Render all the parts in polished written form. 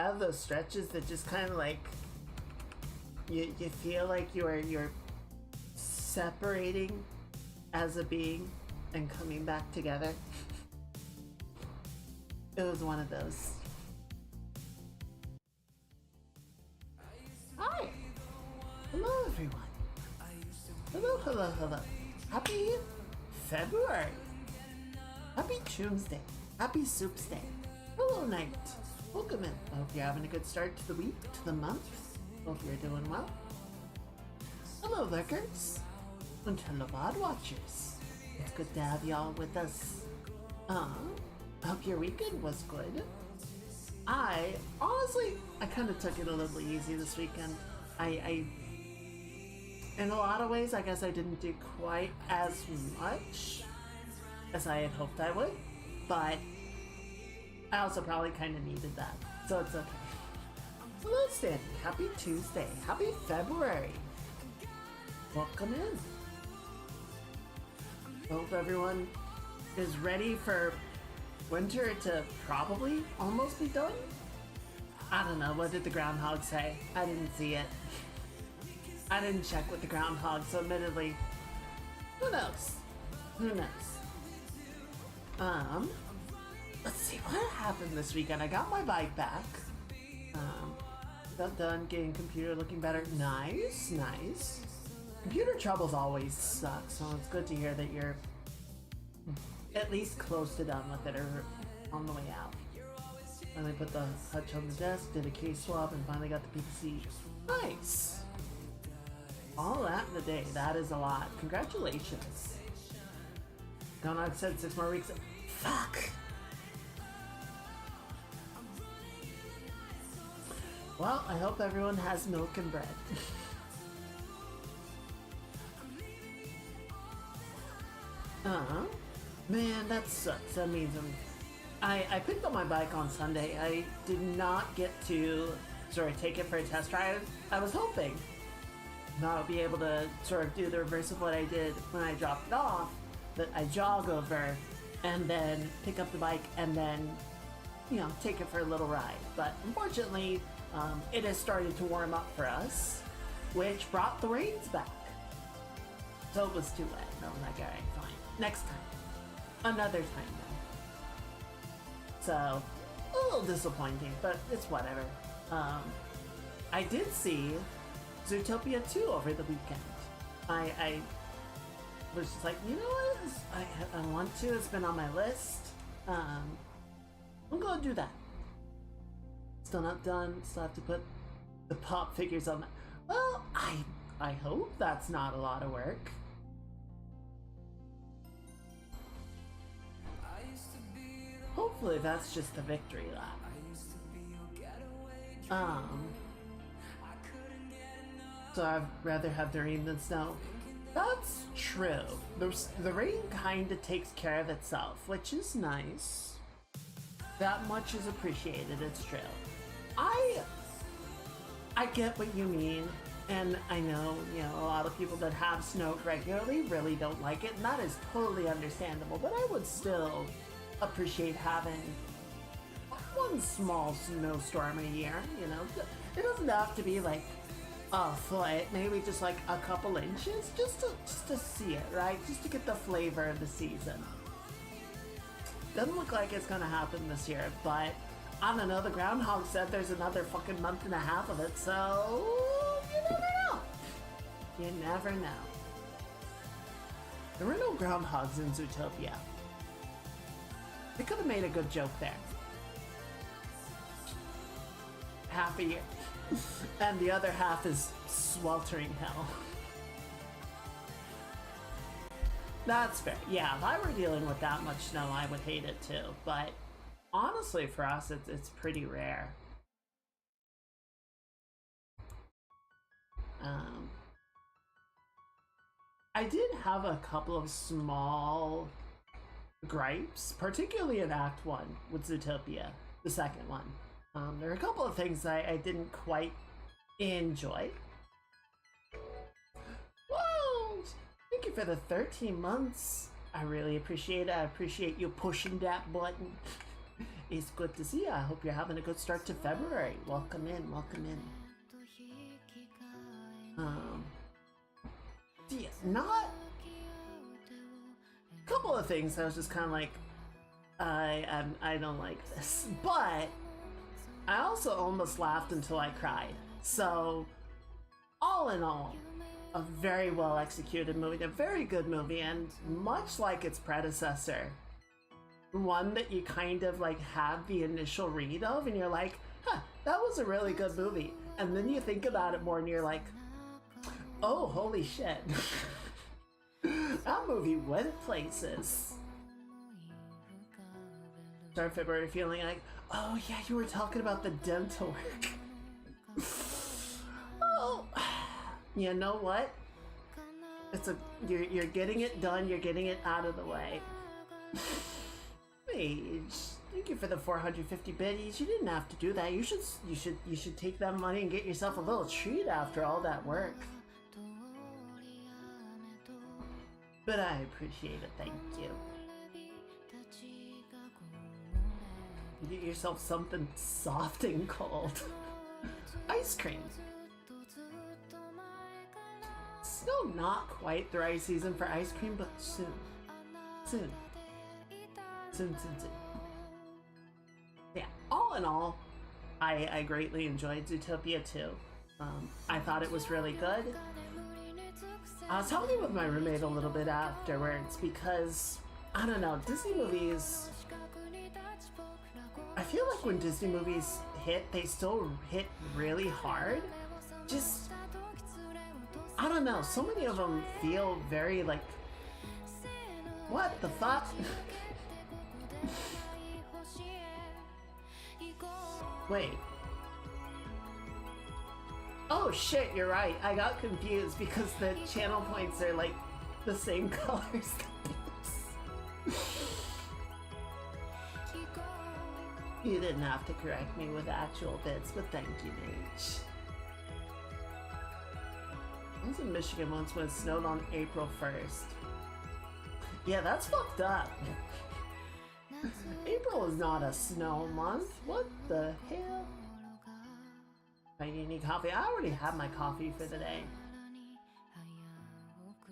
have those stretches that just kind of like you feel like you're separating as a being and coming back together? It was one of those. Hi! Hello everyone! Hello, hello, hello. Happy February! Happy Choomsday! Happy Soupsday! Hello night! Welcome in. I hope you're having a good start to the week, to the month. Hope you're doing well. Hello lurkers! And hello bod watchers. It's good to have y'all with us. Hope your weekend was good. I kind of took it a little easy this weekend. I in a lot of ways, I guess I didn't do quite as much as I had hoped I would, but I also probably kind of needed that, so it's okay. Hello, Stanley. Happy Tuesday. Happy February. Welcome in. Hope everyone is ready for winter to probably almost be done. I don't know. What did the groundhog say? I didn't see it. I didn't check with the groundhog, so admittedly, who knows? Who knows? Let's see, what happened this weekend? I got my bike back. Got done getting computer looking better. Nice, nice. Computer troubles always suck, so it's good to hear that you're at least close to done with it or on the way out. Finally put the hutch on the desk, did a case swap, and finally got the PC. Nice! All that in a day, that is a lot. Congratulations. Groundhog said 6 more weeks. Fuck! Well, I hope everyone has milk and bread. Man, that sucks. That means I picked up my bike on Sunday. I did not get to sort of take it for a test drive. I was hoping that I'll be able to sort of do the reverse of what I did when I dropped it off, that I jog over and then pick up the bike and then, you know, take it for a little ride. But unfortunately, it has started to warm up for us, which brought the rains back. So it was too wet. No, I'm like, alright, fine. Next time. Another time then. So, a little disappointing, but it's whatever. I did see Zootopia 2 over the weekend. I was just like, you know what? I want to. It's been on my list. I'm gonna do that. Still not done. Still have to put the pop figures on that. Well, I hope that's not a lot of work. Hopefully that's just the victory lap. So I'd rather have the rain than snow. That's true. The rain kind of takes care of itself, which is nice. That much is appreciated, it's true. I get what you mean, and I know, you know, a lot of people that have snow regularly really don't like it, and that is totally understandable, but I would still appreciate having one small snowstorm a year, you know? It doesn't have to be like a foot, maybe just like a couple inches, just to see it, right? Just to get the flavor of the season. Doesn't look like it's gonna happen this year, but I don't know, the groundhog said there's another fucking month and a half of it, so you never know. You never know. There were no groundhogs in Zootopia. They could have made a good joke there. Half a year. And the other half is sweltering hell. That's fair. Yeah, if I were dealing with that much snow, I would hate it too. But honestly, for us, it's pretty rare. I did have a couple of small gripes, particularly in Act 1 with Zootopia, the second one. There are a couple of things I didn't quite enjoy. Whoa! Thank you for the 13 months. I really appreciate it. I appreciate you pushing that button. It's good to see you. I hope you're having a good start to February. Welcome in, welcome in. Yeah, not... A couple of things I was just kind of like, I don't like this. But I also almost laughed until I cried. So, all in all, a very well executed movie, a very good movie, and much like its predecessor, one that you kind of like have the initial read of and you're like, huh, that was a really good movie. And then you think about it more and you're like, oh, holy shit. That movie went places. Start February feeling like, oh yeah, you were talking about the dental work. Oh, you know what? You're getting it done. You're getting it out of the way. Mage, thank you for the 450 biddies. You didn't have to do that. You should take that money and get yourself a little treat after all that work. But I appreciate it. Thank you. You get yourself something soft and cold. Ice cream. Still not quite the right season for ice cream, but soon. Soon. Soon. Yeah, all in all, I greatly enjoyed Zootopia 2. I thought it was really good. I was talking with my roommate a little bit afterwards because, I don't know, Disney movies, I feel like when Disney movies hit, they still hit really hard. Just, I don't know, so many of them feel very like, what the fuck? Wait. Oh shit, you're right. I got confused because the channel points are like the same colors. You didn't have to correct me with actual bits, but thank you, Nate. I was in Michigan once when it snowed on April 1st. Yeah, that's fucked up. April is not a snow month. What the hell? I need any coffee. I already had my coffee for the day.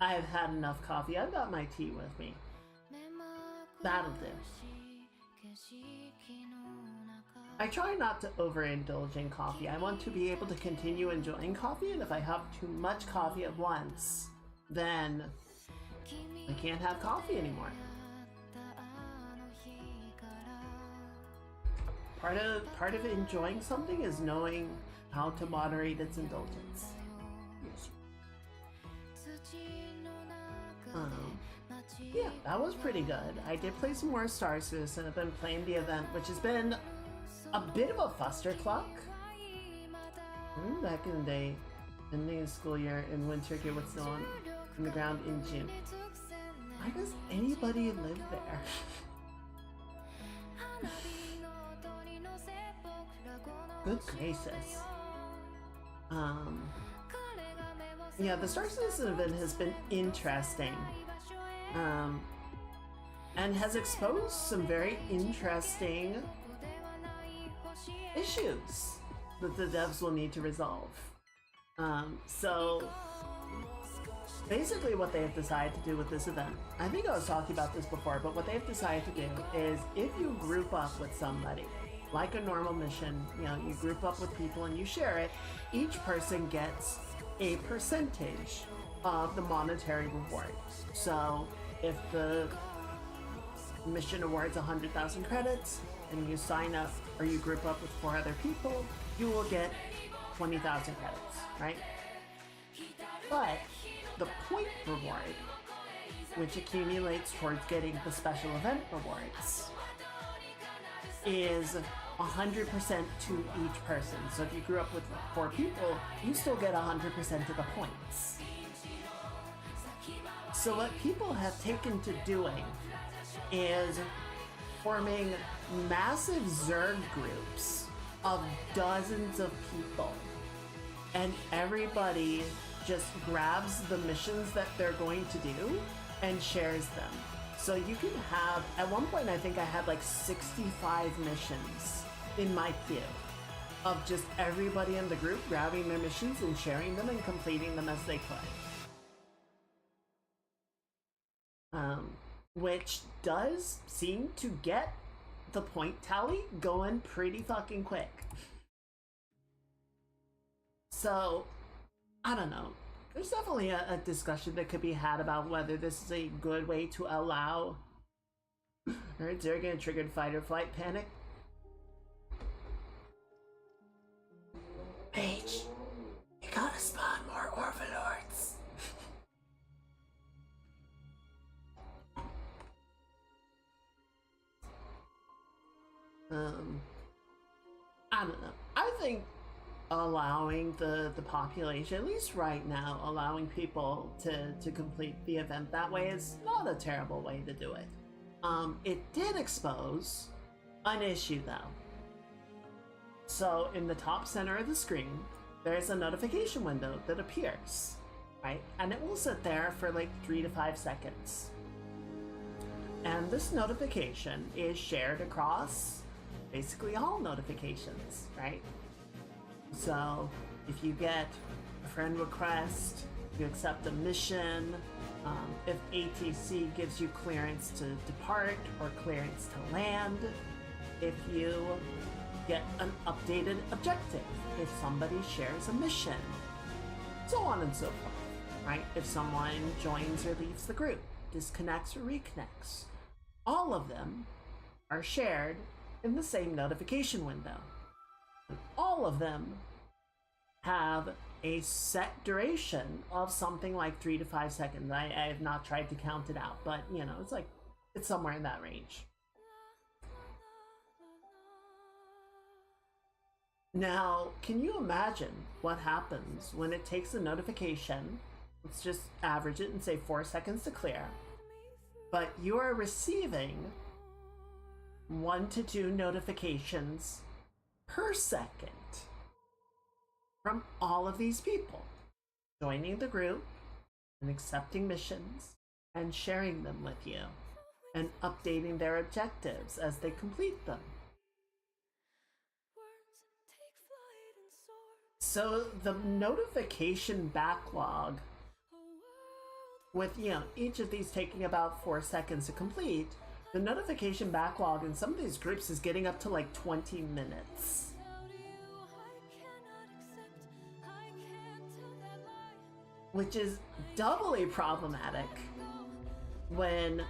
I've had enough coffee. I've got my tea with me. That'll do. I try not to overindulge in coffee. I want to be able to continue enjoying coffee, and if I have too much coffee at once, then I can't have coffee anymore. Part of enjoying something is knowing how to moderate its indulgence. Yeah, that was pretty good. I did play some more Star Citizen. I've been playing the event, which has been a bit of a fustercluck. Back in the day, ending the school year in winter, get what's known in the ground in June. Why does anybody live there? Good gracious. Yeah, the Star Citizen event has been interesting. And has exposed some very interesting issues that the devs will need to resolve. So basically what they have decided to do with this event, I think I was talking about this before, but what they've decided to do is if you group up with somebody, like a normal mission, you know, you group up with people and you share it, each person gets a percentage of the monetary reward. So if the mission awards 100,000 credits and you sign up or you group up with 4 other people, you will get 20,000 credits, right? But the point reward, which accumulates towards getting the special event rewards, is 100% to each person. So if you grew up with 4 people, you still get 100% of the points. So what people have taken to doing is forming massive Zerg groups of dozens of people, and everybody just grabs the missions that they're going to do and shares them. So you can have, at one point I think I had like 65 missions in my queue of just everybody in the group grabbing their missions and sharing them and completing them as they could. Which does seem to get the point tally going pretty fucking quick. So, I don't know. There's definitely a discussion that could be had about whether this is a good way to allow... Alright, Zergan triggered fight or flight panic. Paige, you gotta spawn more Overlords. I don't know. I think allowing the population, at least right now, allowing people to complete the event that way is not a terrible way to do it. It did expose an issue though. So in the top center of the screen, there's a notification window that appears, right? And it will sit there for like 3 to 5 seconds. And this notification is shared across basically all notifications, right? So if you get a friend request, you accept a mission, if ATC gives you clearance to depart or clearance to land, if you get an updated objective, if somebody shares a mission, so on and so forth, right? If someone joins or leaves the group, disconnects or reconnects, all of them are shared in the same notification window. And all of them have a set duration of something like 3 to 5 seconds. I have not tried to count it out, but you know, it's somewhere in that range. Now, can you imagine what happens when it takes a notification, let's just average it and say 4 seconds to clear, but you are receiving 1 to 2 notifications per second from all of these people joining the group and accepting missions and sharing them with you and updating their objectives as they complete them. So the notification backlog, with each of these taking about 4 seconds to complete, the notification backlog in some of these groups is getting up to like 20 minutes. Which is doubly problematic when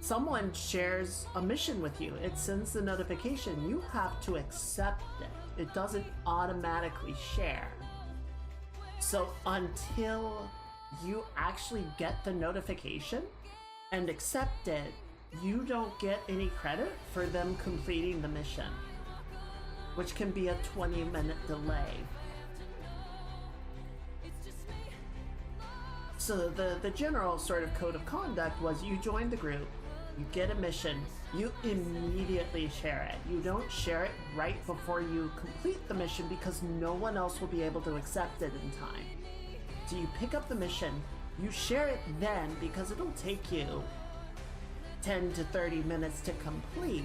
someone shares a mission with you. It sends the notification, you have to accept it. It doesn't automatically share. So until you actually get the notification and accept it, you don't get any credit for them completing the mission, which can be a 20-minute delay. So the general sort of code of conduct was you join the group, you get a mission, you immediately share it. You don't share it right before you complete the mission because no one else will be able to accept it in time. So you pick up the mission, you share it then because it'll take you 10 to 30 minutes to complete.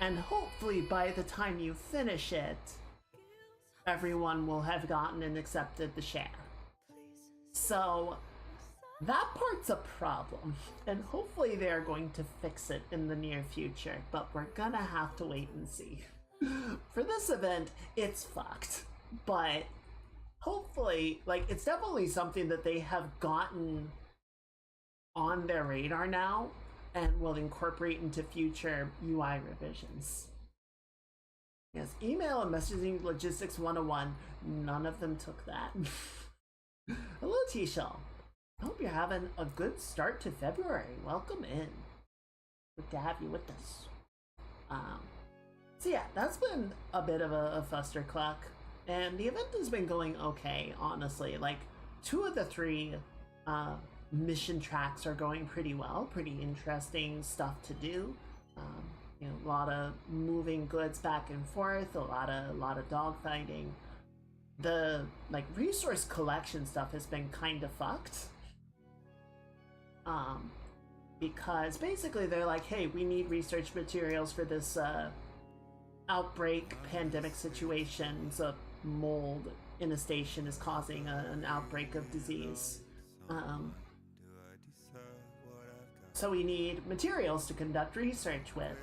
And hopefully by the time you finish it, everyone will have gotten and accepted the share. So that part's a problem, and hopefully they're going to fix it in the near future, but we're gonna have to wait and see. For this event, it's fucked, but hopefully, it's definitely something that they have gotten on their radar now and will incorporate into future UI revisions. Yes, email and messaging logistics 101. None of them took that. Hello, T-Shell. I hope you're having a good start to February. Welcome in. Good to have you with us. So yeah, that's been a bit of a fustercluck, and the event has been going okay, honestly. 2 of the 3 mission tracks are going pretty well. Pretty interesting stuff to do. A lot of moving goods back and forth, a lot of dogfighting. The resource collection stuff has been kind of fucked Because basically they're like, hey, we need research materials for this outbreak pandemic situation. So mold in a station is causing an outbreak of disease. So we need materials to conduct research with.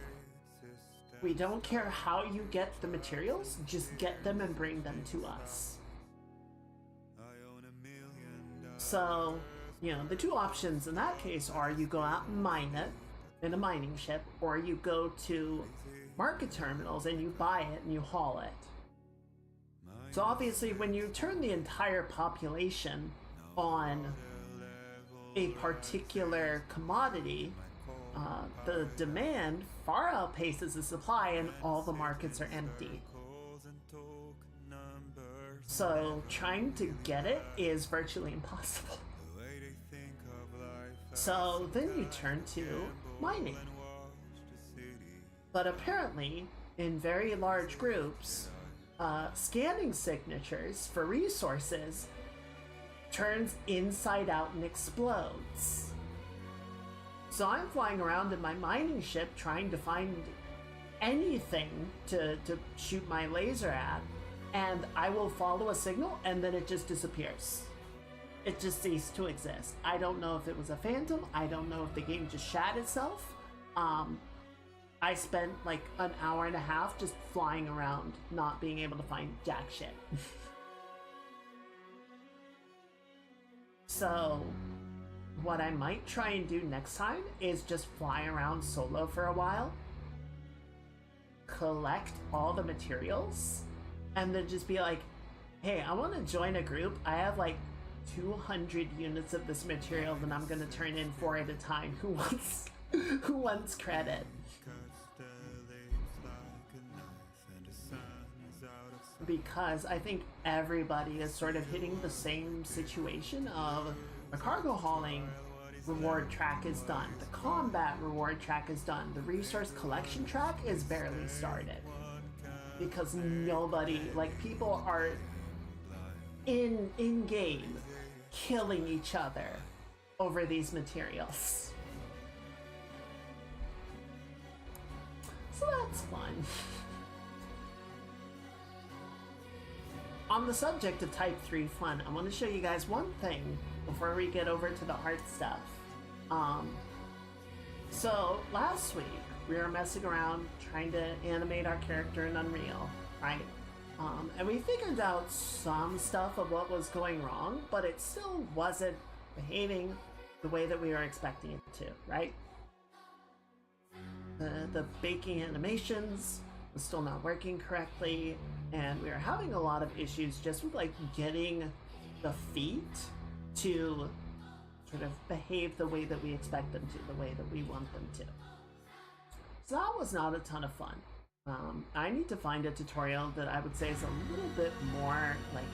We don't care how you get the materials, just get them and bring them to us. So, you know, the two options in that case are you go out and mine it in a mining ship, or you go to market terminals and you buy it and you haul it. So obviously when you turn the entire population on a particular commodity, the demand far outpaces the supply and all the markets are empty. So trying to get it is virtually impossible. So then you turn to mining. But apparently, in very large groups, scanning signatures for resources turns inside out and explodes. So I'm flying around in my mining ship trying to find anything to shoot my laser at, and I will follow a signal and then it just disappears. It just ceased to exist. I don't know if it was a phantom. I don't know if the game just shat itself. I spent like an hour and a half just flying around, not being able to find jack shit. So what I might try and do next time is just fly around solo for a while, collect all the materials, and then just be like, hey, I want to join a group. I have like 200 units of this material that I'm gonna turn in 4 at a time. Who wants credit? Because I think everybody is sort of hitting the same situation of the cargo hauling reward track is done, the combat reward track is done, the resource collection track is barely started. Because nobody, like, people are in game killing each other over these materials. So that's fun. On the subject of Type 3 fun, I want to show you guys one thing before we get over to the art stuff. So last week we were messing around trying to animate our character in Unreal, right? And we figured out some stuff of what was going wrong, but it still wasn't behaving the way that we were expecting it to, right? The baking animations was still not working correctly, and we were having a lot of issues just with like getting the feet to sort of behave the way that we expect them to, the way that we want them to. So that was not a ton of fun. I need to find a tutorial that I would say is a little bit more like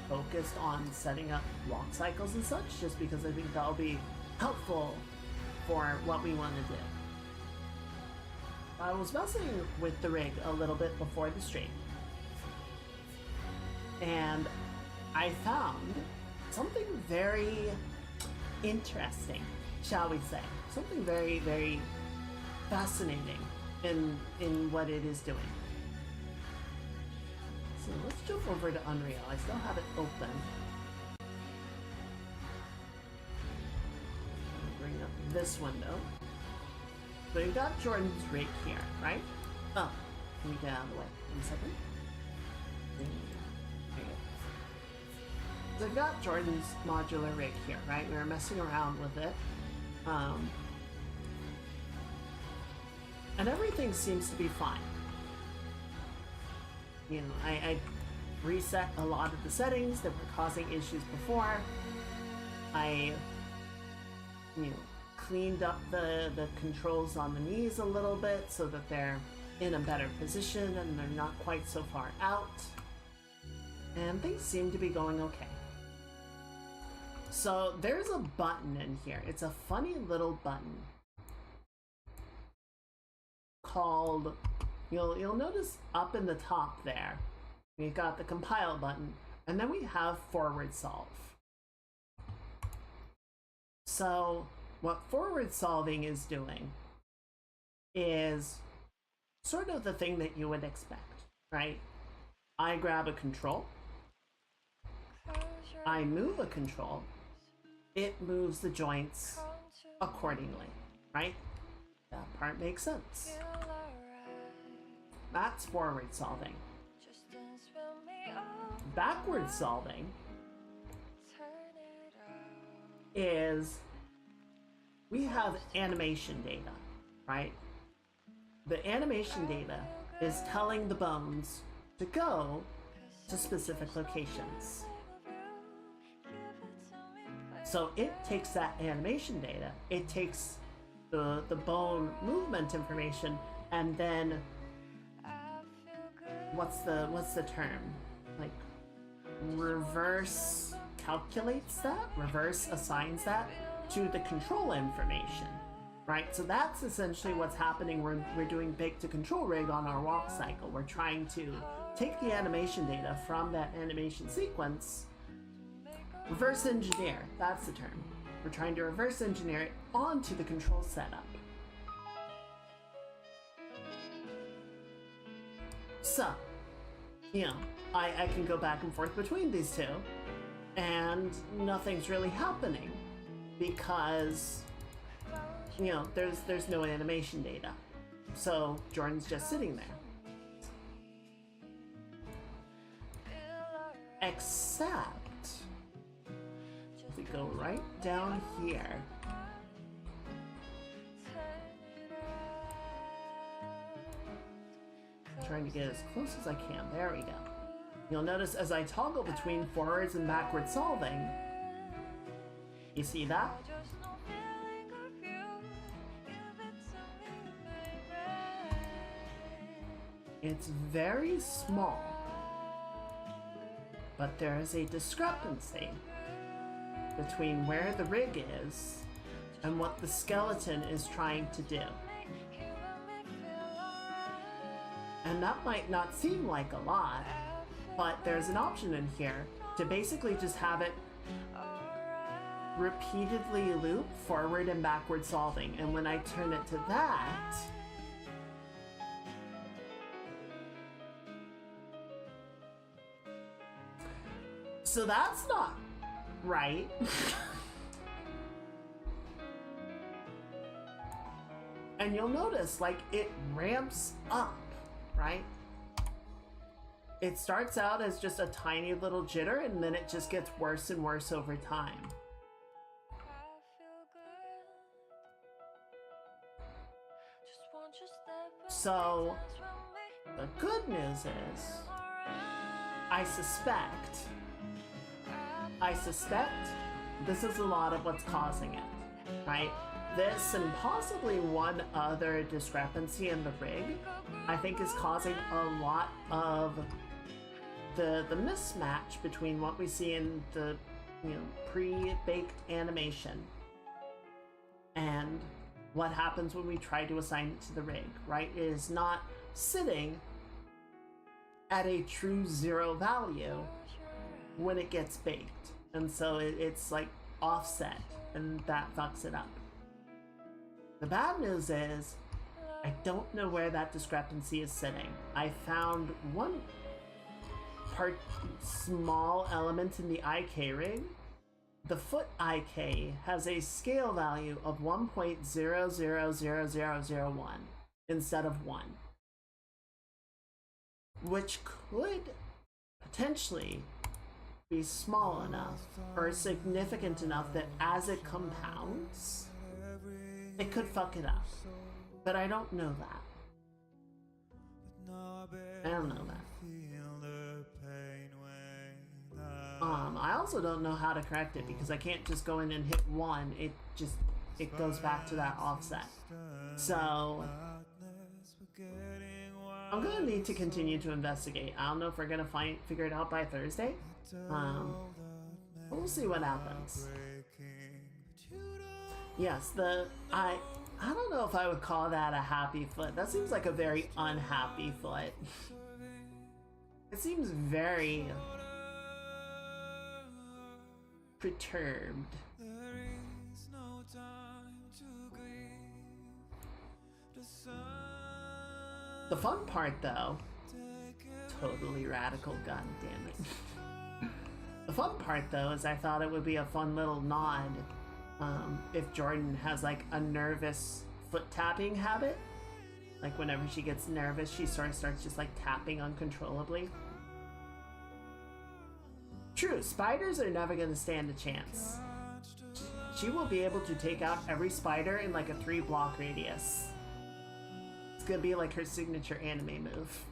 focused on setting up walk cycles and such, just because I think that'll be helpful for what we want to do. I was messing with the rig a little bit before the stream, and I found something very interesting, shall we say. Something very, very fascinating in what it is doing. So let's jump over to Unreal. I still have it open. Bring up this window. So you've got Jordan's rig here, right? Oh, let me get out of the way. 1 second. There you go. So I've got Jordan's modular rig here, right? We were messing around with it. And everything seems to be fine. You know, I reset a lot of the settings that were causing issues before. I, you know, cleaned up the controls on the knees a little bit so that they're in a better position and they're not quite so far out. And things seem to be going okay. So there's a button in here. It's a funny little button called, you'll notice up in the top there, we've got the compile button, and then we have forward solve. So what forward solving is doing is sort of the thing that you would expect, right? I grab a control, I move a control, it moves the joints accordingly, right? That part makes sense. That's forward solving. Backward solving is we have animation data, right? The animation data is telling the bones to go to specific locations. So it takes that animation data, it takes the bone movement information, and then what's the term? Like reverse calculates that, reverse assigns that to the control information, right? So that's essentially what's happening. We're doing bake to control rig on our walk cycle. We're trying to take the animation data from that animation sequence, reverse engineer, that's the term. We're trying to reverse engineer it onto the control setup. So, I can go back and forth between these two, and nothing's really happening because, there's no animation data. So Jordan's just sitting there. Except, if we go right down here, trying to get as close as I can. There we go. You'll notice as I toggle between forwards and backward solving, you see that? It's very small, but there is a discrepancy between where the rig is and what the skeleton is trying to do. And that might not seem like a lot, but there's an option in here to basically just have it repeatedly loop forward and backward solving. And when I turn it to that, so that's not right. And you'll notice, like, it ramps up, right? It starts out as just a tiny little jitter, and then it just gets worse and worse over time. So, the good news is, I suspect this is a lot of what's causing it, right? This and possibly one other discrepancy in the rig, I think, is causing a lot of the mismatch between what we see in the pre-baked animation and what happens when we try to assign it to the rig, right? It is not sitting at a true 0 value when it gets baked, and so it's like offset, and that fucks it up. The bad news is I don't know where that discrepancy is sitting. I found one small element in the IK rig. The foot IK has a scale value of 1.000001 instead of 1, which could potentially be small enough or significant enough that as it compounds, it could fuck it up. But I don't know that. I don't know that. I also don't know how to correct it because I can't just go in and hit 1. It goes back to that offset. So I'm gonna need to continue to investigate. I don't know if we're gonna figure it out by Thursday. We'll see what happens. Yes, I don't know if I would call that a happy foot. That seems like a very unhappy foot. It seems very perturbed. The fun part, though, totally radical, god damn it. The fun part, though, is I thought it would be a fun little nod if Jordan has like a nervous foot tapping habit. Like whenever she gets nervous, she sort of starts just like tapping uncontrollably. True, spiders are never going to stand a chance. She will be able to take out every spider in like a 3-block radius. It's going to be like her signature anime move.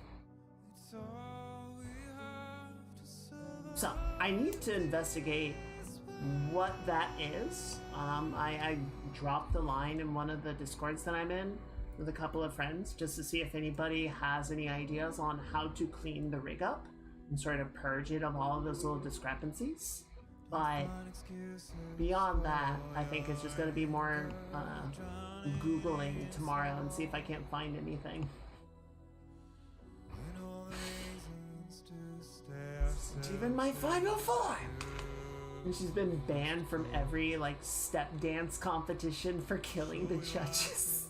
So, I need to investigate what that is. I dropped the line in one of the Discords that I'm in with a couple of friends just to see if anybody has any ideas on how to clean the rig up and sort of purge it of all of those little discrepancies. But beyond that, I think it's just going to be more Googling tomorrow and see if I can't find anything. It's even my final form! And she's been banned from every like step dance competition for killing the judges.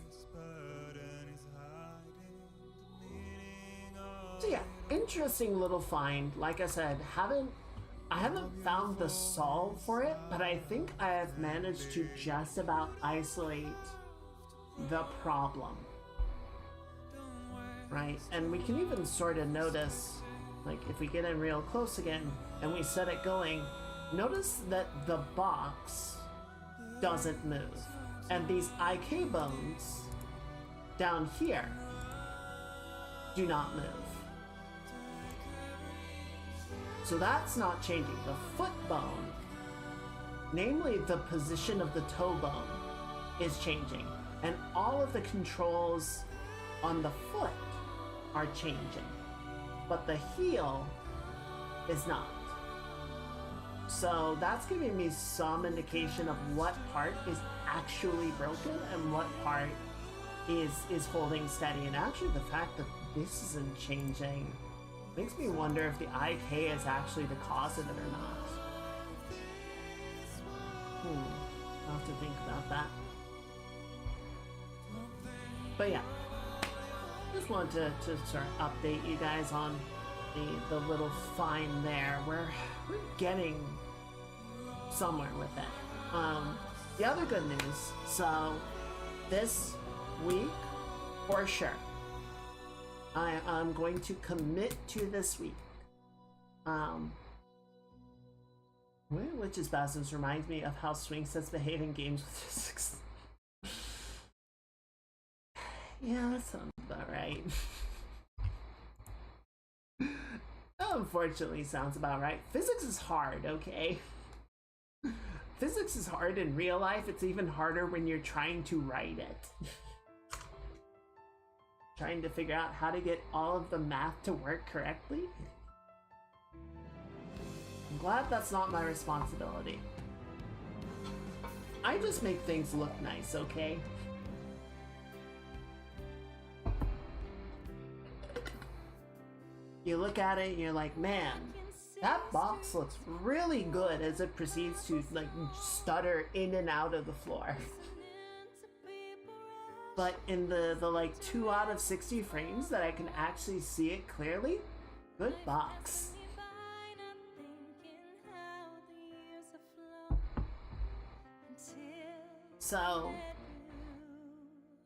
So yeah, interesting little find. Like I said, I haven't found the solve for it, but I think I have managed to just about isolate the problem. Right? And we can even sort of notice, like if we get in real close again and we set it going, notice that the box doesn't move. And these IK bones down here do not move. So that's not changing. The foot bone, namely the position of the toe bone, is changing. And all of the controls on the foot are changing. But the heel is not. So that's giving me some indication of what part is actually broken and what part is holding steady. And actually the fact that this isn't changing makes me wonder if the IK is actually the cause of it or not. I'll have to think about that. But yeah, just wanted to sort of update you guys on the little find there. We're getting somewhere with it. The other good news, so this week, for sure, I'm going to commit to this week. Witch's Bastards reminds me of how swing sets behave in games with physics. Yeah, that sounds about right. That unfortunately sounds about right. Physics is hard, okay? Physics is hard in real life. It's even harder when you're trying to write it. Trying to figure out how to get all of the math to work correctly. I'm glad that's not my responsibility. I just make things look nice, okay? You look at it and you're like, man, that box looks really good as it proceeds to like stutter in and out of the floor. But in the like 2 out of 60 frames that I can actually see it clearly, good box. So,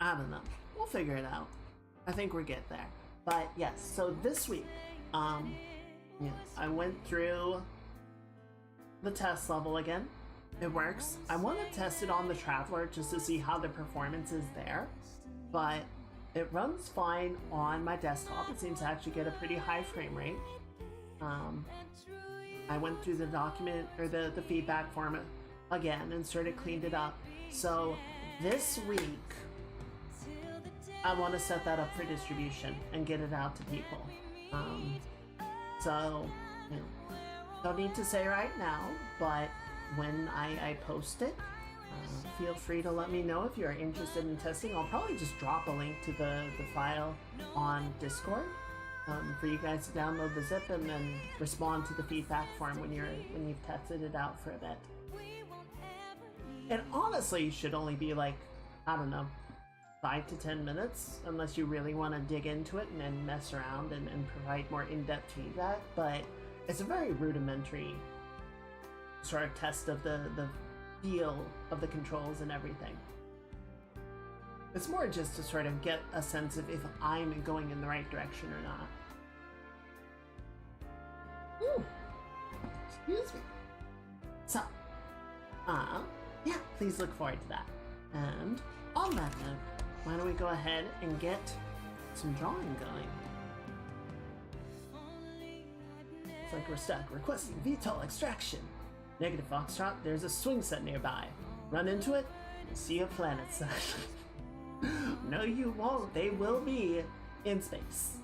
I don't know. We'll figure it out. I think we'll get there. But yes, so this week, I went through the test level again. It works. I want to test it on the Traveler just to see how the performance is there, but it runs fine on my desktop. It seems to actually get a pretty high frame rate. I went through the document or the feedback form again and sort of cleaned it up. So this week, I want to set that up for distribution and get it out to people. So, don't need to say right now, but when I post it, feel free to let me know if you're interested in testing. I'll probably just drop a link to the file on Discord for you guys to download the zip and then respond to the feedback form when you've tested it out for a bit. It honestly should only be like, I don't know, 5 to 10 minutes, unless you really want to dig into it and then mess around and provide more in-depth feedback, but it's a very rudimentary sort of test of the feel of the controls and everything. It's more just to sort of get a sense of if I'm going in the right direction or not. Ooh, excuse me. So, yeah, please look forward to that. And on that note, why don't we go ahead and get some drawing going? It's like we're stuck. Requesting VTOL extraction. Negative Foxtrot, there's a swing set nearby. Run into it and see a planet set. No, you won't. They will be in space.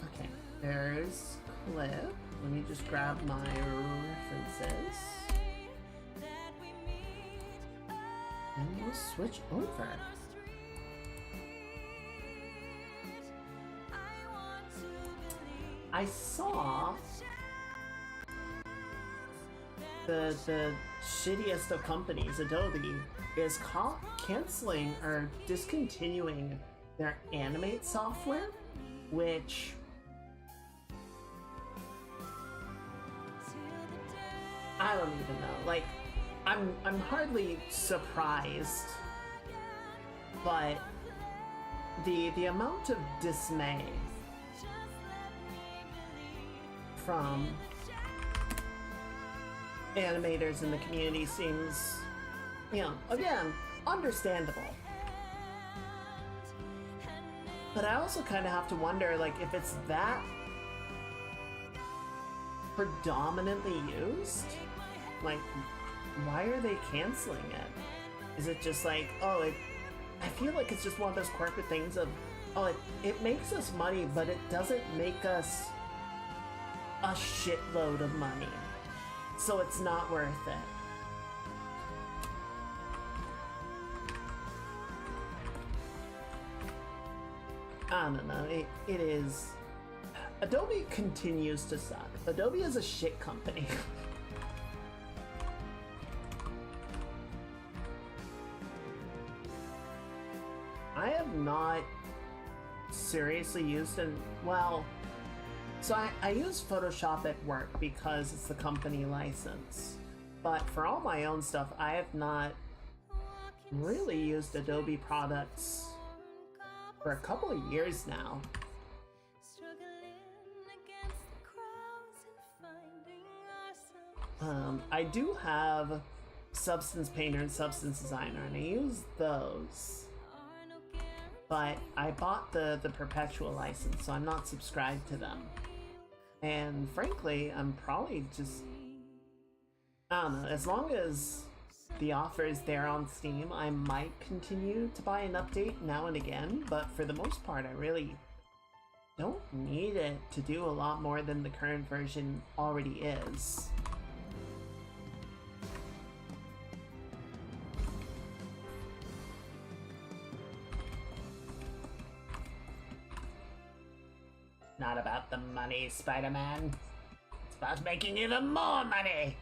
Okay, there's Clip. Let me just grab my references. And we'll switch over. I saw the shittiest of companies, Adobe, is canceling or discontinuing their Animate software, which I don't even know. Like, I'm hardly surprised, but the amount of dismay from animators in the community seems, you know, again, understandable. But I also kind of have to wonder, like, if it's that predominantly used, like, why are they canceling it? Is it just like, oh, I feel like it's just one of those corporate things of, oh, it makes us money, but it doesn't make us a shitload of money, so it's not worth it. I don't know, it is... Adobe continues to suck. Adobe is a shit company. I have not seriously used it, well, so I use Photoshop at work because it's the company license. But for all my own stuff, I have not really used Adobe products for a couple of years now. I do have Substance Painter and Substance Designer, and I use those. But I bought the perpetual license, so I'm not subscribed to them. And frankly, I'm probably just, I don't know, as long as the offer is there on Steam, I might continue to buy an update now and again, but for the most part, I really don't need it to do a lot more than the current version already is. Not about the money, Spider-Man. It's about making even more money.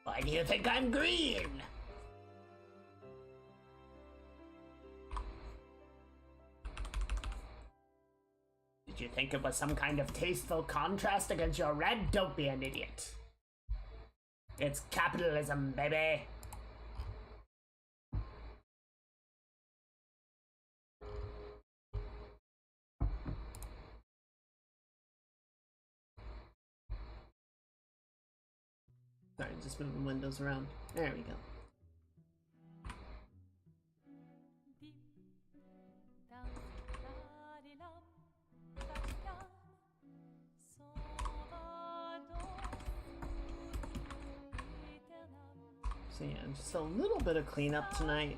Why do you think I'm green? Did you think it was some kind of tasteful contrast against your red? Don't be an idiot. It's capitalism, baby. Sorry, just moving windows around. There we go. So yeah, just a little bit of cleanup tonight.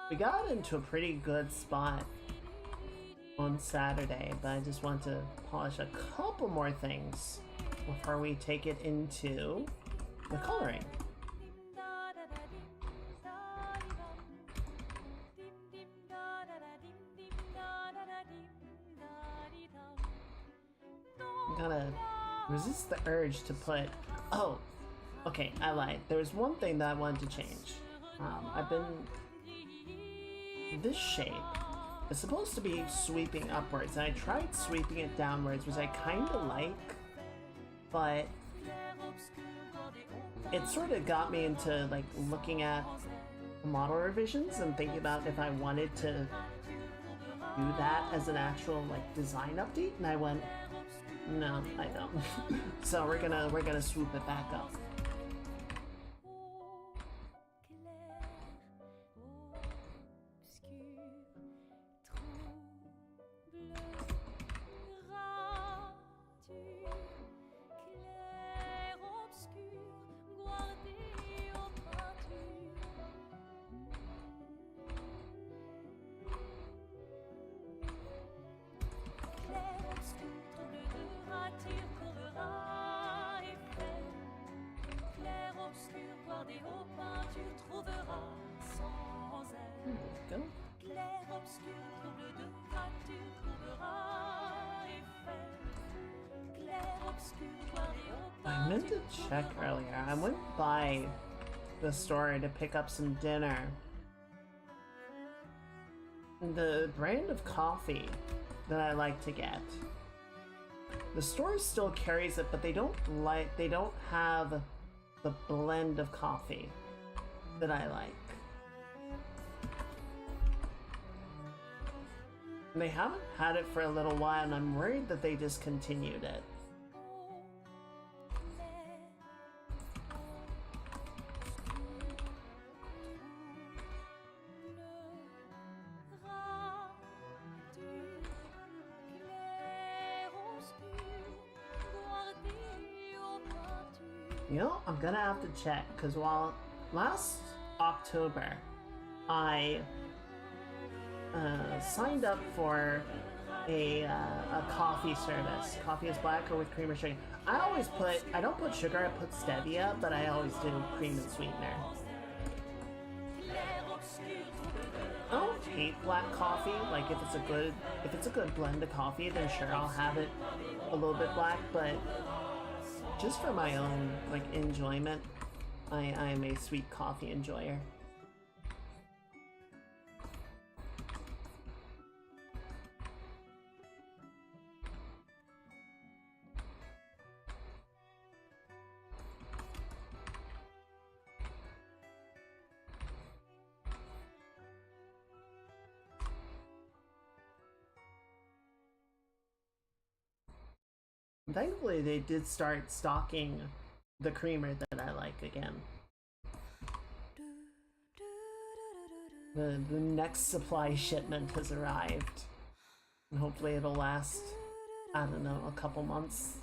We got into a pretty good spot on Saturday, but I just want to polish a couple more things before we take it into the coloring. kind of resist the urge to put... Oh, okay, I lied. There's one thing that I wanted to change. I've been... This shape is supposed to be sweeping upwards, and I tried sweeping it downwards, which I kind of like, but it sort of got me into like looking at model revisions and thinking about if I wanted to do that as an actual like design update, and I went, no, I don't. So we're gonna swoop it back up. I meant to check earlier. I went by the store to pick up some dinner. The brand of coffee that I like to get, the store still carries it, but they don't have the blend of coffee that I like. And they haven't had it for a little while, and I'm worried that they discontinued it. You know, I'm gonna have to check, because while last October I signed up for a coffee service. Coffee is black or with cream or sugar. I don't put sugar, I put stevia, but I always do cream and sweetener. I don't hate black coffee. Like if it's a good blend of coffee, then sure I'll have it a little bit black, but just for my own like enjoyment, I am a sweet coffee enjoyer. Thankfully, they did start stocking the creamer that I like again. The next supply shipment has arrived. And hopefully it'll last, I don't know, a couple months.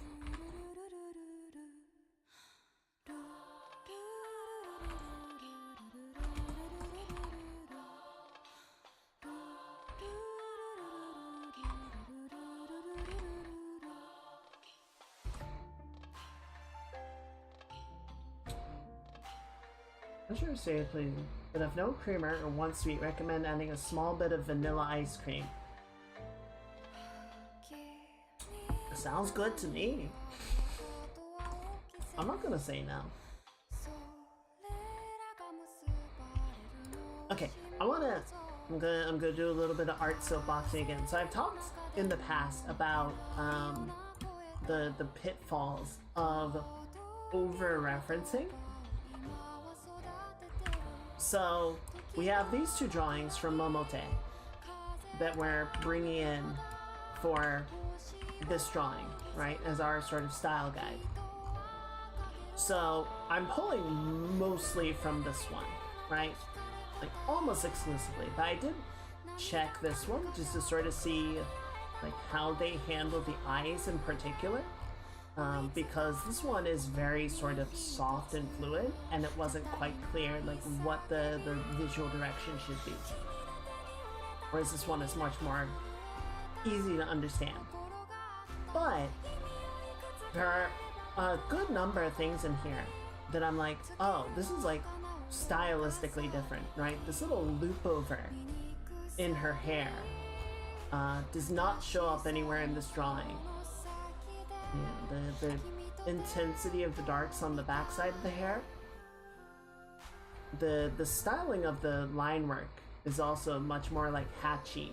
I'm sure seriously, but if no creamer or one sweet, recommend adding a small bit of vanilla ice cream. Sounds good to me. I'm not gonna say no. Okay, I'm gonna do a little bit of art soapboxing again. So I've talked in the past about the pitfalls of over-referencing. So we have these two drawings from Momote that we're bringing in for this drawing, right, as our sort of style guide. So I'm pulling mostly from this one, right, like almost exclusively, but I did check this one just to sort of see like how they handle the eyes in particular. Because this one is very sort of soft and fluid, and it wasn't quite clear like what the visual direction should be. Whereas this one is much more easy to understand. But there are a good number of things in here that I'm like, oh, this is like stylistically different, right? This little loop over in her hair does not show up anywhere in this drawing. Yeah, the intensity of the darks on the backside of the hair. The styling of the line work is also much more like hatchy.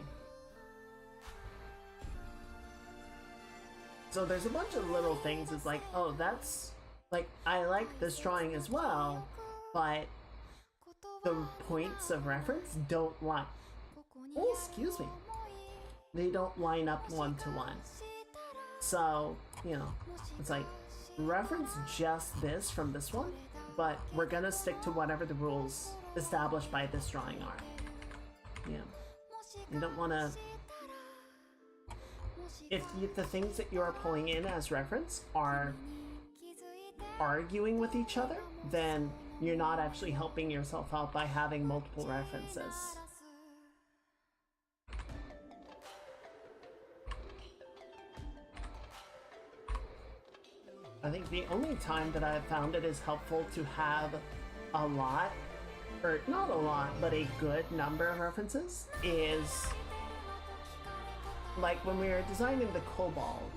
So there's a bunch of little things. It's like, oh, that's like, I like this drawing as well, but the points of reference don't line. Oh, excuse me. They don't line up one to one. So, you know, it's like, reference just this from this one, but we're gonna stick to whatever the rules established by this drawing are. Yeah. You don't wanna... If the things that you're pulling in as reference are arguing with each other, then you're not actually helping yourself out by having multiple references. I think the only time that I've found it is helpful to have a lot, or not a lot, but a good number of references is like when we were designing the Kobold,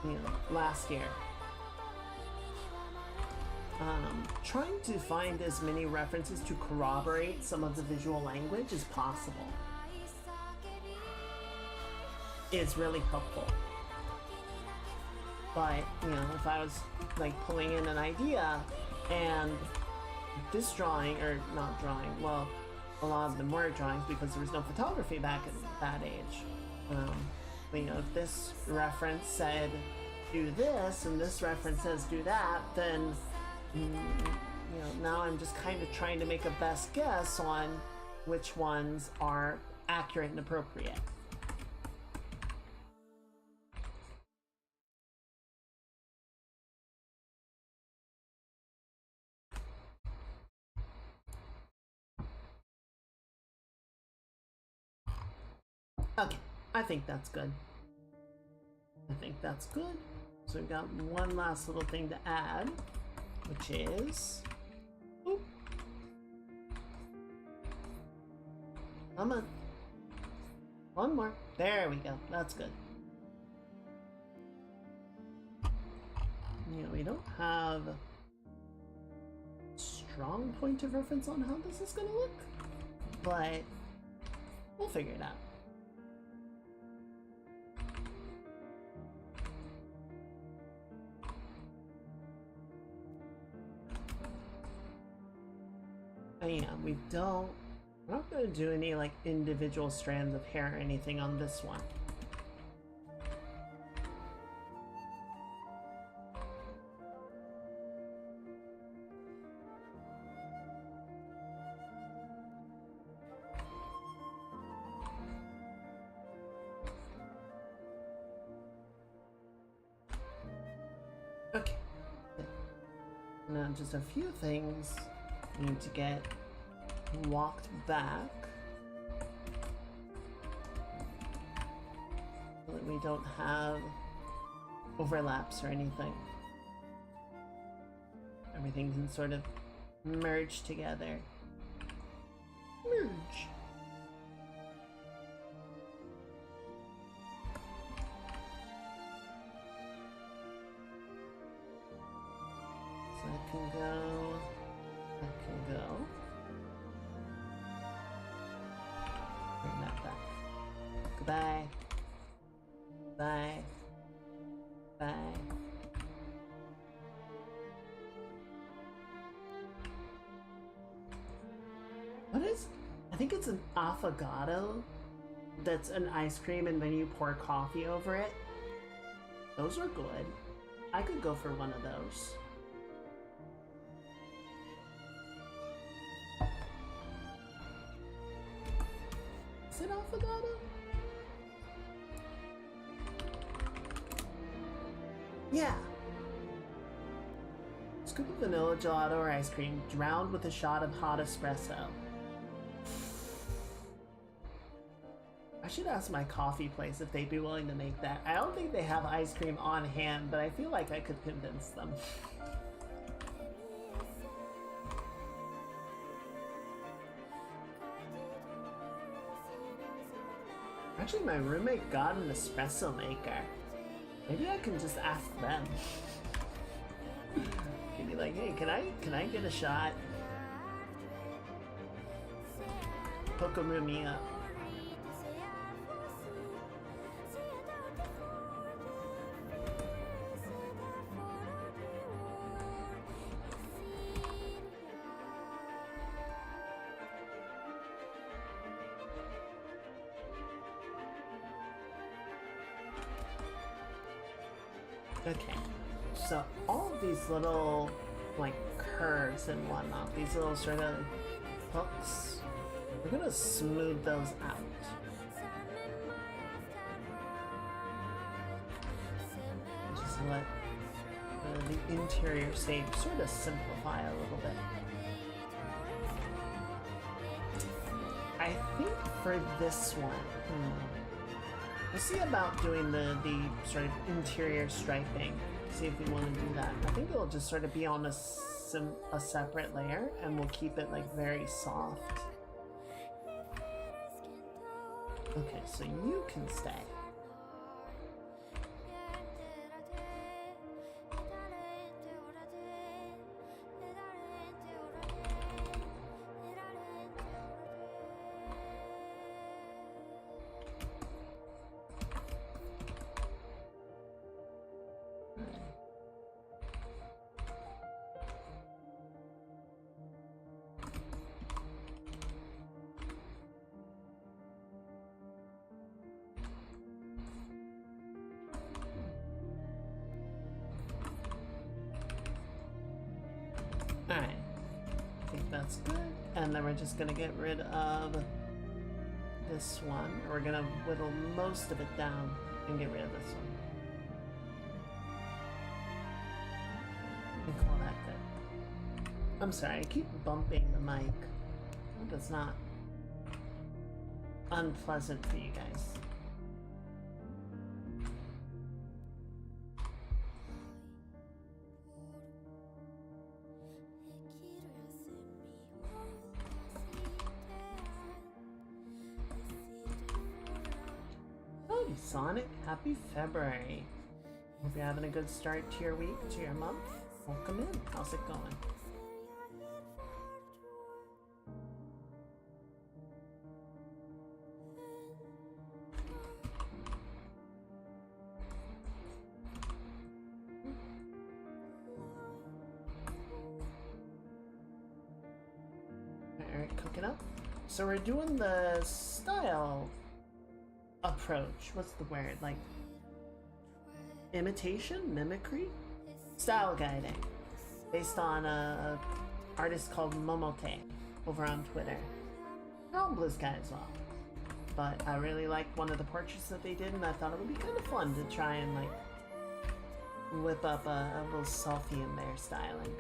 you know, last year. Trying to find as many references to corroborate some of the visual language as possible is really helpful. But, you know, if I was like pulling in an idea and this drawing, or not drawing, well, a lot of them were drawings because there was no photography back in that age. But, you know, if this reference said do this and this reference says do that, then, you know, now I'm just kind of trying to make a best guess on which ones are accurate and appropriate. Okay, I think that's good. I think that's good. So we've got one last little thing to add, which is... Oop. Come on. One more. There we go. That's good. You know, we don't have a strong point of reference on how this is going to look, but we'll figure it out. Yeah, we're not going to do any like individual strands of hair or anything on this one. Okay. Now just a few things need to get walked back so that we don't have overlaps or anything. Everything can sort of merge together. Merge. So that can go. That can go. Bring that back. Goodbye. Bye. Bye. What is... I think it's an affogato that's an ice cream and then you pour coffee over it. Those are good. I could go for one of those. Is it affogato? Yeah. Scoop of vanilla gelato or ice cream, drowned with a shot of hot espresso. I should ask my coffee place if they'd be willing to make that. I don't think they have ice cream on hand, but I feel like I could convince them. Actually, my roommate got an espresso maker. Maybe I can just ask them. Can be like, hey, can I get a shot? Pokemon me up. Okay, so all of these little, like, curves and whatnot, these little sort of hooks, we're gonna smooth those out. Just let the interior shape sort of simplify a little bit. I think for this one, we'll see about doing the sort of interior striping. See if we want to do that. I think it'll just sort of be on a separate layer, and we'll keep it like very soft. Okay, so you can stay. Alright, I think that's good. And then we're just gonna get rid of this one. We're gonna whittle most of it down and get rid of this one. And call that good. I'm sorry, I keep bumping the mic. I hope it's not unpleasant for you guys. Sonic, happy February. Hope you're having a good start to your week, to your month. Welcome in. How's it going? Alright, cooking up. So we're doing the style approach. What's the word? Like imitation, mimicry, style guiding, based on a artist called Momote over on Twitter. They're on Blue Sky as well. But I really liked one of the portraits that they did, and I thought it would be kind of fun to try and like whip up a little selfie in their styling.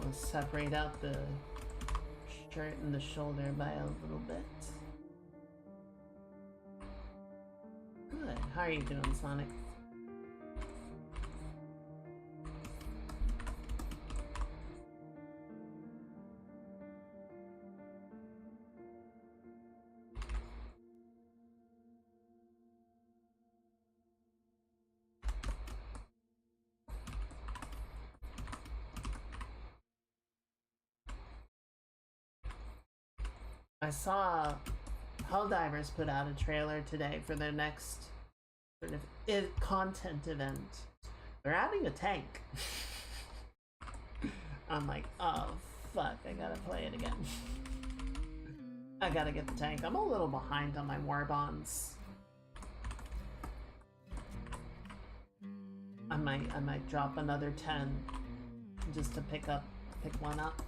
We'll separate out the shirt and the shoulder by a little bit. Good. How are you doing, Sonic? I saw Helldivers put out a trailer today for their next sort of content event. They're adding a tank. I'm like, oh fuck, I gotta play it again. I gotta get the tank. I'm a little behind on my war bonds. I might drop another 10 just to pick one up.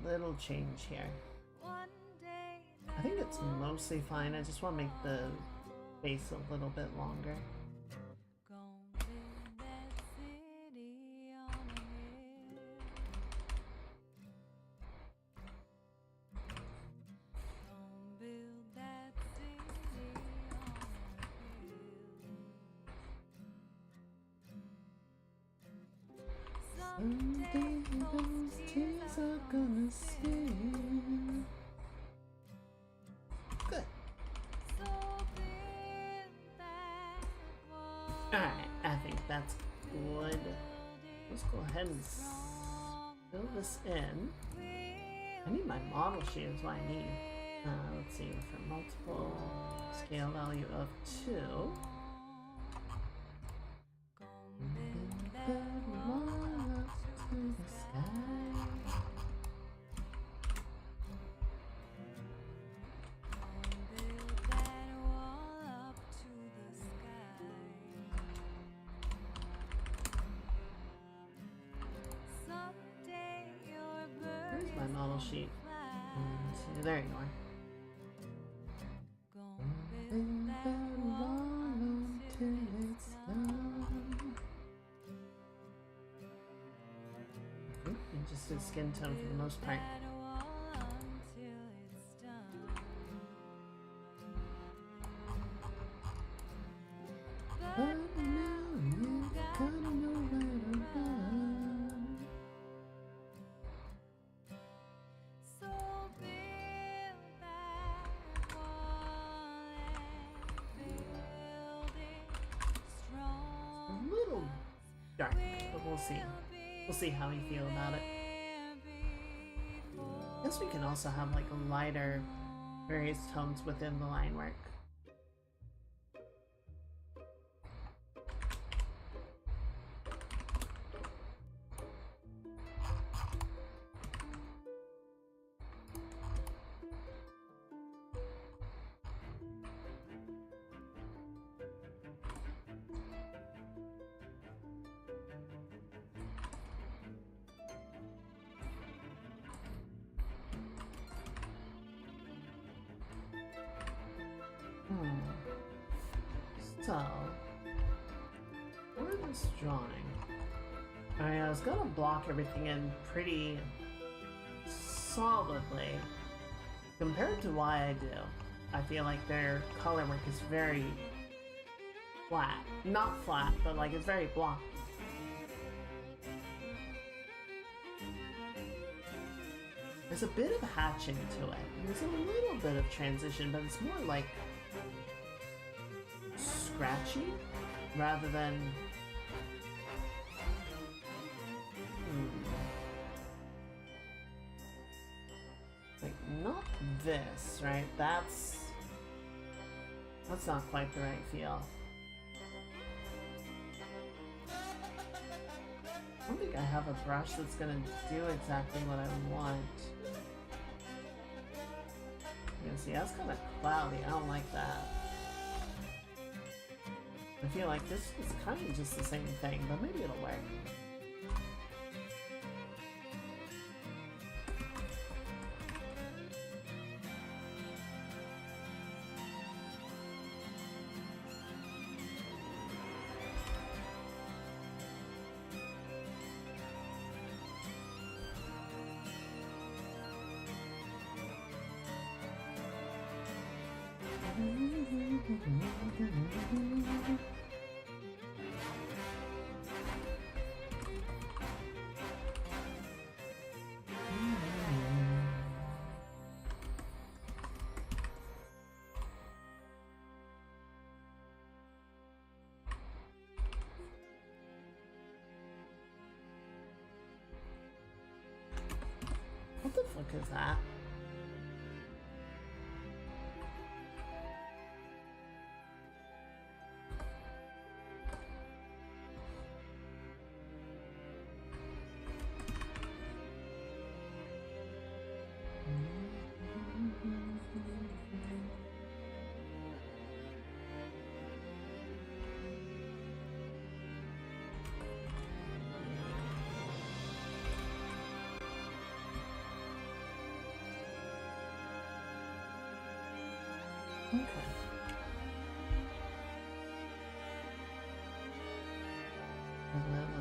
little change here. I think it's mostly fine. I just want to make the face a little bit longer. Someday those tears are gonna stay. Good. Alright, I think that's good. Let's go ahead and fill this in. I need my model sheet is what I need. Let's see, for multiple scale value of 2. Where's my model sheet? See, there you are. And just a skin tone for the most part. A little dark, but we'll see. We'll see how we feel about it. I guess we can also have like a lighter, various tones within the line work. So, for this drawing, I was gonna block everything in pretty solidly compared to why I do. I feel like their color work is very flat. Not flat, but like it's very blocky. There's a bit of hatching to it. There's a little bit of transition, but it's more like scratchy rather than like not this, right? That's not quite the right feel. I don't think I have a brush that's gonna do exactly what I want. You can see that's kind of cloudy. I don't like that. I feel like this is kind of just the same thing, but maybe it'll work. What the fuck is that?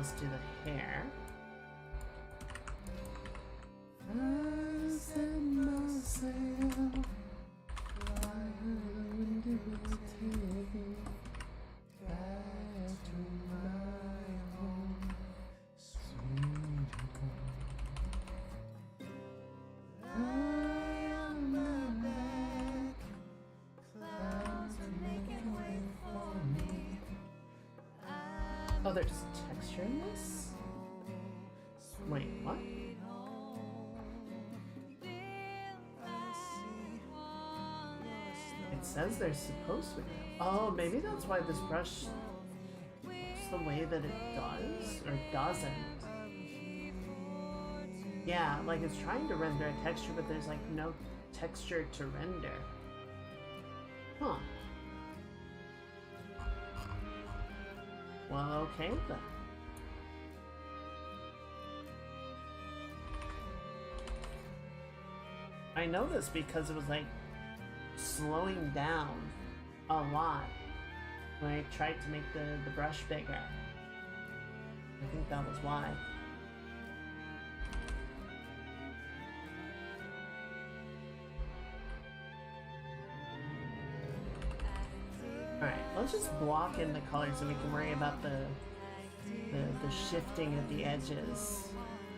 let's do the hair. Oh, there's texture in this? Wait, what? It says there's supposed to be. Oh, maybe that's why this brush looks the way that it does, or doesn't. Yeah, like it's trying to render a texture, but there's like no texture to render. Huh. Well, okay then. I know this because it was like slowing down a lot when I tried to make the brush bigger. I think that was why. Alright, let's just block in the color so we can worry about the shifting at the edges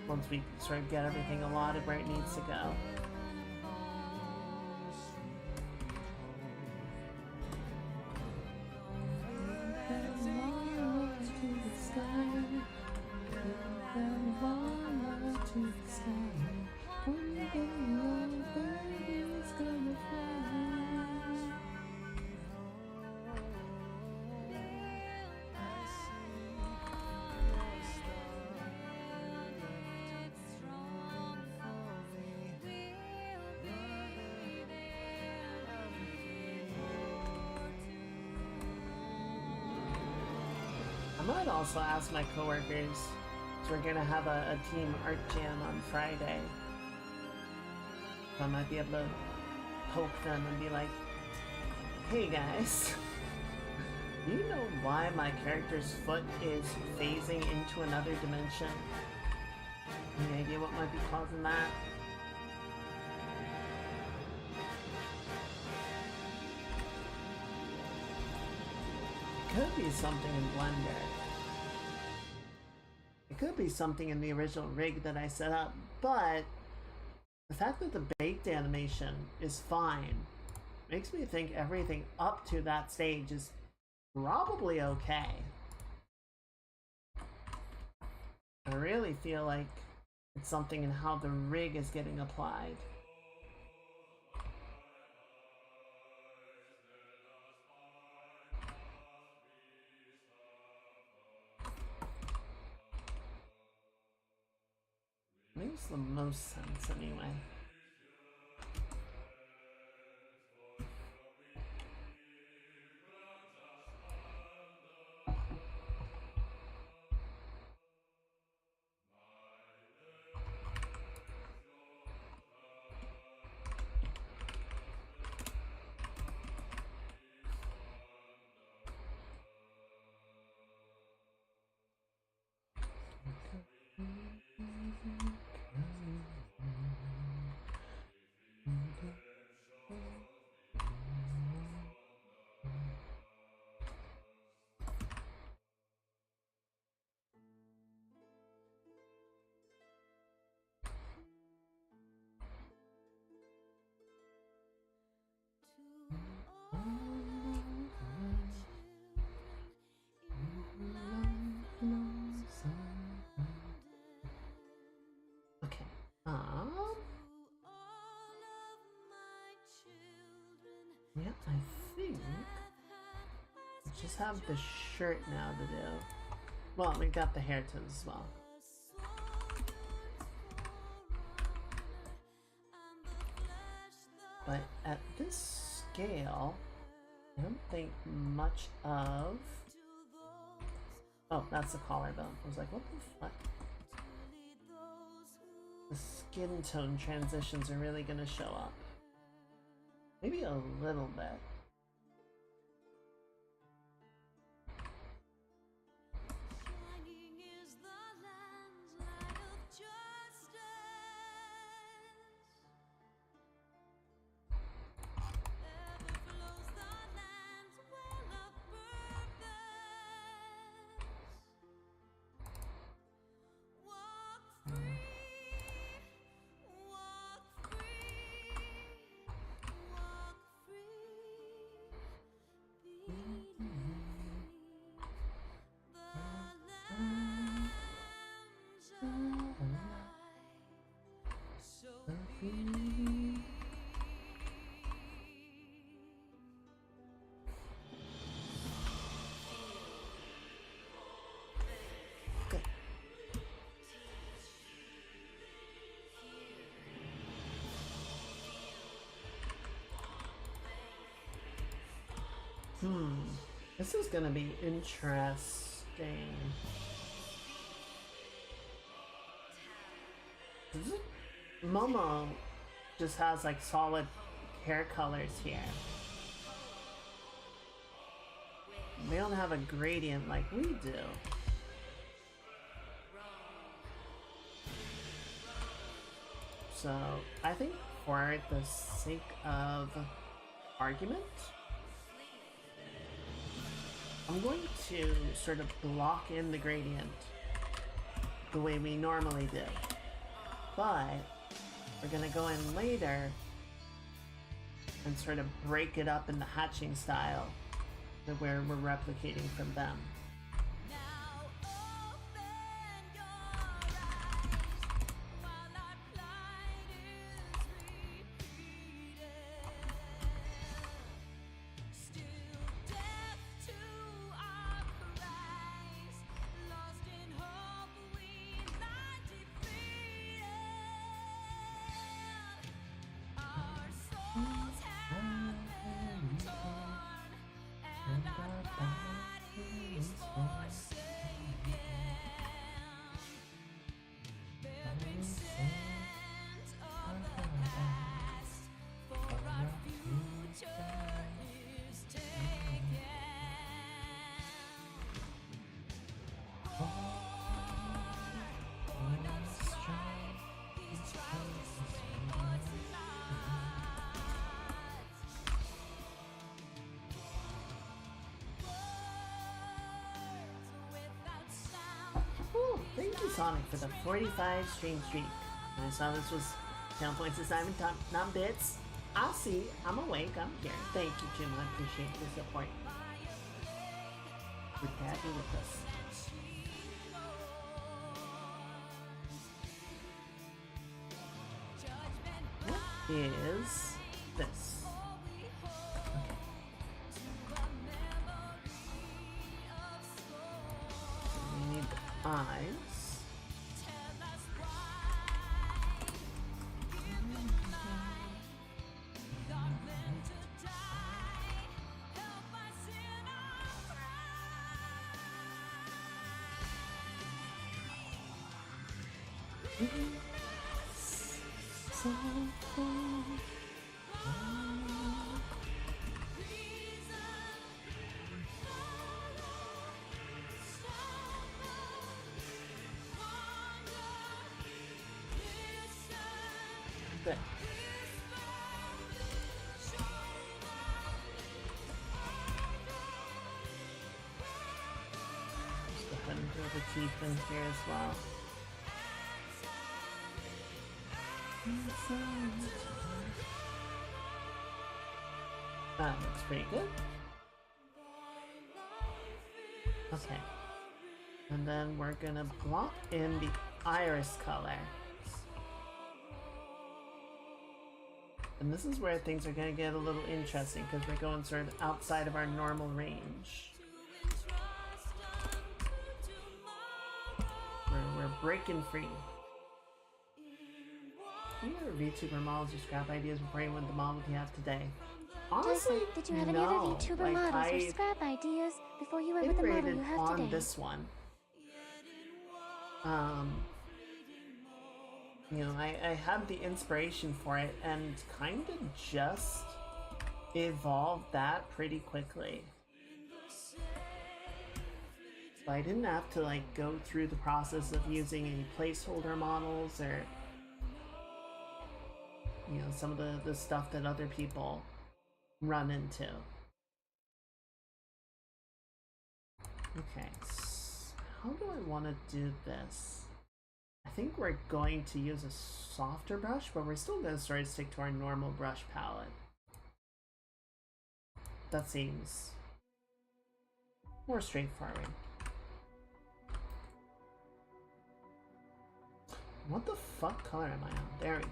once we sort of get everything allotted where it needs to go. I might also ask my coworkers, so we're gonna have a team art jam on Friday. So I might be able to poke them and be like, hey guys, do you know why my character's foot is phasing into another dimension? Any idea what might be causing that? Could be something in Blender. It could be something in the original rig that I set up, but the fact that the baked animation is fine makes me think everything up to that stage is probably okay. I really feel like it's something in how the rig is getting applied. Makes the most sense anyway. Okay. Yeah, I think we just have the shirt now to do. Well, we got the hair too as well. But at this scale, I don't think much of... Oh, that's the collarbone. I was like, what the fuck? The skin tone transitions are really gonna show up. Maybe a little bit. This is gonna be interesting. Momo just has like solid hair colors here. They don't have a gradient like we do. So I think for the sake of argument, I'm going to sort of block in the gradient the way we normally do. But we're gonna go in later and sort of break it up in the hatching style where we're replicating from them. Ooh, thank you, Sonic, for the 45 stream streak. When I saw this was 10 points this time and not bits. I'll see. I'm awake. I'm here. Thank you, Jim. I appreciate your support. We're happy with us. What is this? Okay. So we need the eyes. So good. Just go ahead and throw the teeth in here as well. That looks pretty good. Okay. And then we're gonna block in the iris color. And this is where things are gonna get a little interesting because we're going sort of outside of our normal range. We're breaking free. What other VTuber models or scrap ideas before you went the model you have today? Honestly, did you have any other VTuber models or scrap ideas before you went with the model you have today? On this one. You know, I had the inspiration for it and kind of just evolved that pretty quickly. So I didn't have to like go through the process of using any placeholder models or you know, some of the stuff that other people run into. Okay, so how do I want to do this? I think we're going to use a softer brush, but we're still going to sort of stick to our normal brush palette. That seems more straightforward. What the fuck color am I on? There we go.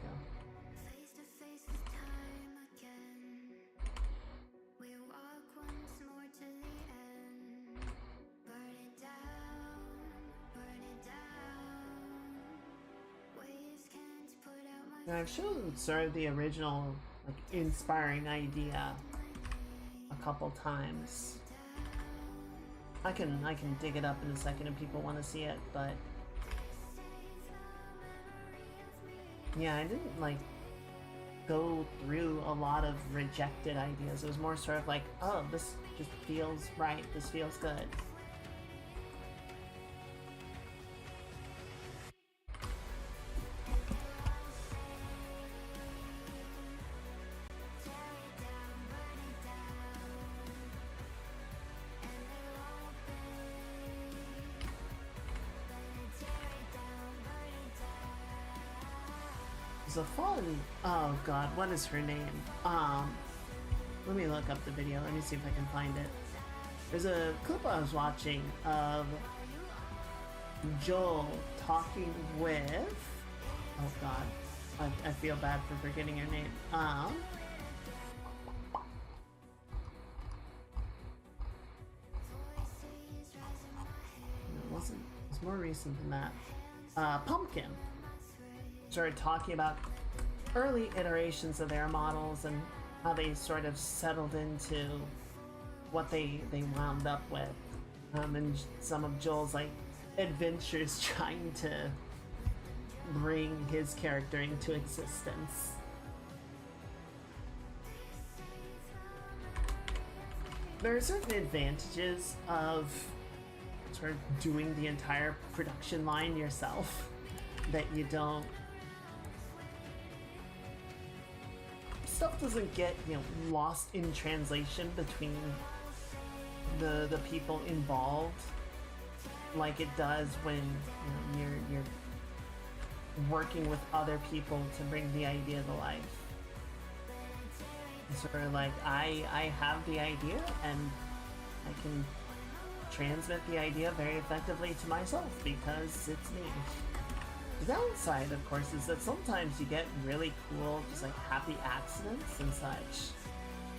And I've shown sort of the original, like, inspiring idea a couple times. I can dig it up in a second if people want to see it, but yeah, I didn't like go through a lot of rejected ideas. It was more sort of like, oh, this just feels right, this feels good. A fun. Oh god, what is her name? Let me look up the video. Let me see if I can find it. There's a clip I was watching of Joel talking with. Oh god, I feel bad for forgetting her name. It wasn't. It's more recent than that. Pumpkin started talking about early iterations of their models and how they sort of settled into what they wound up with, and some of Joel's like adventures trying to bring his character into existence. There are certain advantages of sort of doing the entire production line yourself that you don't. Stuff doesn't get, you know, lost in translation between the people involved like it does when, you know, you're working with other people to bring the idea to life. It's sort of like I have the idea and I can transmit the idea very effectively to myself because it's me. The downside, of course, is that sometimes you get really cool, just like happy accidents and such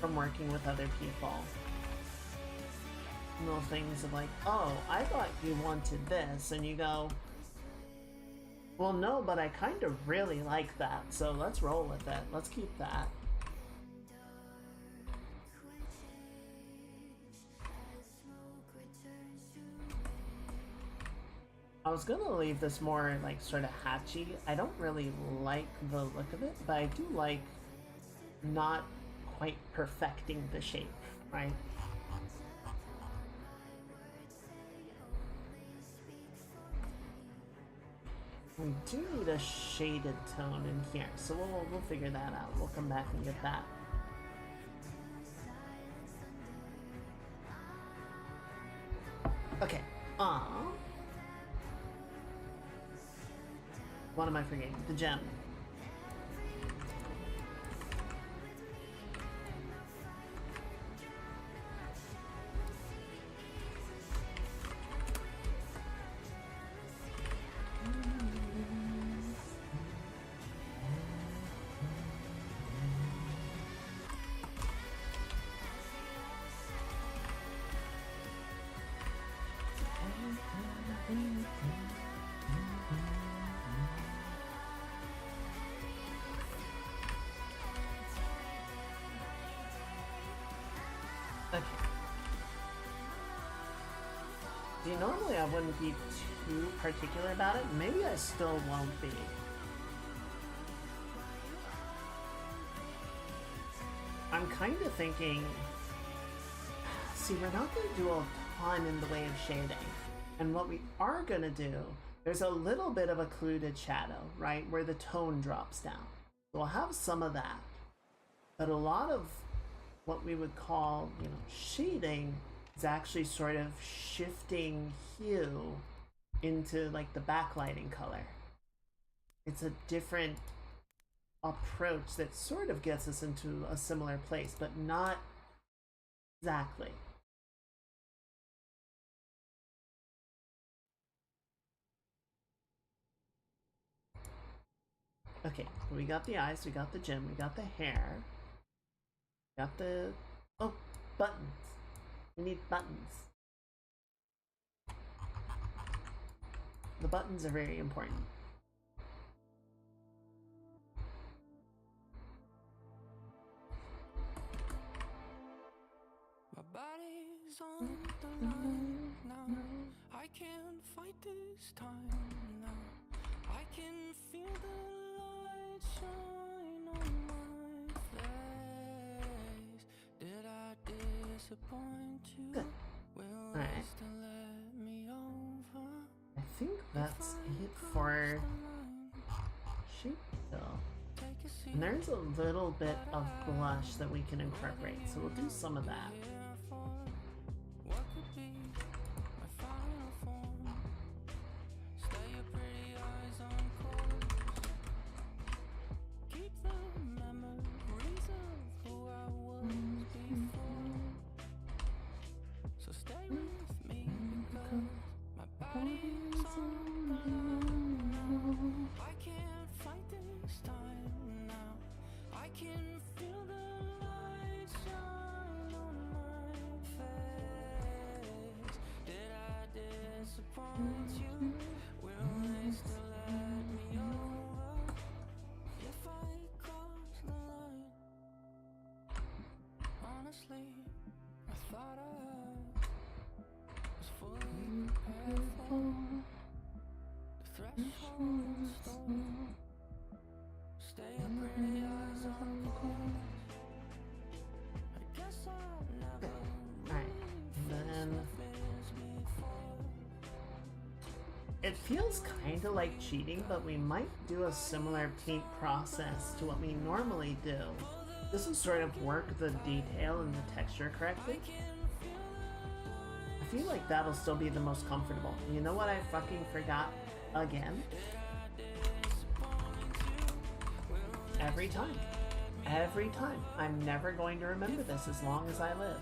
from working with other people. Little things of like, oh, I thought you wanted this, and you go, well, no, but I kind of really like that, so let's roll with it. Let's keep that. I was gonna leave this more like sort of hatchy. I don't really like the look of it, but I do like not quite perfecting the shape, right? We do need a shaded tone in here, so we'll figure that out. We'll come back and get that. Okay. What am I forgetting? The gem. Okay. See, normally I wouldn't be too particular about it. Maybe I still won't be. I'm kind of thinking... See, we're not going to do a ton in the way of shading. And what we are going to do, there's a little bit of a occluded shadow, right? Where the tone drops down. So we'll have some of that. But a lot of what we would call, you know, shading is actually sort of shifting hue into like the backlighting color. It's a different approach that sort of gets us into a similar place, but not exactly. Okay, we got the eyes, we got the gem, we got the hair, we got the... oh, buttons. We need buttons. The buttons are very important. is on the line now. I can't fight this time now. I can feel the light shine on my face. Did I disappoint you? Will you still let me over? I think that's it for Shoot Kill. And there's a little bit of blush that we can incorporate, so we'll do some of that. It feels kind of like cheating, but we might do a similar paint process to what we normally do. This will sort of work the detail and the texture correctly. I feel like that'll still be the most comfortable. You know what I fucking forgot again? Every time. Every time. I'm never going to remember this as long as I live.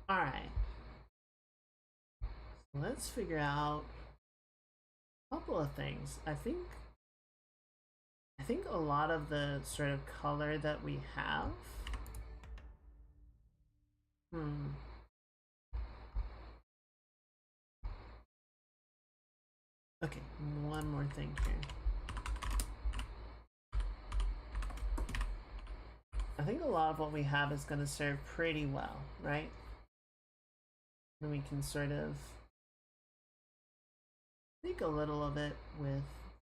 Alright. Let's figure out a couple of things. I think a lot of the sort of color that we have. Okay, one more thing here. I think a lot of what we have is going to serve pretty well, right? And we can sort of think a little of it with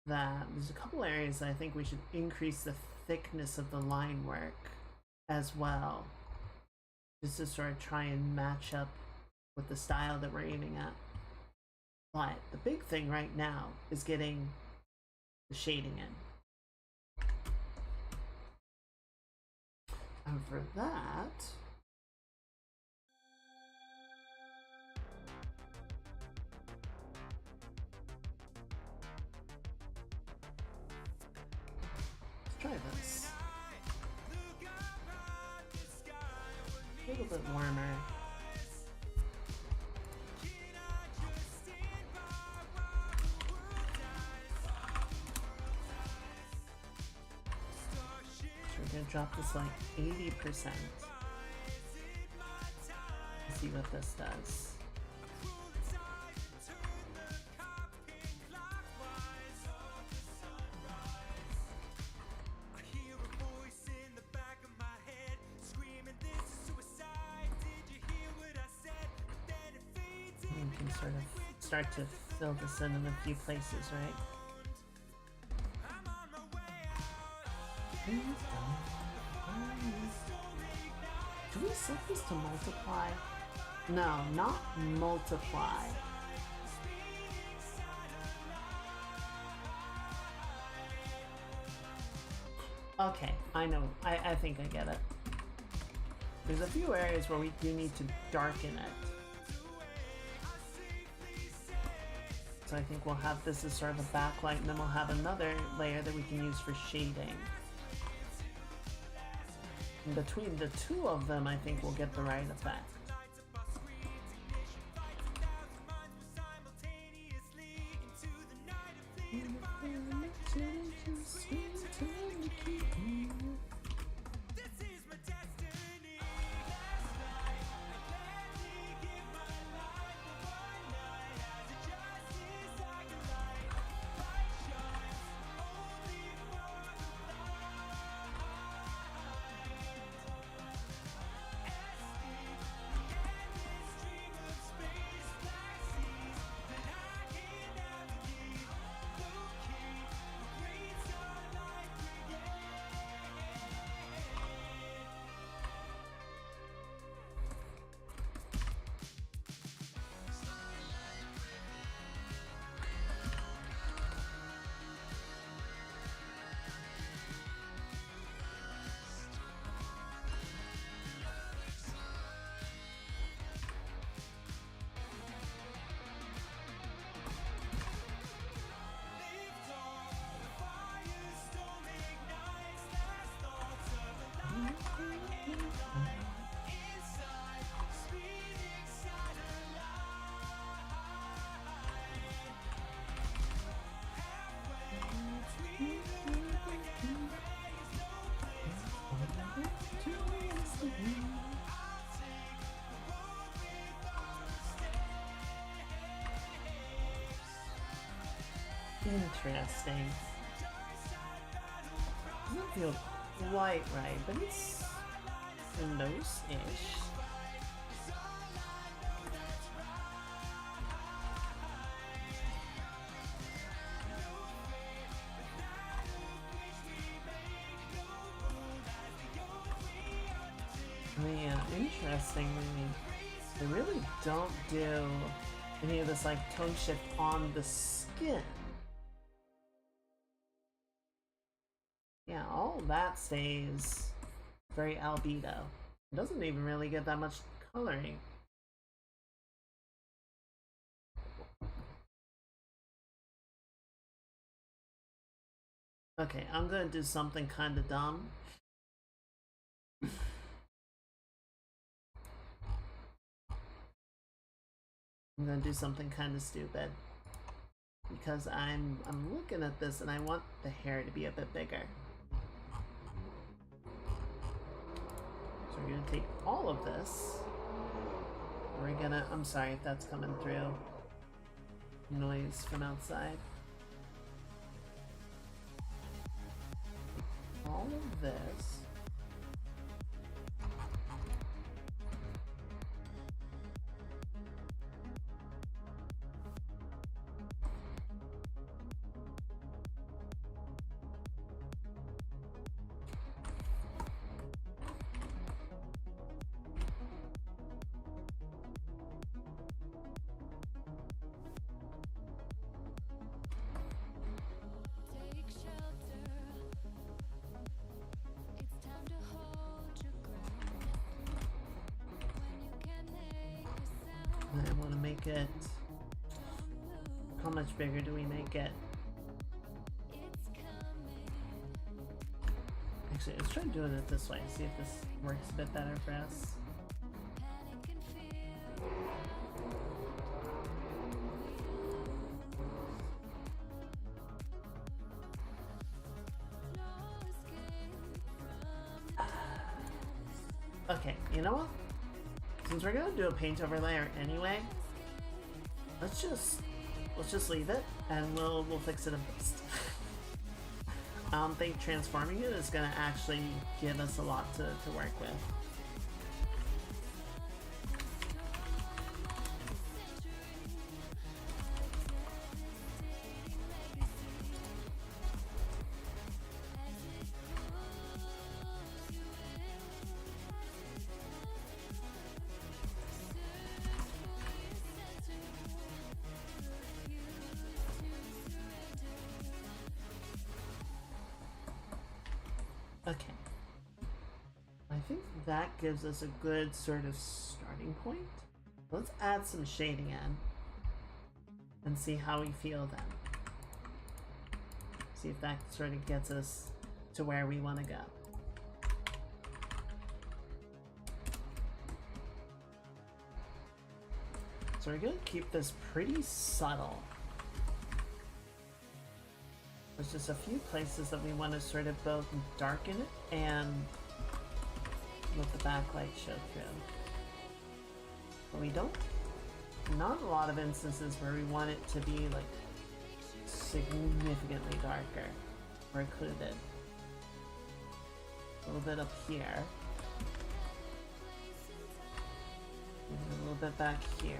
that. There's a couple areas I think we should increase the thickness of the line work as well, just to sort of try and match up with the style that we're aiming at. But the big thing right now is getting the shading in. And for that, let's try this. A little bit warmer. We're gonna drop this like 80%. See what this does. You can sort of start to fill this in a few places, right? Do we set this to multiply? No, not multiply. Okay, I know. I think I get it. There's a few areas where we do need to darken it. So I think we'll have this as sort of a backlight, and then we'll have another layer that we can use for shading. And between the two of them, I think we'll get the right effect. Interesting. Doesn't feel quite right, but it's close-ish. Man, interestingly, they really don't do any of this like tone shift on the skin. Yeah, all that stays very albedo. It doesn't even really get that much coloring. Okay, I'm gonna do something kind of dumb. I'm gonna do something kind of stupid because I'm looking at this and I want the hair to be a bit bigger. So we're gonna take all of this. We're gonna, I'm sorry if that's coming through. Noise from outside. All of this. I want to make it. How much bigger do we make it? Actually, let's try doing it this way. See if this works a bit better for us. Okay, you know what? Since we're gonna do a paint over layer anyway, let's just leave it and we'll fix it in post. I don't think transforming it is gonna actually give us a lot to work with. Okay. I think that gives us a good sort of starting point. Let's add some shading in and see how we feel then. See if that sort of gets us to where we want to go. So we're going to keep this pretty subtle. There's just a few places that we want to sort of both darken it and let the backlight show through. But we don't, not a lot of instances where we want it to be like significantly darker or occluded. A little bit up here. And a little bit back here.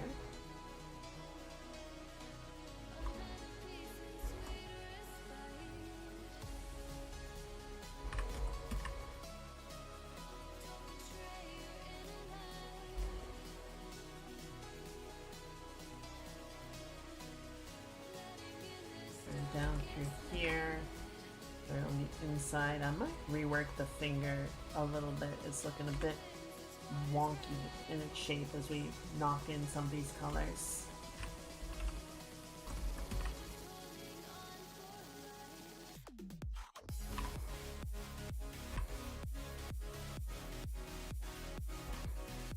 Down through here, or on the inside. I might rework the finger a little bit. It's looking a bit wonky in its shape as we knock in some of these colors.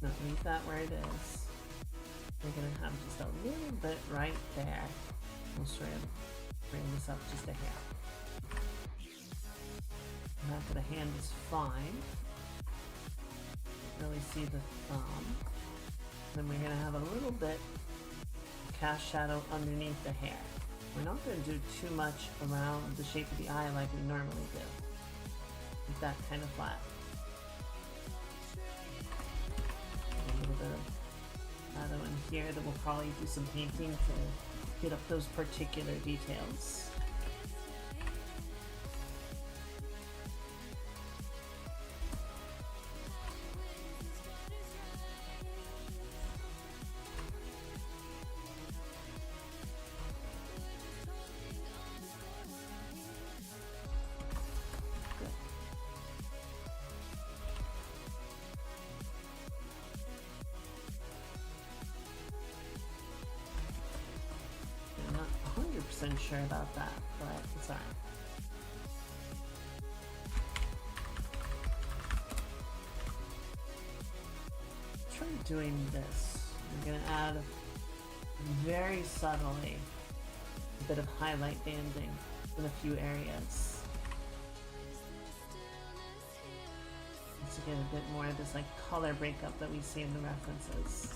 No, leave that where it is. We're gonna have just a little bit right there. We'll sort of bring this up just a hair. Back of the hand is fine. Really see the thumb. Then we're going to have a little bit of cast shadow underneath the hair. We're not going to do too much around the shape of the eye like we normally do. Keep that kind of flat. A little bit of shadow in here that we'll probably do some painting to get up those particular details. Sure about that, but it's alright. Try doing this. We're gonna add very subtly a bit of highlight banding in a few areas. Just to get a bit more of this like color breakup that we see in the references.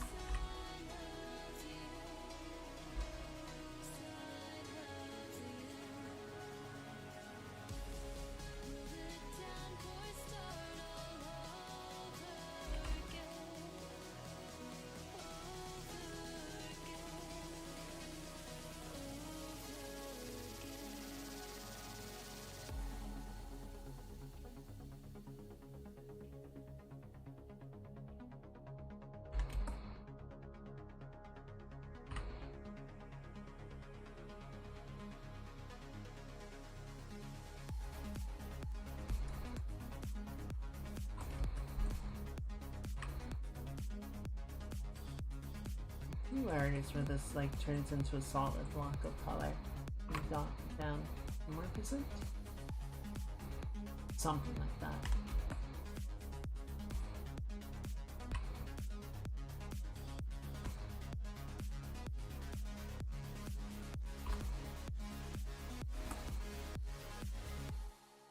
Few areas where this like turns into a solid block of color. We dot down 1%. Something like that.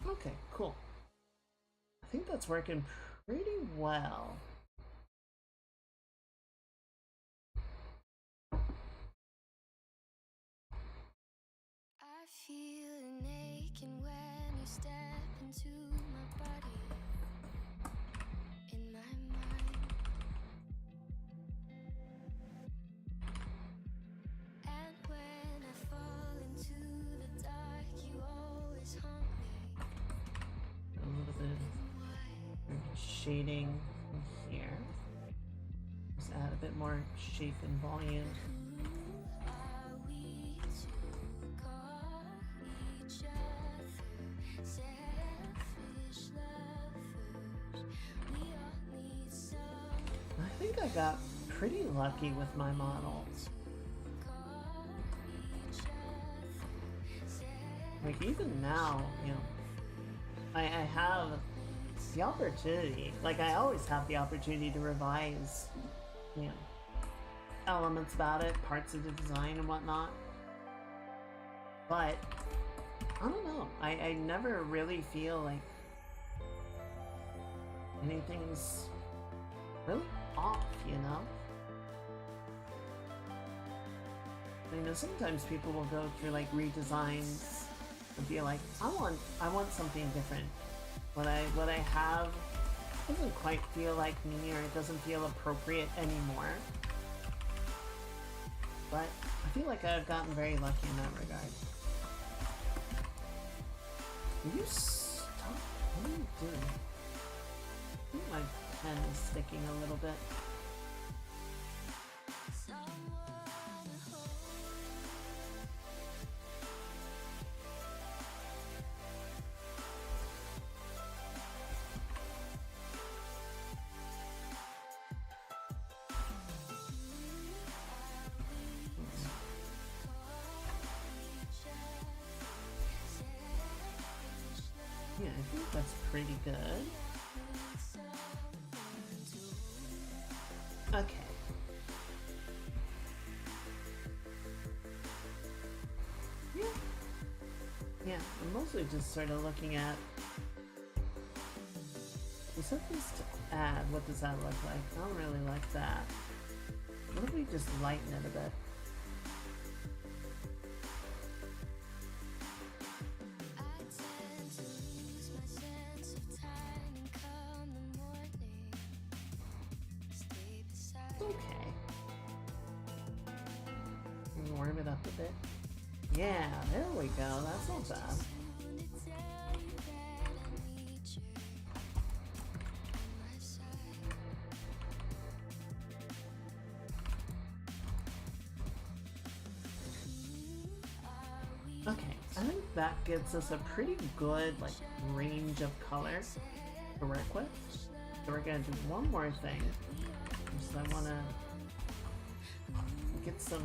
Okay, cool. I think that's working pretty well. I feel an aching when you step into my body, in my mind. And when I fall into the dark, you always haunt me. A little bit of shading here. Just add a bit more shape and volume. Selfish love. think I got pretty lucky with my models. Like, even now, you know, I have the opportunity, like I always have the opportunity to revise, you know, elements about it, parts of the design and whatnot. But, I don't know, I never really feel like anything's really off, you know? I know sometimes people will go through like redesigns and be like, I want something different. What I have doesn't quite feel like me, or it doesn't feel appropriate anymore. But I feel like I've gotten very lucky in that regard. Will you stop? What are you doing? I think my pen is sticking a little bit. Yeah, I think that's pretty good. Okay. Yeah. Yeah, I'm mostly just sort of looking at... We set this to add. What does that look like? I don't really like that. What if we just lighten it a bit? Okay. Warm it up a bit. Yeah, there we go. That's not bad. Okay, I think that gives us a pretty good like range of color to work with. So we're gonna do one more thing. So I wanna get some.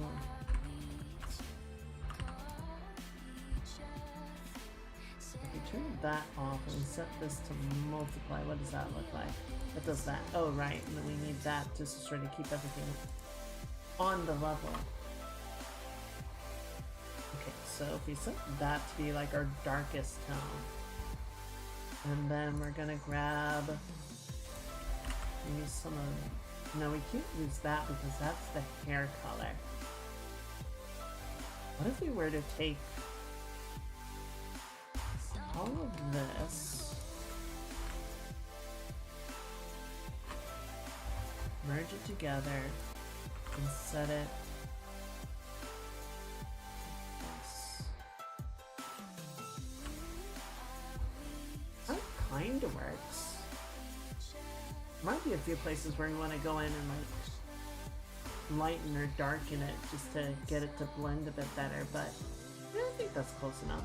If we turn that off and we set this to multiply, what does that look like? What does that? Oh, right, and then we need that just to sort of keep everything on the level. Okay, so if we set that to be like our darkest tone, and then we're gonna grab maybe some of... No, we can't use that because that's the hair color. What if we were to take all of this, merge it together, and set it like this? That kinda works. Might be a few places where you want to go in and like lighten or darken it just to get it to blend a bit better, but yeah, I think that's close enough.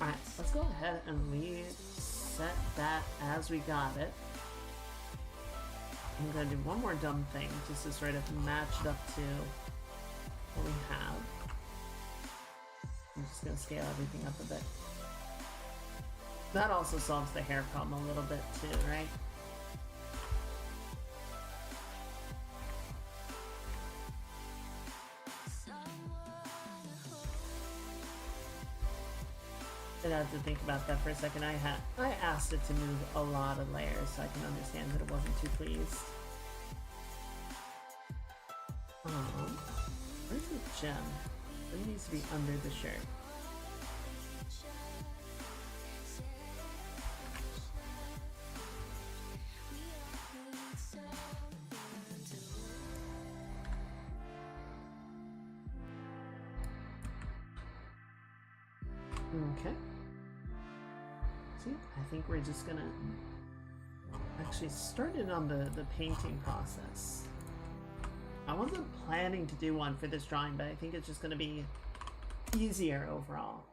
Alright, let's go ahead and reset that as we got it. I'm gonna do one more dumb thing just to sort of match it up to what we have. I'm just gonna scale everything up a bit. That also solves the hair problem a little bit too, right? I have to think about that for a second. I asked it to move a lot of layers, so I can understand that it wasn't too pleased. Where's the gem? It needs to be under the shirt. Okay. See, I think we're just gonna actually start it on the painting process. I wasn't planning to do one for this drawing, but I think it's just gonna be easier overall.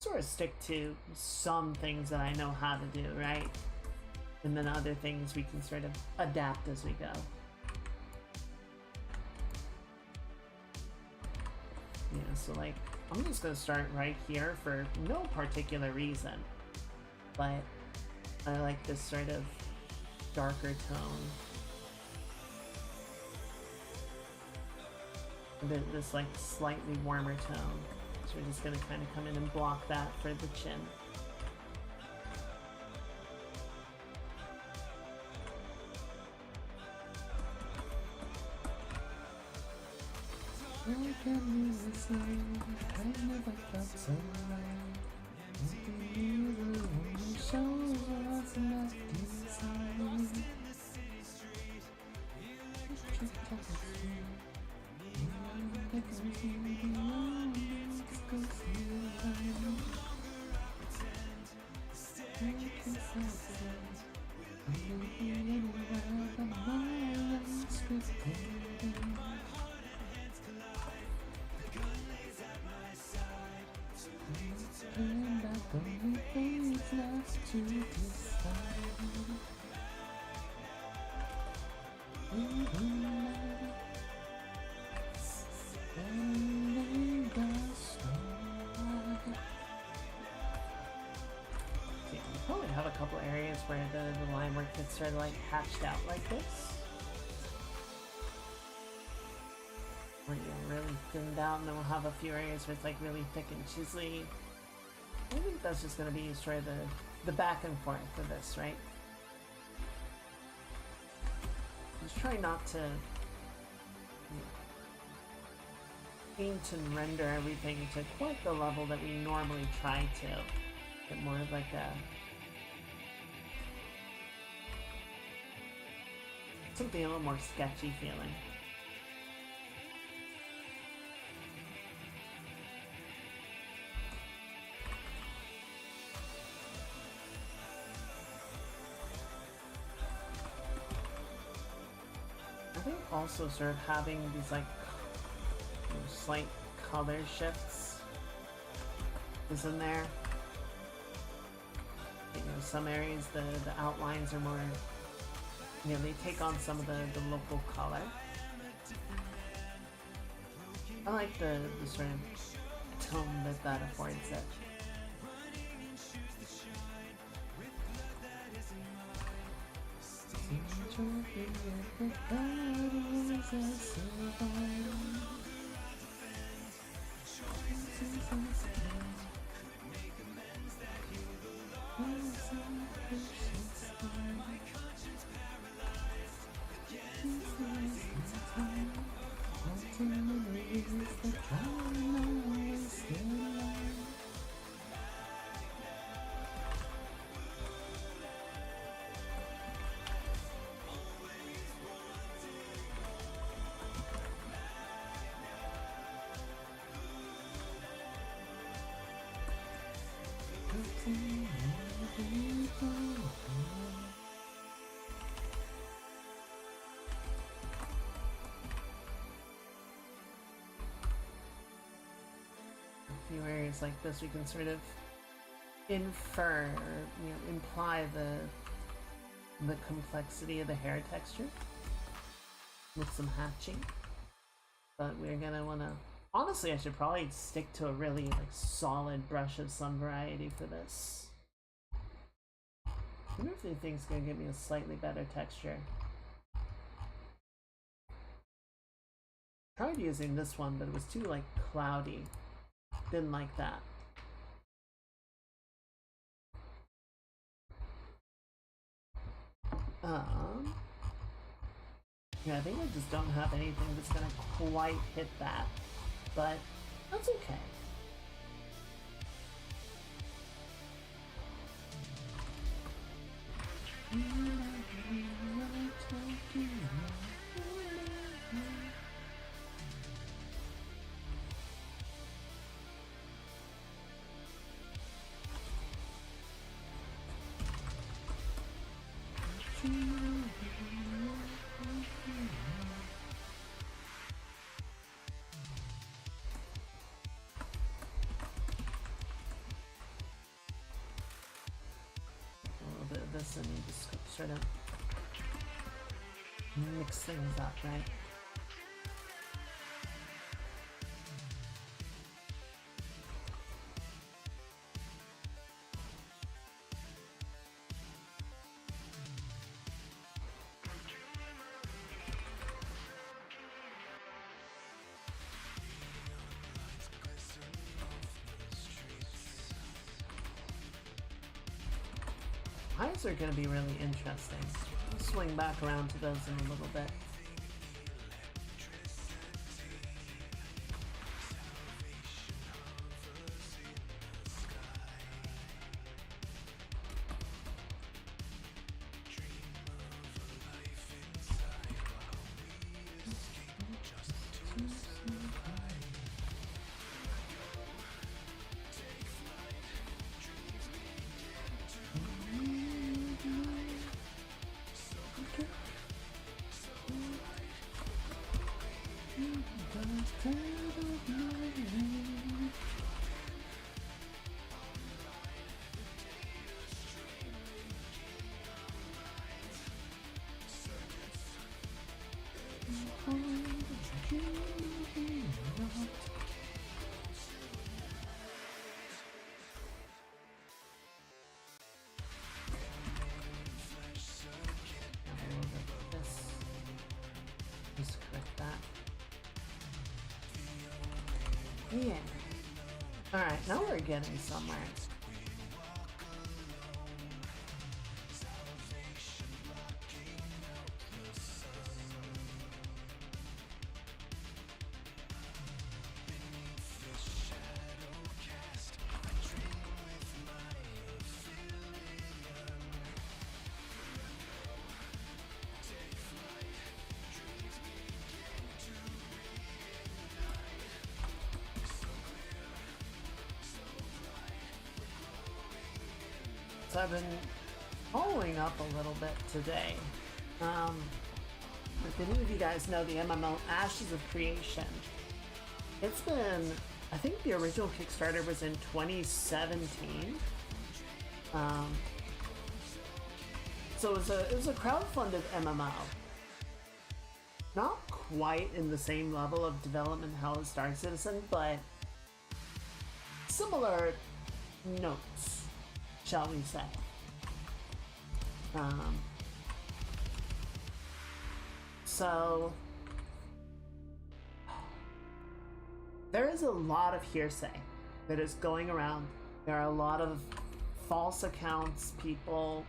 Sort of stick to some things that I know how to do, right? And then other things we can sort of adapt as we go. Yeah, so like, I'm just gonna start right here for no particular reason. But I like this sort of darker tone. This like slightly warmer tone. So we're just gonna kind of come in and block that for the chin. I never felt so right. You the one who shows what's left inside. Probably have a couple areas where the line work gets sort of like hatched out like this. Where you're really thinned out, and then we'll have a few areas where it's like really thick and chiselly. I think that's just going to be sort of the back and forth of this, right? Just try not to paint and render everything to quite the level that we normally try to. Get more of like a something a little more sketchy feeling. I think also sort of having these like slight color shifts is in there. You know, some areas the outlines are more, you know, they take on some of the local color. I like the sort of tone that affords it. A few areas like this we can sort of infer, you know, imply the complexity of the hair texture with some hatching. But we're gonna wanna, honestly I should probably stick to a really like solid brush of some variety for this. I wonder if anything's gonna give me a slightly better texture. Tried using this one, but it was too like cloudy. Didn't like that. Yeah, I think I just don't have anything that's gonna quite hit that, but that's okay. this. I need to sort of mix things up, right? Eyes are going to be really interesting. I'll swing back around to those in a little bit. Yeah. Alright, now we're getting somewhere. So I've been following up a little bit today. If any of you guys know the MMO Ashes of Creation, it's been, I think the original Kickstarter was in 2017. So it was a crowdfunded MMO. Not quite in the same level of development hell as Star Citizen, but similar notes, shall we say. So there is a lot of hearsay that is going around. There are a lot of false accounts, people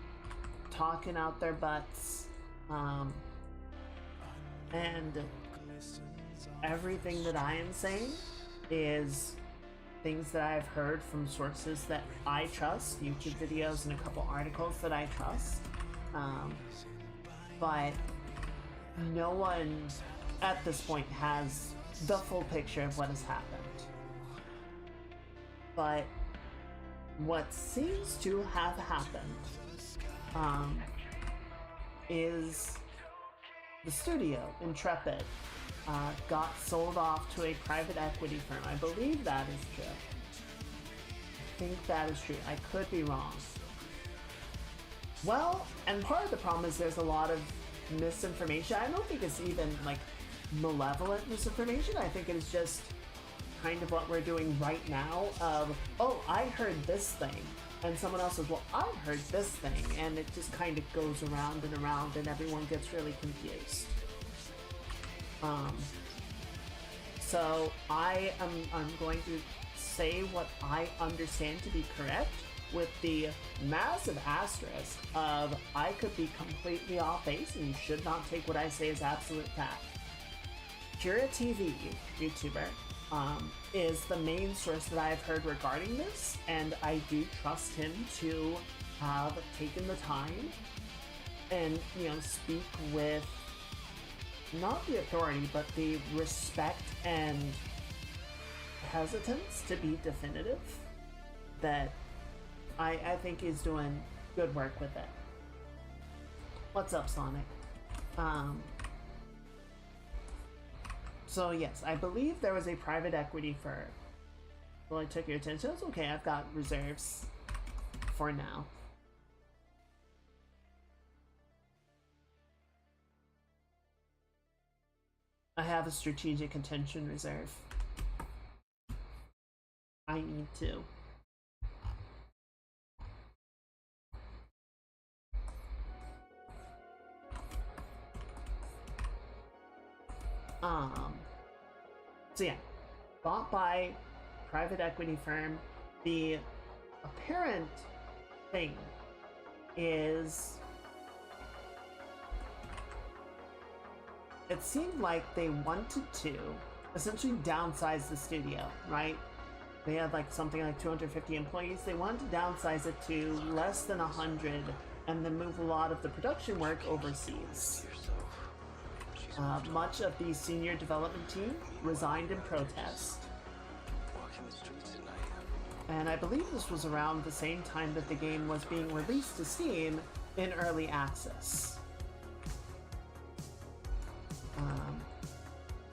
talking out their butts, and everything that I am saying is things that I've heard from sources that I trust, YouTube videos and a couple articles that I trust. But no one at this point has the full picture of what has happened. But what seems to have happened is the studio, Intrepid, got sold off to a private equity firm. I believe that is true. I think that is true. I could be wrong. Well, and part of the problem is there's a lot of misinformation. I don't think it's even like malevolent misinformation. I think it is just kind of what we're doing right now of, oh, I heard this thing. And someone else says, well, I heard this thing. And it just kind of goes around and everyone gets really confused. So I'm going to say what I understand to be correct with the massive asterisk of I could be completely off base and you should not take what I say as absolute fact. Kira TV YouTuber is the main source that I've heard regarding this, and I do trust him to have taken the time and, you know, speak with not the authority, but the respect and hesitance to be definitive that I think he's doing good work with it. What's up, Sonic? So yes, I believe there was a private equity firm. Well, I took your attention. It's okay, I've got reserves for now. I have a strategic attention reserve. I need to. So yeah, bought by private equity firm. The apparent thing is it seemed like they wanted to essentially downsize the studio, right? They had like something like 250 employees. They wanted to downsize it to less than 100 and then move a lot of the production work overseas. Much of the senior development team resigned in protest. And I believe this was around the same time that the game was being released to Steam in early access.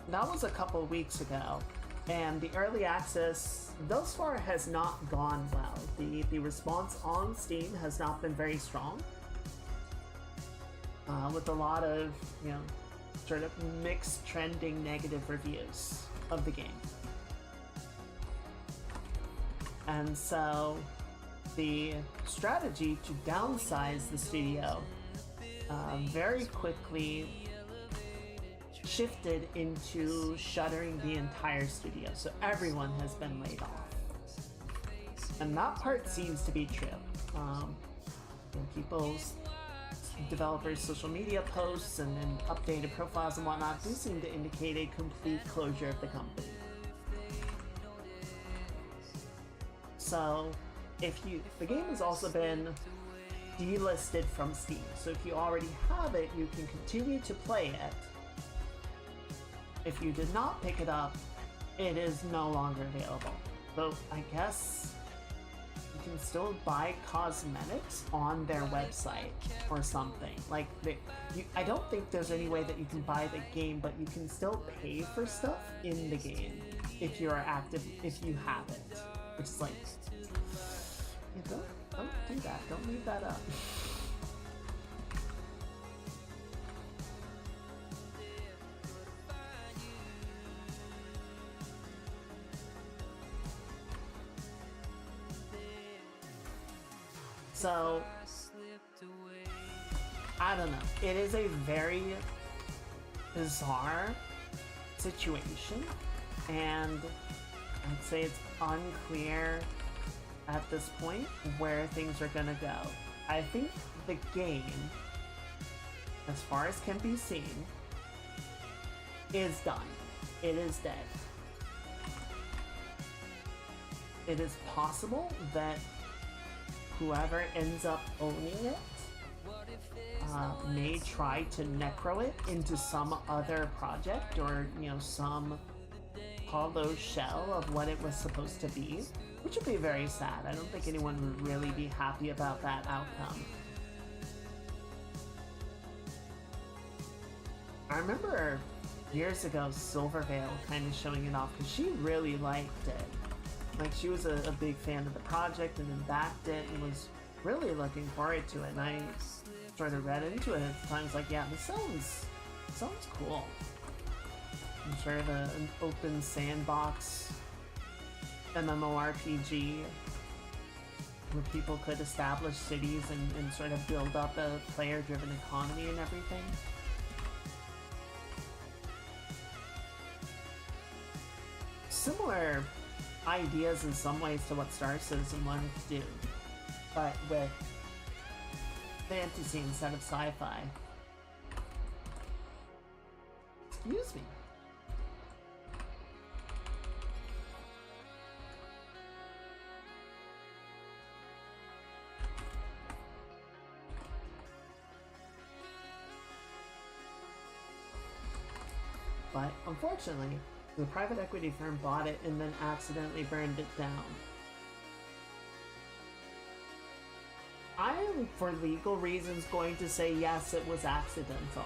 That was a couple weeks ago, and the early access thus far has not gone well. The response on Steam has not been very strong, with a lot of, you know, sort of mixed trending negative reviews of the game. And so the strategy to downsize the studio very quickly shifted into shuttering the entire studio. So everyone has been laid off. And that part seems to be true. People's developers' social media posts and updated profiles and whatnot do seem to indicate a complete closure of the company. So, the game has also been delisted from Steam. So if you already have it, you can continue to play it. If you did not pick it up, it is no longer available. So I guess you can still buy cosmetics on their website or something. Like, I don't think there's any way that you can buy the game, but you can still pay for stuff in the game if you are active, if you have it. Which is like, yeah, don't do that. Don't leave that up. So, I don't know. It is a very bizarre situation, and I'd say it's unclear at this point where things are gonna go. I think the game, as far as can be seen, is done. It is dead. It is possible that whoever ends up owning it may try to necro it into some other project, or, you know, some hollow shell of what it was supposed to be, which would be very sad. I don't think anyone would really be happy about that outcome. I remember years ago Silvervale kind of showing it off because she really liked it. Like, she was a big fan of the project and then backed it and was really looking forward to it. And I sort of read into it at the time. I was like, yeah, this sounds cool. I'm sure an open sandbox MMORPG where people could establish cities and sort of build up a player-driven economy and everything. Similar ideas in some ways to what Star Citizen wanted to do, but with fantasy instead of sci-fi. Excuse me. But unfortunately, the private equity firm bought it and then accidentally burned it down. I am, for legal reasons, going to say yes, it was accidental.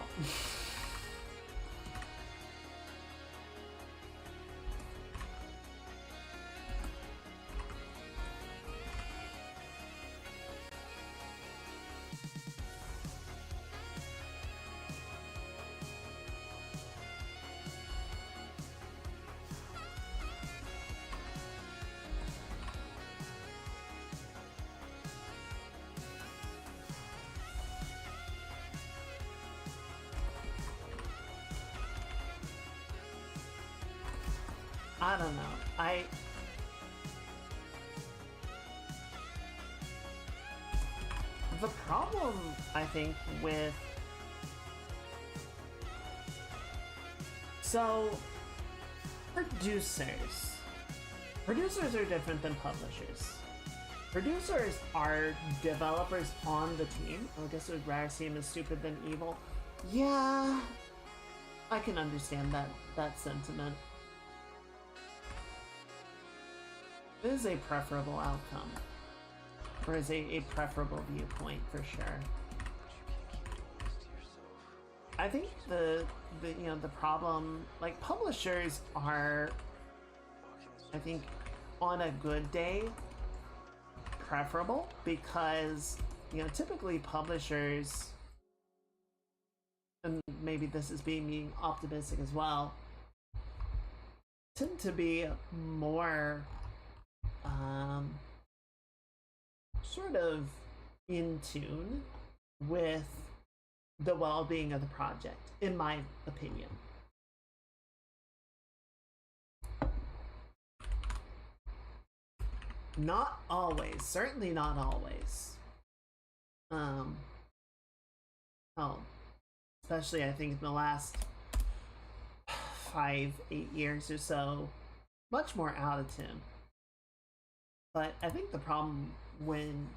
I don't know. The problem, I think, with... So, producers. Producers are different than publishers. Producers are developers on the team. I guess it would rather seem as stupid than evil. Yeah, I can understand that sentiment. It is a preferable outcome. Or is a preferable viewpoint for sure. I think the problem, like, publishers are, I think, on a good day, preferable because, typically publishers, and maybe this is being optimistic as well, tend to be more sort of in tune with the well-being of the project, in my opinion. Not always, certainly not always. Especially I think in the last 5-8 years or so, much more out of tune. But I think the problem when,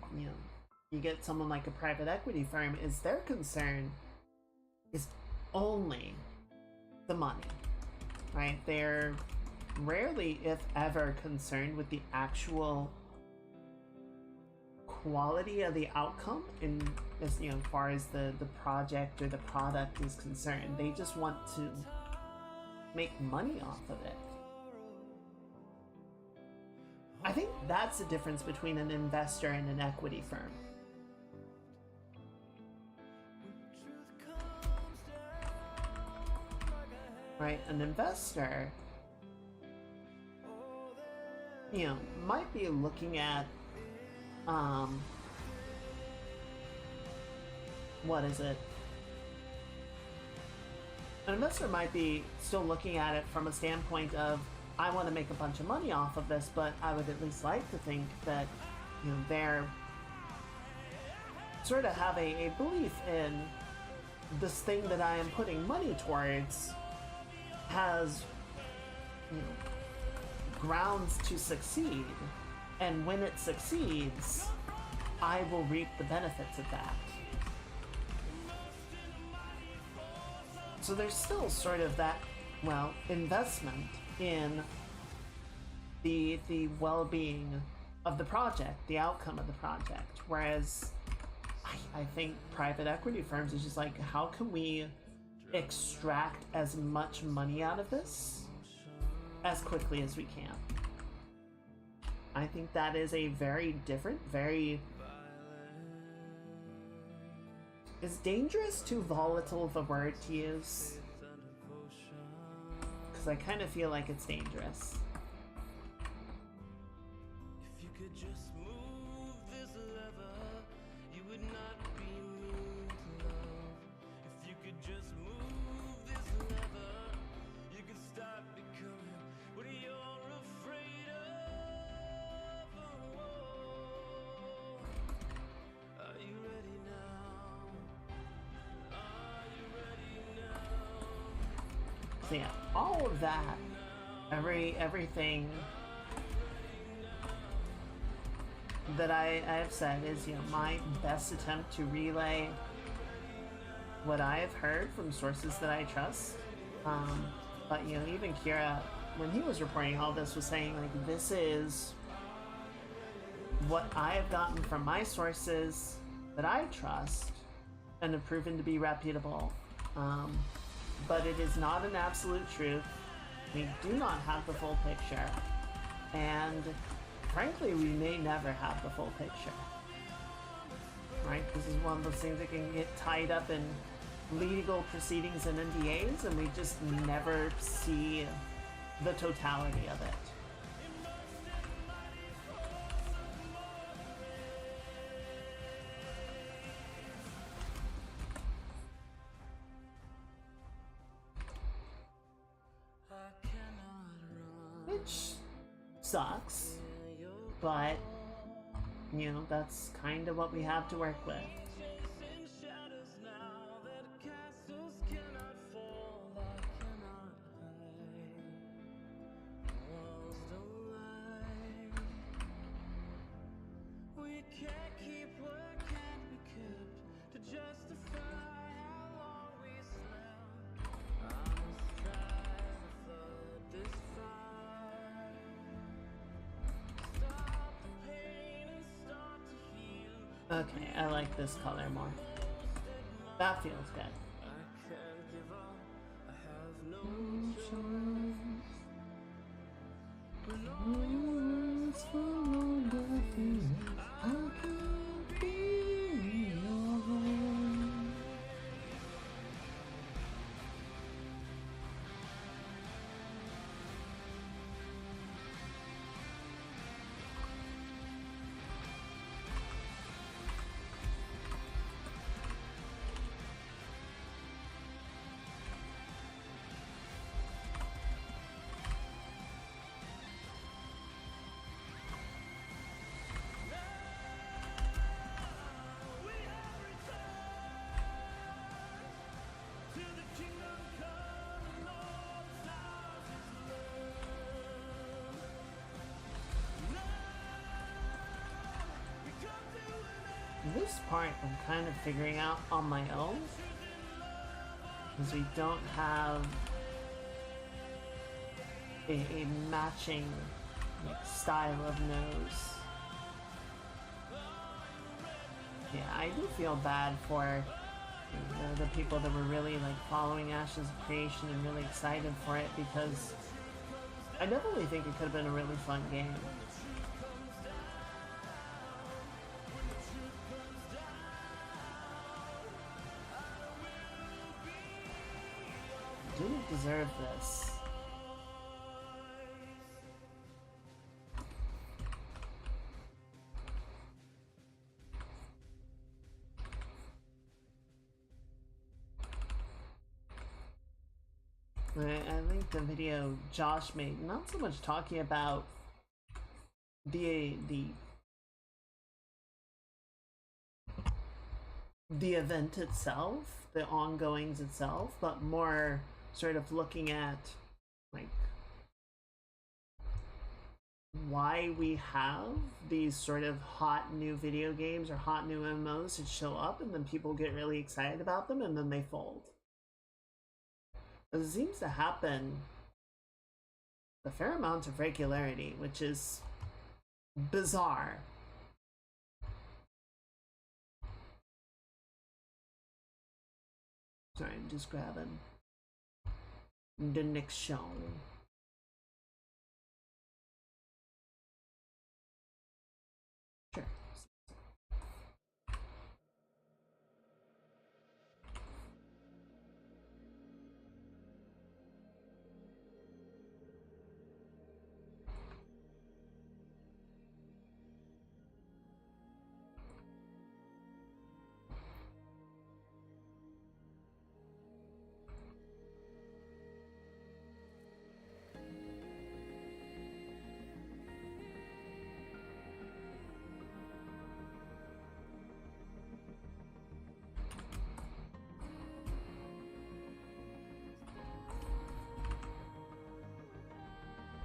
you get someone like a private equity firm is their concern is only the money, right? They're rarely, if ever, concerned with the actual quality of the outcome in as far as the project or the product is concerned. They just want to make money off of it. I think that's the difference between an investor and an equity firm. Right? An investor, might be looking at, what is it? An investor might be still looking at it from a standpoint of, I want to make a bunch of money off of this, but I would at least like to think that, they're sort of have a belief in this thing that I am putting money towards has, grounds to succeed, and when it succeeds, I will reap the benefits of that. So there's still sort of that, investment in the well-being of the project, the outcome of the project, whereas I think private equity firms is just like, how can we extract as much money out of this as quickly as we can? I think that is a very different, is dangerous too volatile of a word to use? Because I kind of feel like it's dangerous. If you could just move this lever, you would not be mean to love. If you could just move this lever, you could stop becoming what you're afraid of. Are you ready now? Are you ready now? So yeah, all of that, everything that I have said is, my best attempt to relay what I have heard from sources that I trust. But even Kira, when he was reporting all this, was saying like, this is what I have gotten from my sources that I trust and have proven to be reputable. But it is not an absolute truth. We do not have the full picture. And frankly, we may never have the full picture. Right? This is one of those things that can get tied up in legal proceedings and NDAs, and we just never see the totality of it. which sucks, but you know, that's kind of what we have to work with. Okay, I like this color more. That feels good. This part I'm kind of figuring out on my own, because we don't have a matching like, style of nose. Yeah, I do feel bad for the people that were really like following Ash's creation and really excited for it, because I definitely think it could have been a really fun game. Didn't deserve this. I linked the video Josh made, not so much talking about the event itself, the ongoings itself, but more sort of looking at like why we have these sort of hot new video games or hot new MMOs that show up and then people get really excited about them and then they fold. It seems to happen a fair amount of regularity, which is bizarre. Sorry, I'm just grabbing the next show. Sure.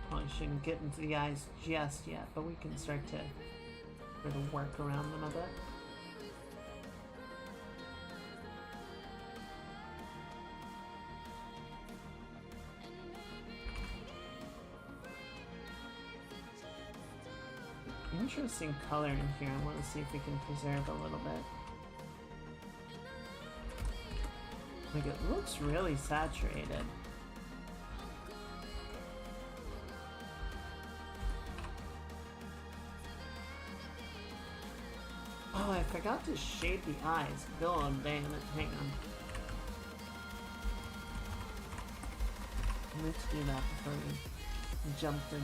Probably shouldn't get into the eyes just yet, but we can start to sort of work around them a bit. Interesting color in here. I want to see if we can preserve a little bit. Like, it looks really saturated. Oh, I forgot to shade the eyes. God damn it. Hang on. I meant to do that before we jumped in.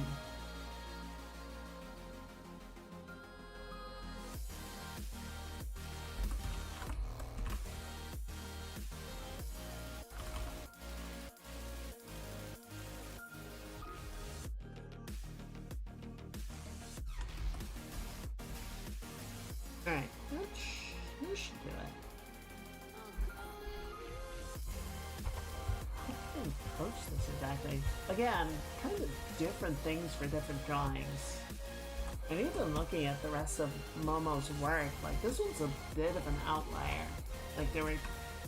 Alright, that should do it. I didn't approach this exactly. Again, kind of different things for different drawings. And even looking at the rest of Momo's work, like this one's a bit of an outlier. Like they were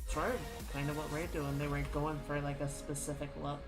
sort of kind of what we're doing, they were going for like a specific look.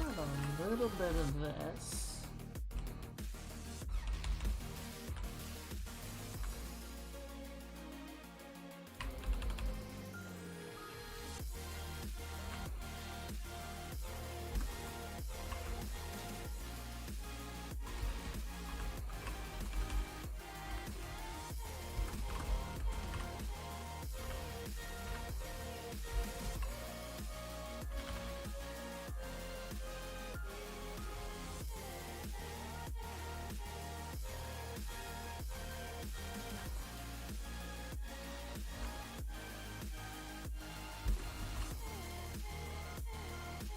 A little bit of this.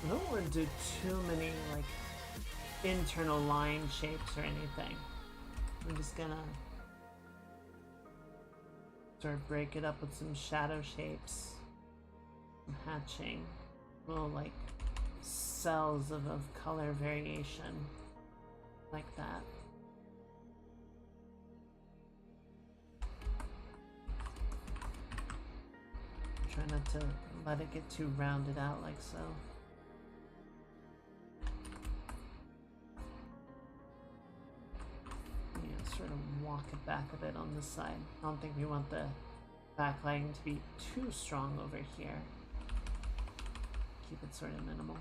I don't want to do too many like internal line shapes or anything. I'm just gonna sort of break it up with some shadow shapes, some hatching, little like cells of color variation, like that. Try not to let it get too rounded out like so. Sort of walk it back a bit on this side. I don't think we want the backlighting to be too strong over here. Keep it sort of minimal.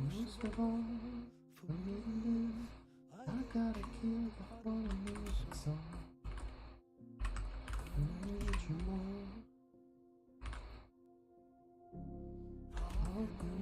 Most of all, for me to live, I gotta kill before the music's on. I need you more. How can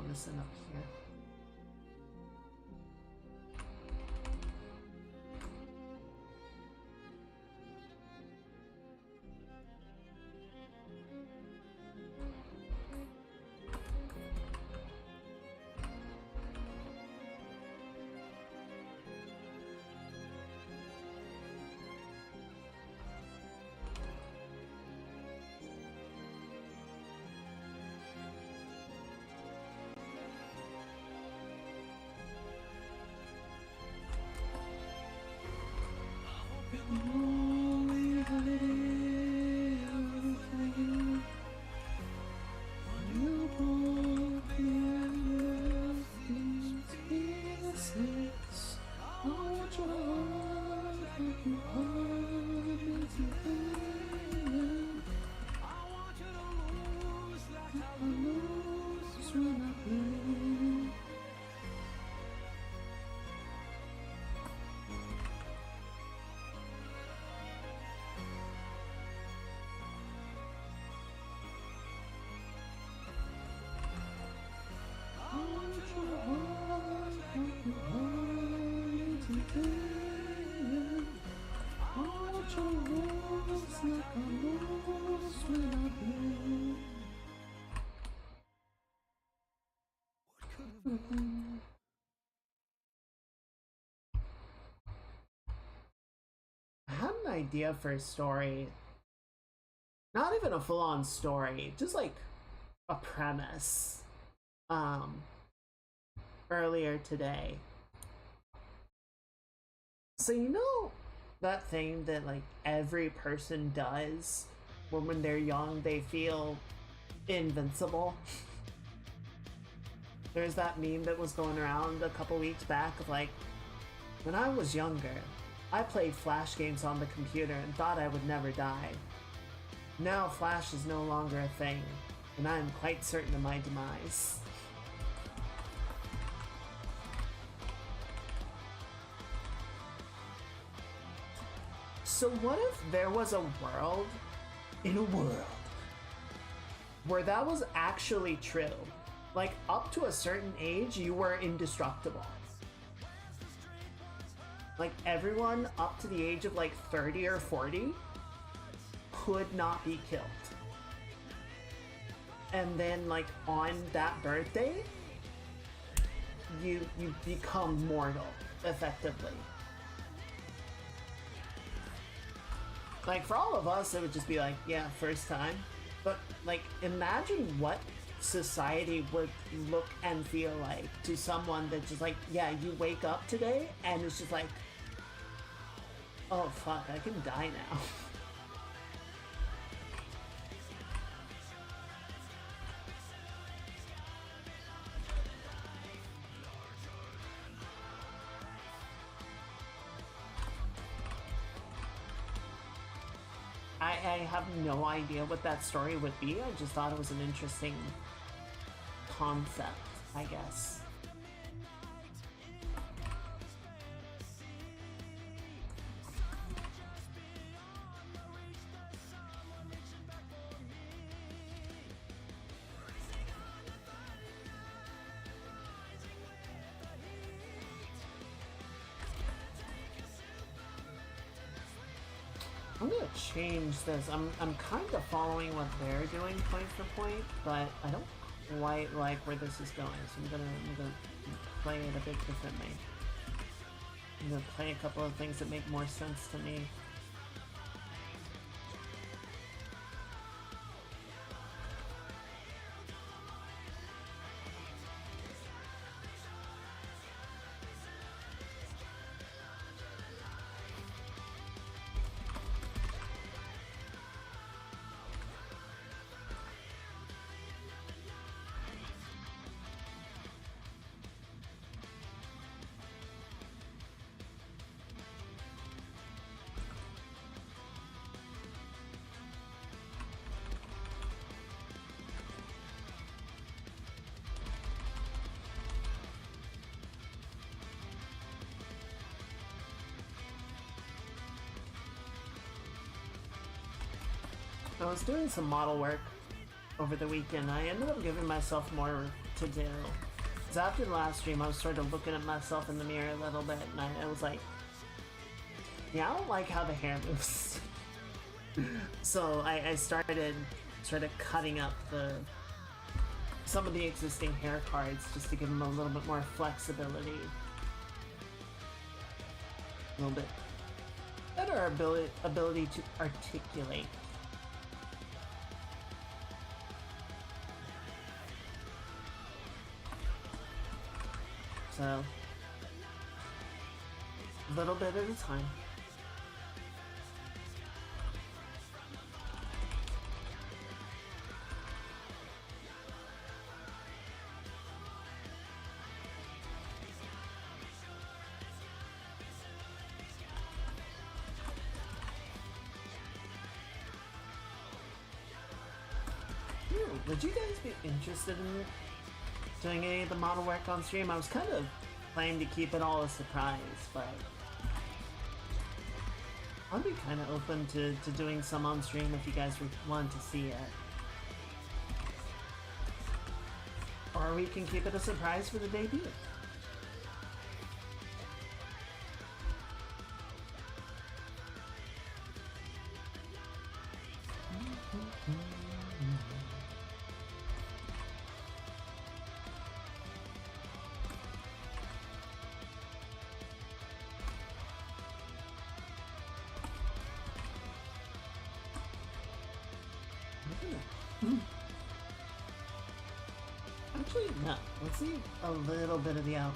missing up here? I had an idea for a story. Not even a full-on story, just like a premise. Earlier today. So you know that thing that like every person does when they're young they feel invincible? There's that meme that was going around a couple weeks back of like, when I was younger, I played Flash games on the computer and thought I would never die. Now Flash is no longer a thing, and I am quite certain of my demise. So what if there was a world, where that was actually true? Like, up to a certain age, you were indestructible. Like, everyone up to the age of like 30 or 40 could not be killed. And then like on that birthday, you become mortal, effectively. Like, for all of us, it would just be like, yeah, first time. But, like, imagine what society would look and feel like to someone that just, like, yeah, you wake up today, and it's just like, oh, fuck, I can die now. I have no idea what that story would be. I just thought it was an interesting concept, I guess. I'm gonna change this. I'm kind of following what they're doing point for point, but I don't quite like where this is going, so I'm gonna play it a bit differently. I'm gonna play a couple of things that make more sense to me. I was doing some model work over the weekend. I ended up giving myself more to do. Because after the last stream, I was sort of looking at myself in the mirror a little bit, and I was like, yeah, I don't like how the hair moves. So I started sort of cutting up some of the existing hair cards just to give them a little bit more flexibility. A little bit better ability to articulate. So, a little bit at a time. Would you guys be interested in doing any of the model work on stream? I was kind of planning to keep it all a surprise, but I'd be kind of open to doing some on stream if you guys want to see it. Or we can keep it a surprise for the debut. Actually, no. Let's see a little bit of the outline.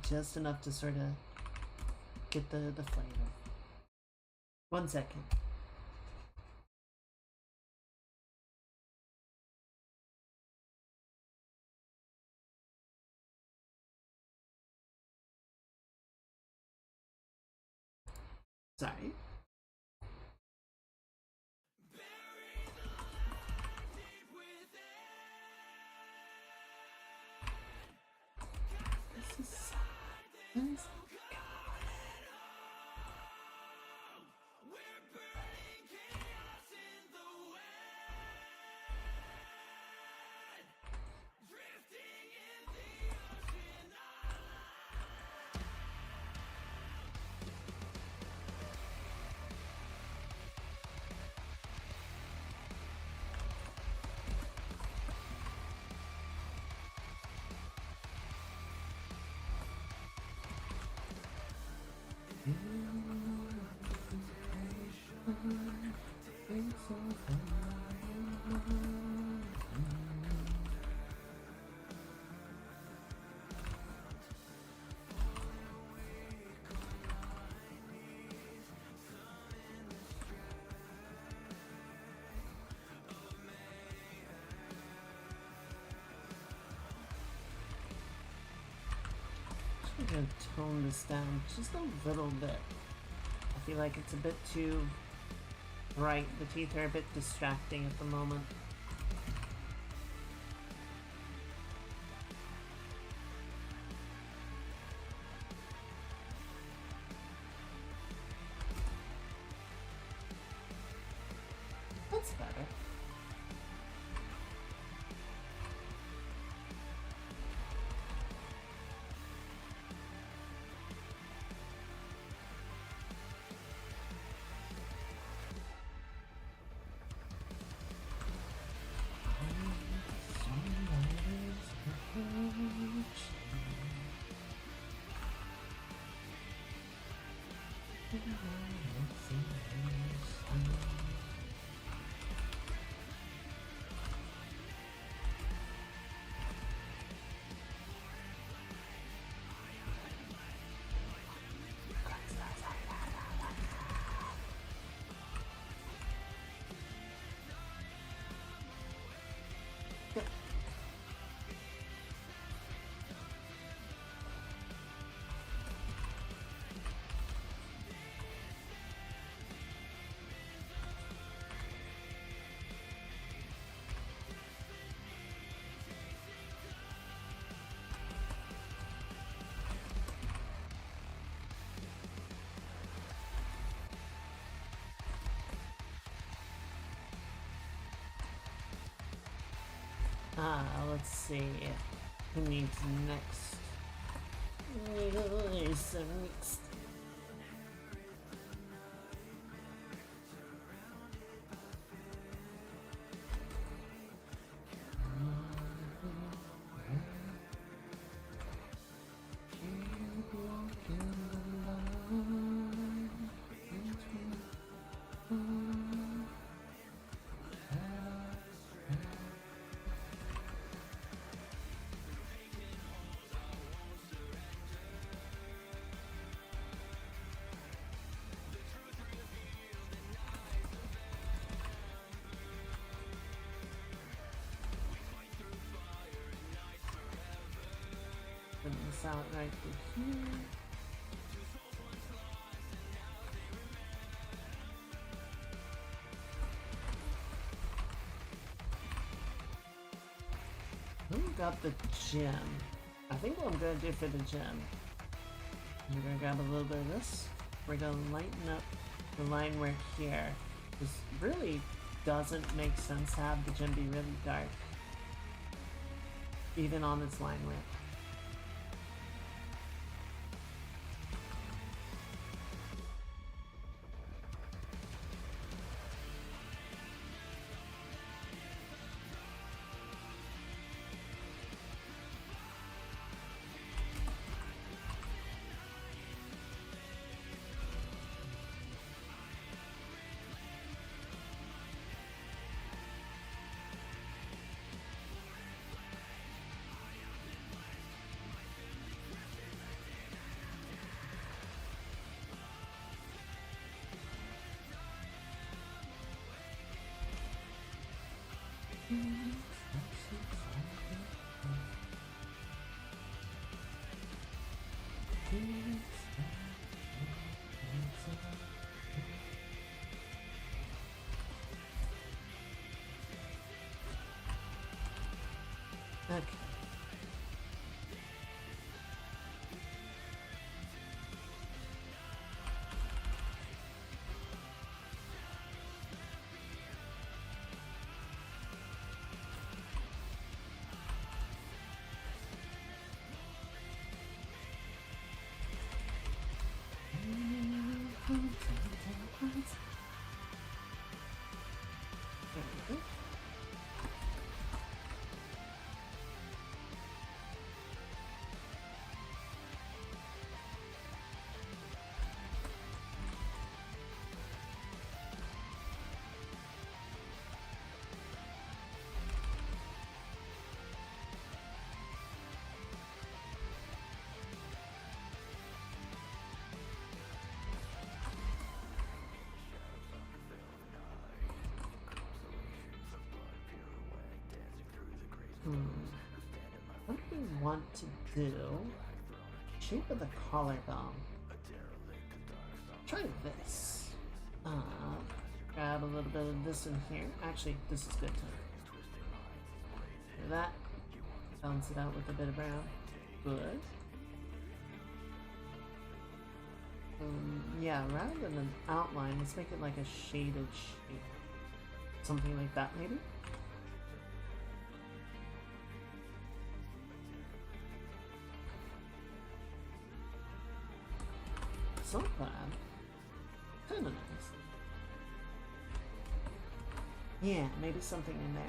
Just enough to sort of get the flavor. 1 second. Sorry. I'm gonna tone this down just a little bit. I feel like it's a bit too bright. The teeth are a bit distracting at the moment. That's better. Let's see. Who needs next? Next. Put this out right through here. Who got the gem? I think what I'm gonna do for the gem, we're gonna grab a little bit of this. We're gonna lighten up the line work here. This really doesn't make sense to have the gem be really dark, even on its line work. Okay. What do we want to do? Shape of the collarbone. Try this. Grab a little bit of this in here. Actually, this is good too. Do that. Balance it out with a bit of brown. Good. Yeah, rather than an outline, let's make it like a shaded shape. Something like that, maybe? It's not bad. Kinda nice. Yeah, maybe something in there.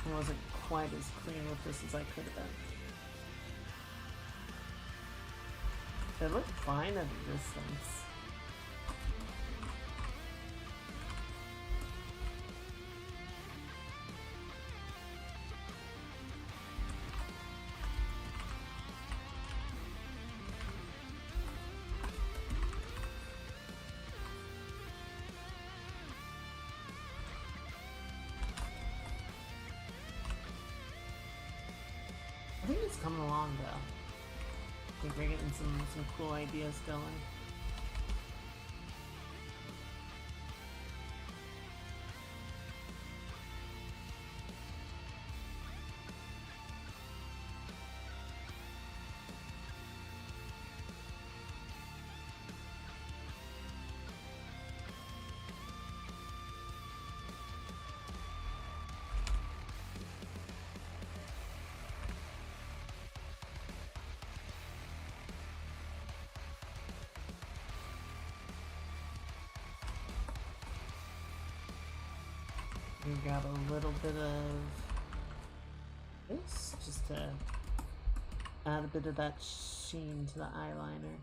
I wasn't quite as clean with this as I could have been. It looked fine at a distance. I think it's coming along though. I think we're getting some cool ideas going. We got a little bit of this just to add a bit of that sheen to the eyeliner.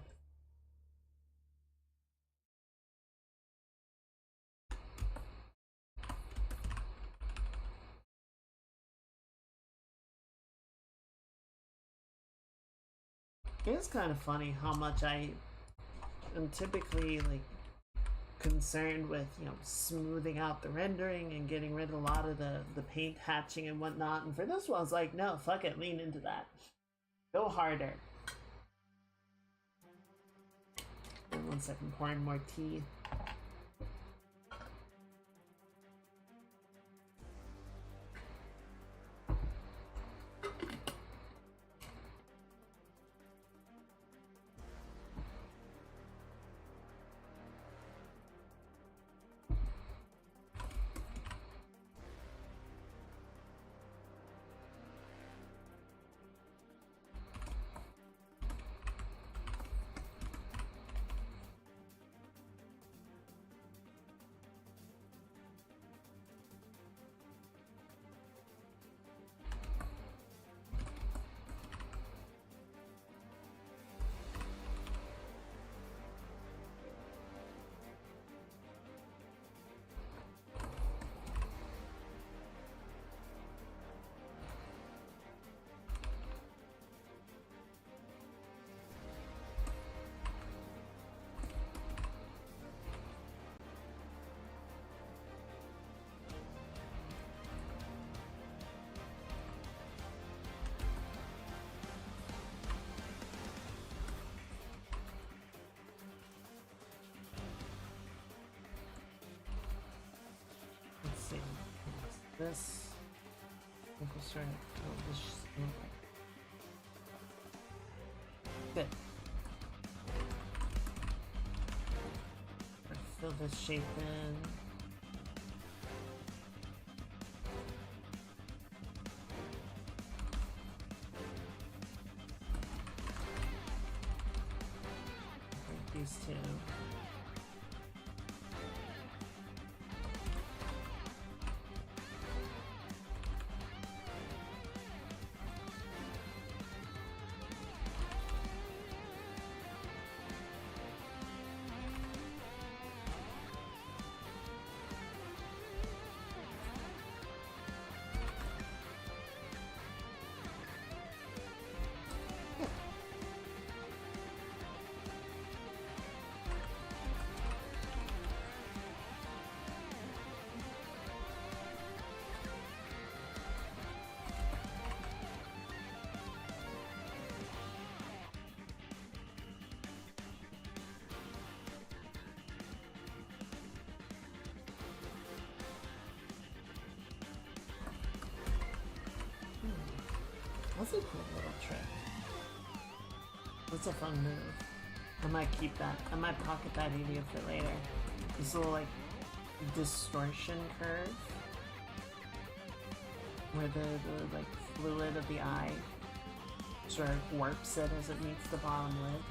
It is kind of funny how much I am typically like concerned with, you know, smoothing out the rendering and getting rid of a lot of the paint hatching and whatnot, and for this one I was like, no, fuck it, lean into that, go harder. And 1 second, pouring more tea. This, I think we'll start this. Good. Fill this shape in. Break these two. That's a cool little trick. That's a fun move. I might keep that. I might pocket that idea for later. This little like distortion curve where the like fluid of the eye sort of warps it as it meets the bottom lid.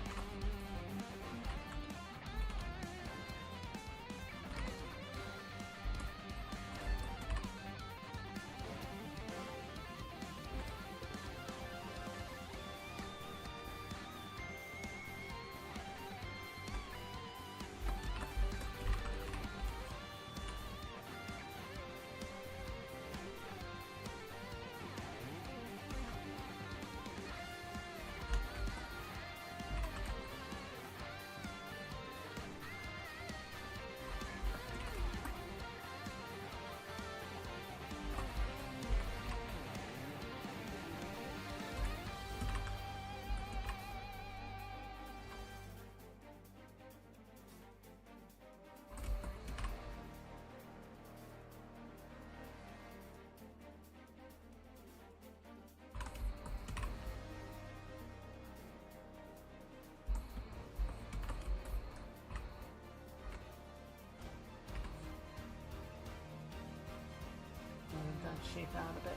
shape out a bit.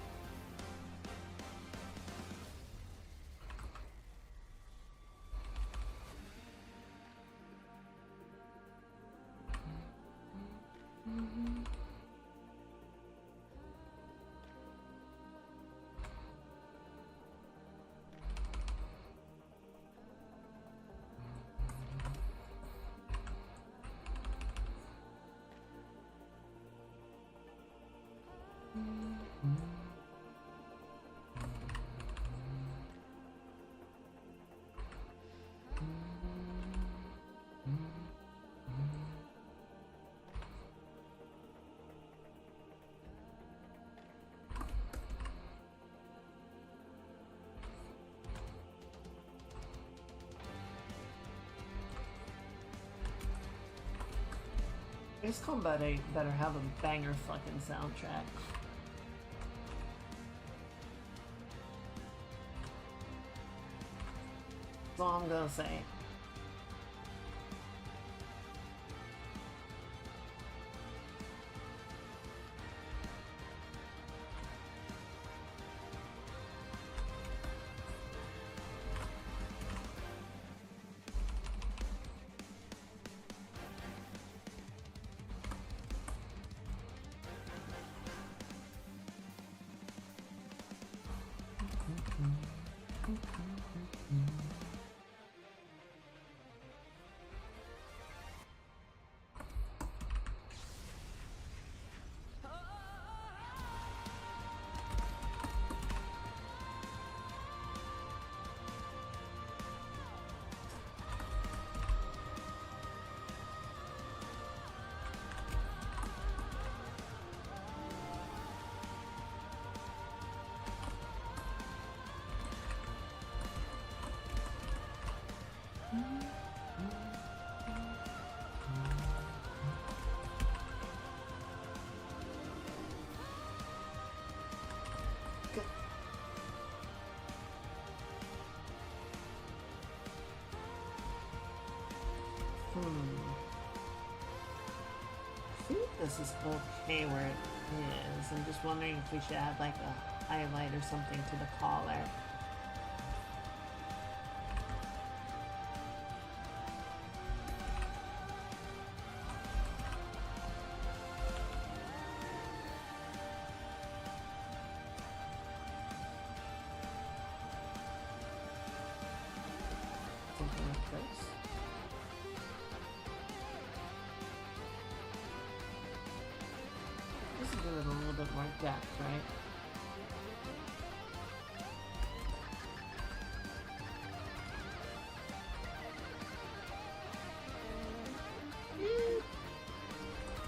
Ace Combat 8 better have a banger fucking soundtrack. That's all I'm gonna say. I think this is okay where it is. I'm just wondering if we should add like a highlight or something to the collar. Something like this. This will give it a little bit more depth, right?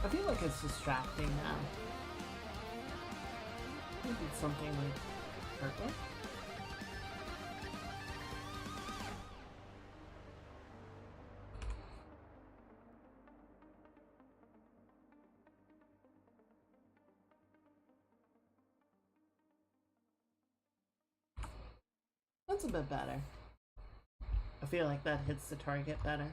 I feel like it's distracting now. Maybe it's something like purple. That's a bit better. I feel like that hits the target better.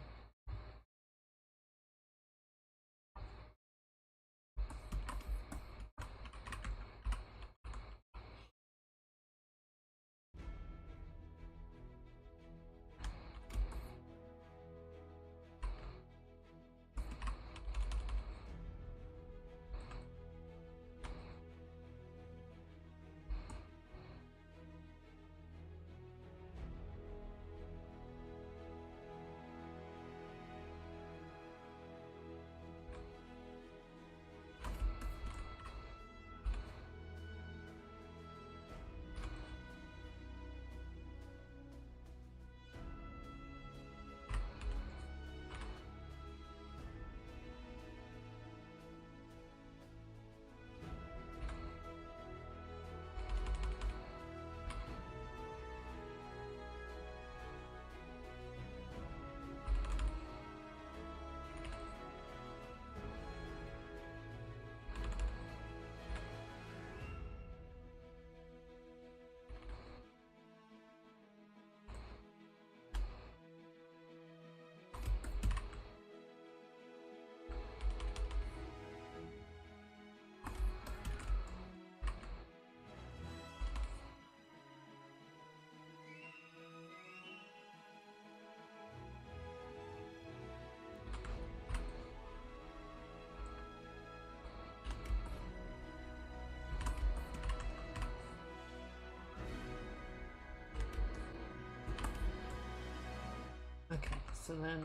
and then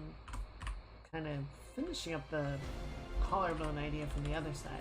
kind of finishing up the collarbone idea from the other side.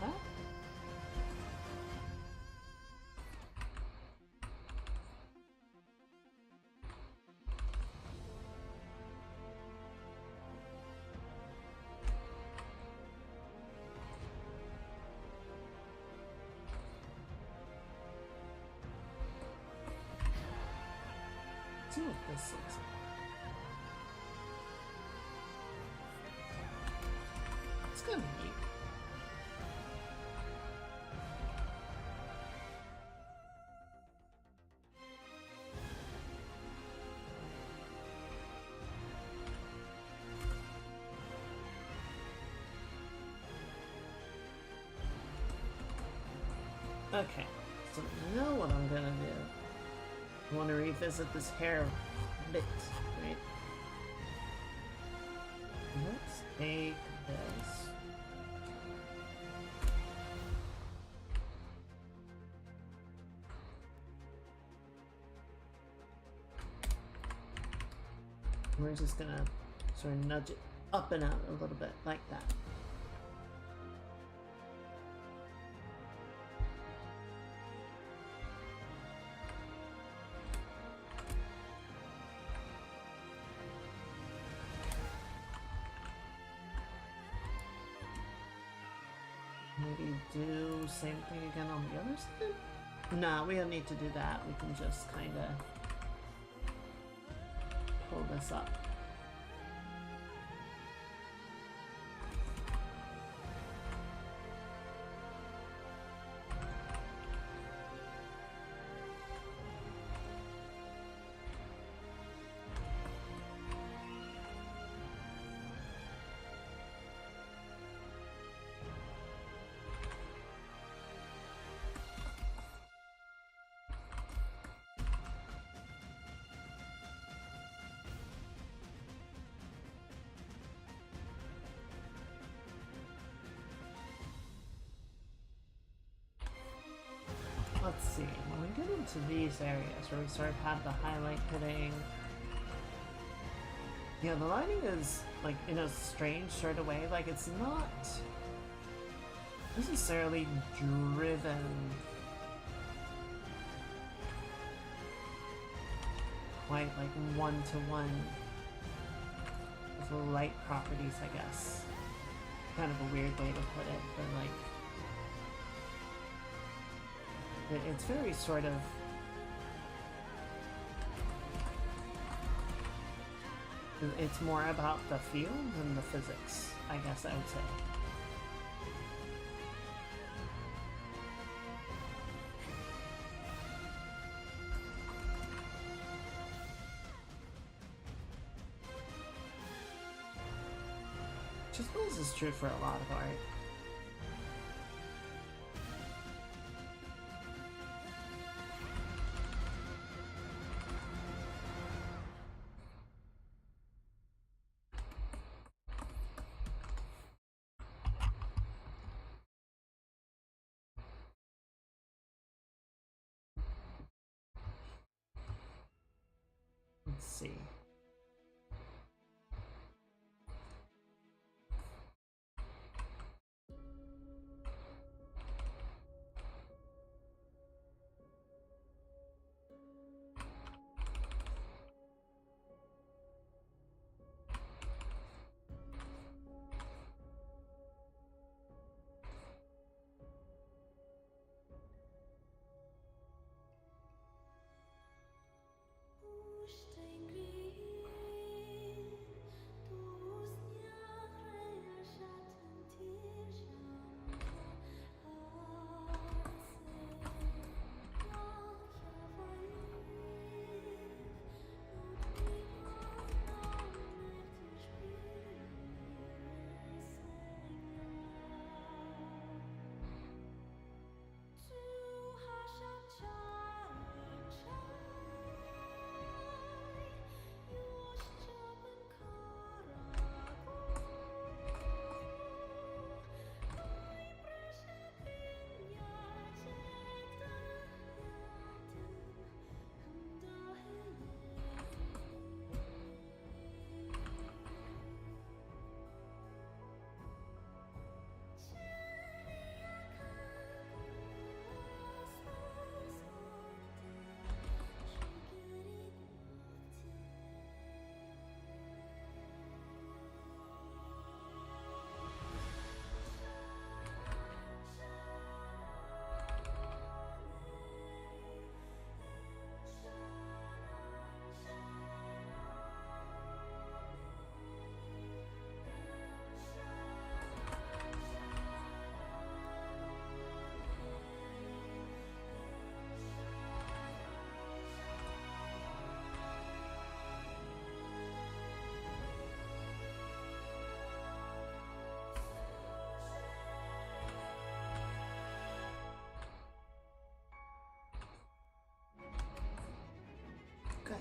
Okay. See what this is. It's gonna be neat. Okay, so now what I'm gonna do, I want to revisit this hair bit, right? Let's take this. We're just gonna sort of nudge it up and out a little bit, like that. Maybe do same thing again on the other side? Nah, we don't need to do that. We can just kind of pull this up. Let's see, when we get into these areas where we sort of have the highlight hitting, yeah, the lighting is like in a strange sort of way, like it's not necessarily driven quite like one-to-one with the light properties, I guess. Kind of a weird way to put it, but like it's very sort of It's more about the feel than the physics, I guess I would say. Which I suppose is true for a lot of art. Let's see. Okay.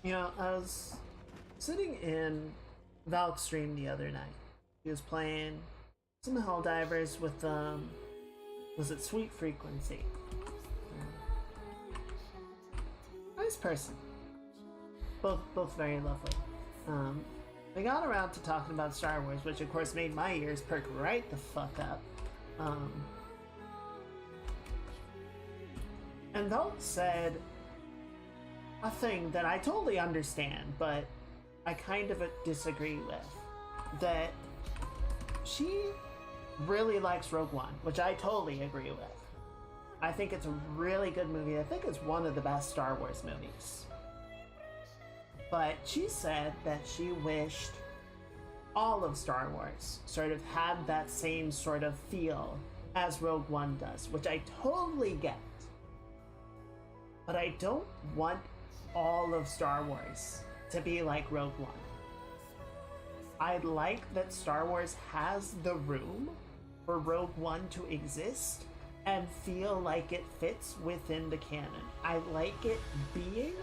You know, I was sitting in Valk's stream the other night. He was playing some Helldivers with, was it Sweet Frequency? Nice person. Both very lovely. They got around to talking about Star Wars, which of course made my ears perk right the fuck up. And Valk said a thing that I totally understand, but I kind of disagree with. That she really likes Rogue One, which I totally agree with. I think it's a really good movie. I think it's one of the best Star Wars movies. But she said that she wished all of Star Wars sort of had that same sort of feel as Rogue One does, which I totally get. but I don't want all of Star Wars to be like Rogue One. I like that Star Wars has the room for Rogue One to exist and feel like it fits within the canon. I like it being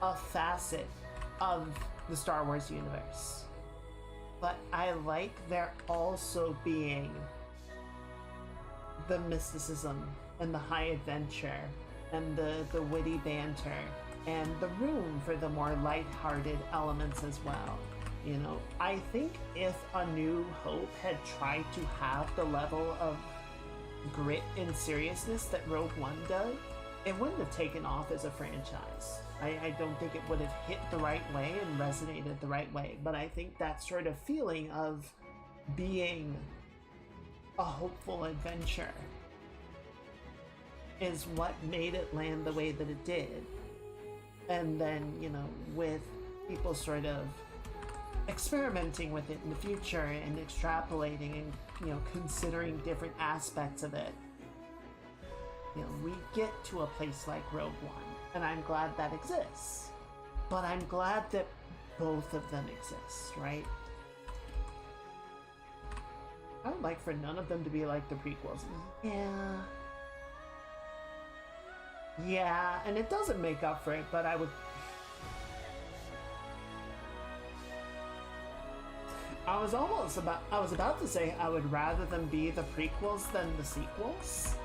a facet of the Star Wars universe. But I like there also being the mysticism and the high adventure and the witty banter and the room for the more lighthearted elements as well. You know, I think if A New Hope had tried to have the level of grit and seriousness that Rogue One does, it wouldn't have taken off as a franchise. I don't think it would have hit the right way and resonated the right way, but I think that sort of feeling of being a hopeful adventure is what made it land the way that it did. And then, you know, with people sort of experimenting with it in the future and extrapolating and, you know, considering different aspects of it, you know, we get to a place like Rogue One, and I'm glad that exists. But I'm glad that both of them exist, right? I would like for none of them to be like the prequels. Yeah, and it doesn't make up for it, but I was about to say I would rather them be the prequels than the sequels.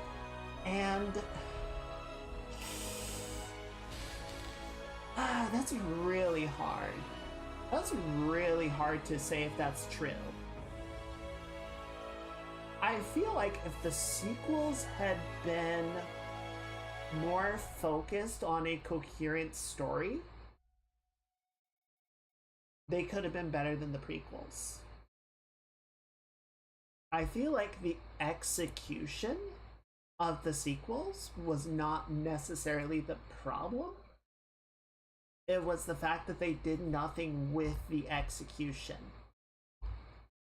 And that's really hard. That's really hard to say if that's true. I feel like if the sequels had been more focused on a coherent story, they could have been better than the prequels. I feel like the execution of the sequels was not necessarily the problem. It was the fact that they did nothing with the execution.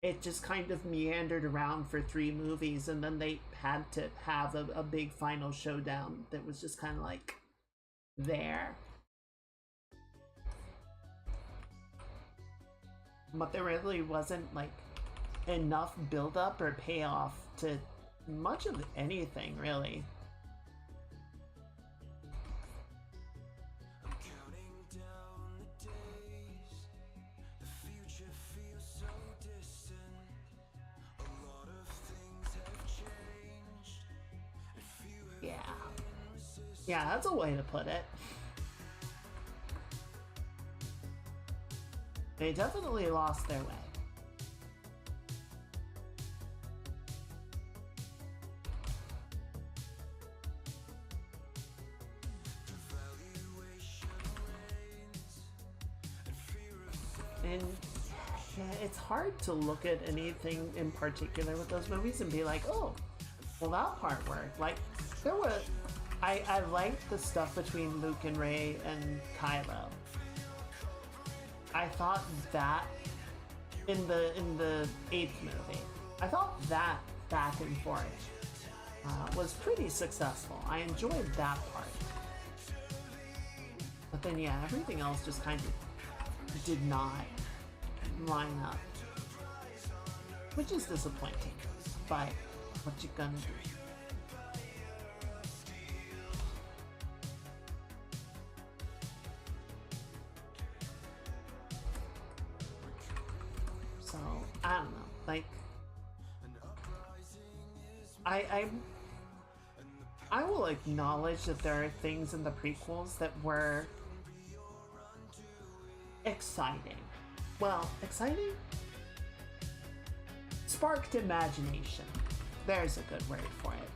It just kind of meandered around for 3 movies, and then they had to have a big final showdown that was just kind of like there. But there really wasn't like enough build-up or payoff to much of anything, really. Yeah, that's a way to put it. They definitely lost their way. And yeah, it's hard to look at anything in particular with those movies and be like, oh, well, that part worked. Like, there were... I liked the stuff between Luke and Rey and Kylo. I thought that in the 8th movie, I thought that back and forth was pretty successful. I enjoyed that part. But then yeah, everything else just kind of did not line up, which is disappointing. But what you gonna do? I don't know, like, I will acknowledge that there are things in the prequels that were exciting. Well, exciting? Sparked imagination. There's a good word for it.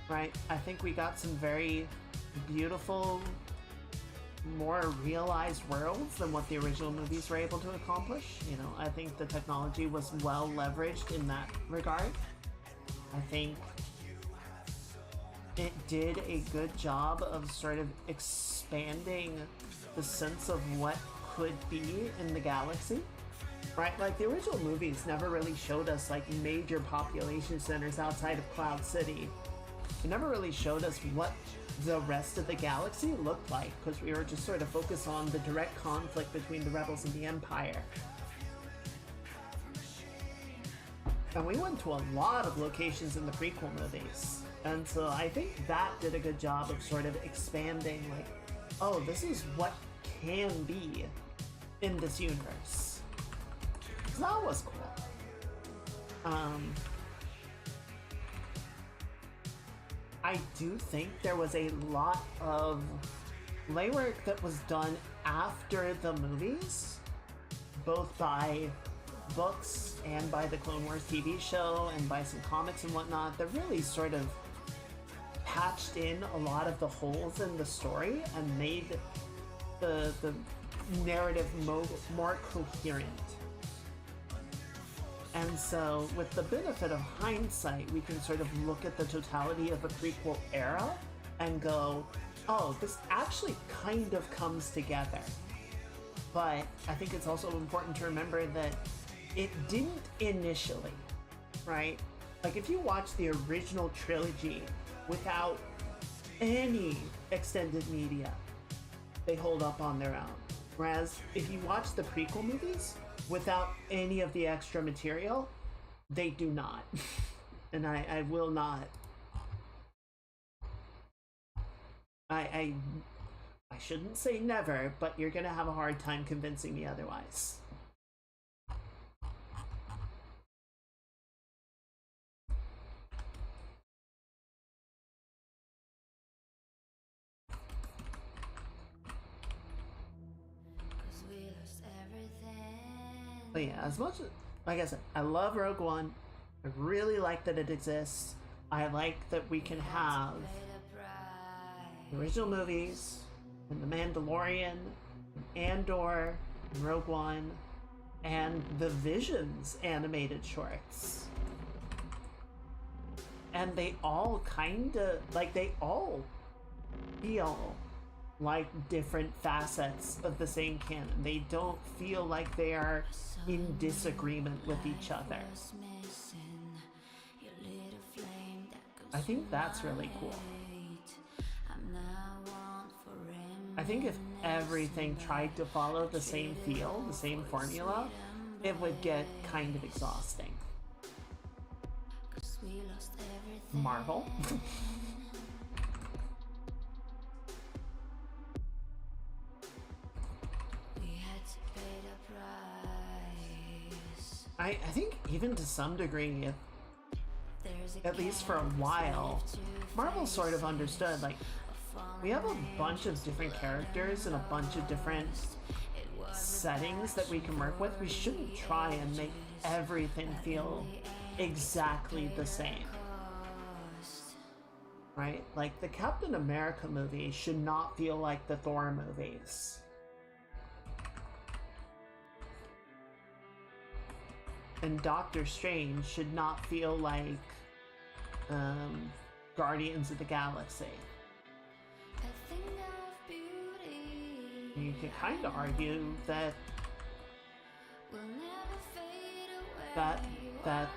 Right? I think we got some very beautiful, more realized worlds than what the original movies were able to accomplish. You know, I think the technology was well leveraged in that regard. I think it did a good job of sort of expanding the sense of what could be in the galaxy. Right? Like, the original movies never really showed us like major population centers outside of Cloud City. It never really showed us what the rest of the galaxy looked like, because we were just sort of focused on the direct conflict between the Rebels and the Empire. And we went to a lot of locations in the prequel movies. And so I think that did a good job of sort of expanding, like, oh, this is what can be in this universe. So that was cool. I do think there was a lot of legwork that was done after the movies, both by books and by the Clone Wars TV show and by some comics and whatnot, that really sort of patched in a lot of the holes in the story and made the narrative more coherent. And so, with the benefit of hindsight, we can sort of look at the totality of the prequel era and go, oh, this actually kind of comes together. But I think it's also important to remember that it didn't initially, right? Like, if you watch the original trilogy without any extended media, they hold up on their own. Whereas, if you watch the prequel movies without any of the extra material, they do not. And I will not. I shouldn't say never, but you're gonna have a hard time convincing me otherwise. But yeah, as much as, like I said, I love Rogue One. I really like that it exists. I like that we can have the original movies, and The Mandalorian, and Andor, and Rogue One, and the Visions animated shorts. And they all kinda, like, they all feel like different facets of the same canon. They don't feel like they are in disagreement with each other. I think that's really cool. I think if everything tried to follow the same feel, the same formula, it would get kind of exhausting. Marvel. I think even to some degree, at least for a while, Marvel sort of understood, like, we have a bunch of different characters and a bunch of different settings that we can work with. We shouldn't try and make everything feel exactly the same. Right? Like, the Captain America movie should not feel like the Thor movies. And Doctor Strange should not feel like Guardians of the Galaxy. You could kind of argue that that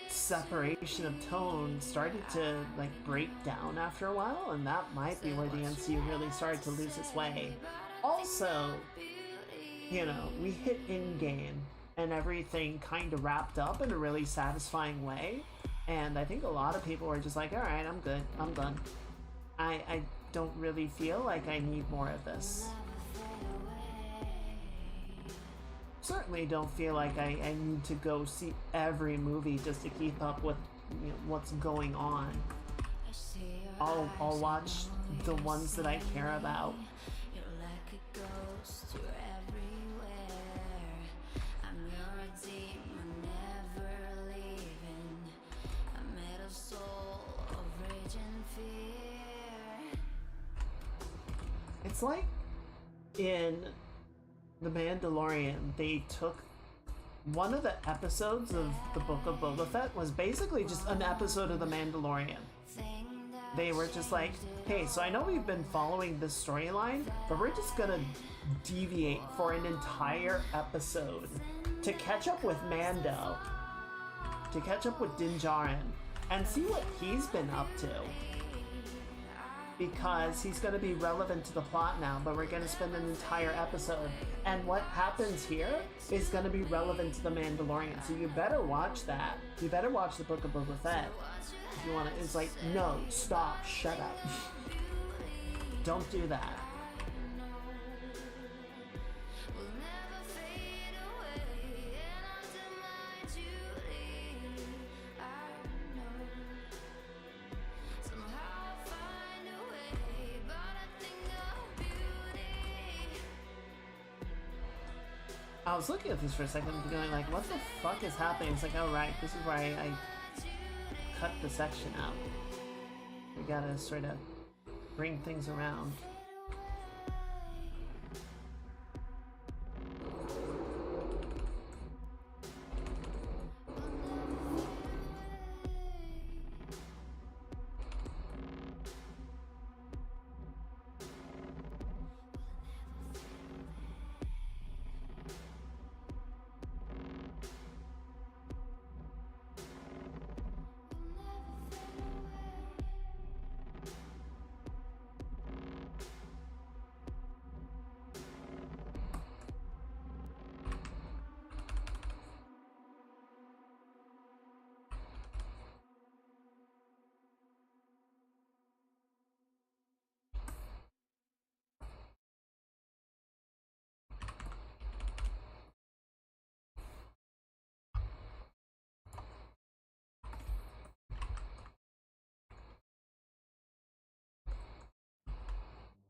separation of tone started to, like, break down after a while, and that might be where the MCU really started to lose its way. Also, you know, we hit Endgame and everything kind of wrapped up in a really satisfying way, and I think a lot of people were just like, alright, I'm good, I'm done. I don't really feel like I need more of this. Certainly don't feel like I need to go see every movie just to keep up with, you know, what's going on. I'll watch the ones that I care about. It's like in The Mandalorian, they took one of the episodes of the Book of Boba Fett was basically just an episode of The Mandalorian. They were just like, hey, so I know we've been following this storyline, but we're just gonna deviate for an entire episode to catch up with Mando, to catch up with Din Djarin, and see what he's been up to. because he's going to be relevant to the plot now, but we're going to spend an entire episode. And what happens here is going to be relevant to The Mandalorian. So you better watch that. You better watch the Book of Boba Fett. If you want to, it's like, no, stop, shut up. Don't do that. I was looking at this for a second and going like, what the fuck is happening? It's like, oh right, this is where I cut the section out. We gotta sort of bring things around.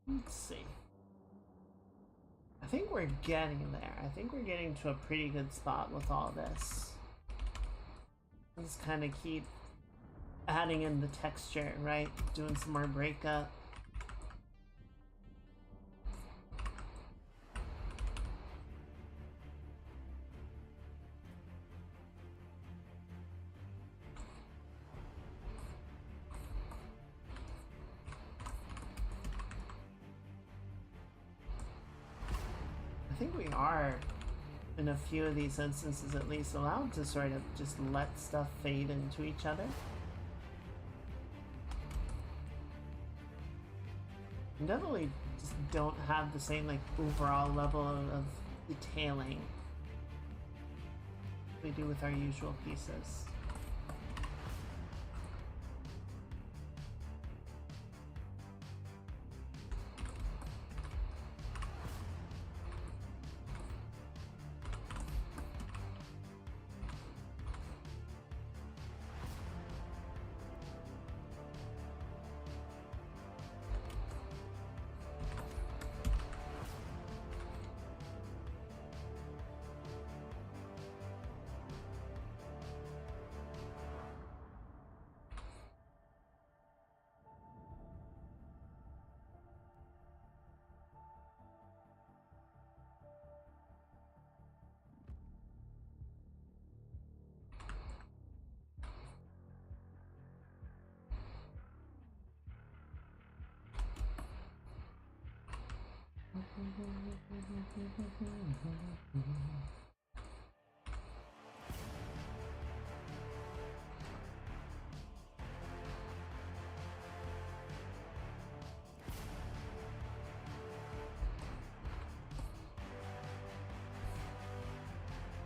Let's see. I think we're getting there. I think we're getting to a pretty good spot with all this. Just kind of keep adding in the texture, right? Doing some more breakup. I think we are, in a few of these instances at least, allowed to sort of just let stuff fade into each other. We definitely just don't have the same like overall level of detailing we do with our usual pieces.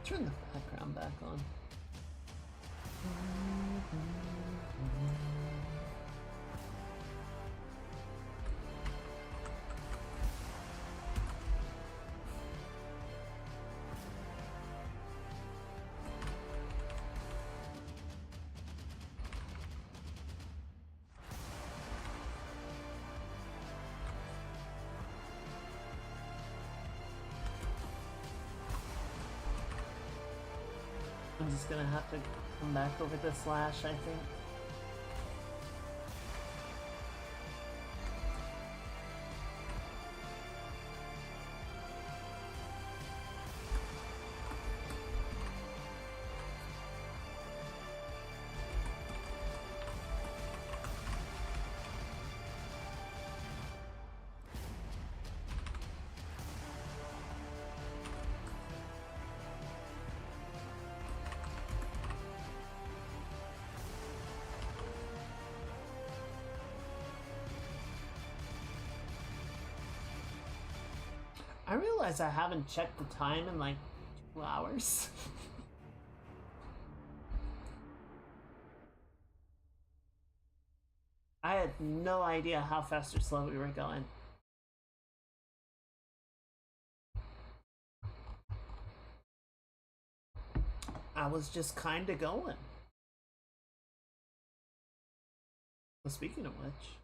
Turn the background back on. I'm just gonna have to come back over the slash, I think. I realize I haven't checked the time in like 2 hours. I had no idea how fast or slow we were going. I was just kinda going. Well, speaking of which...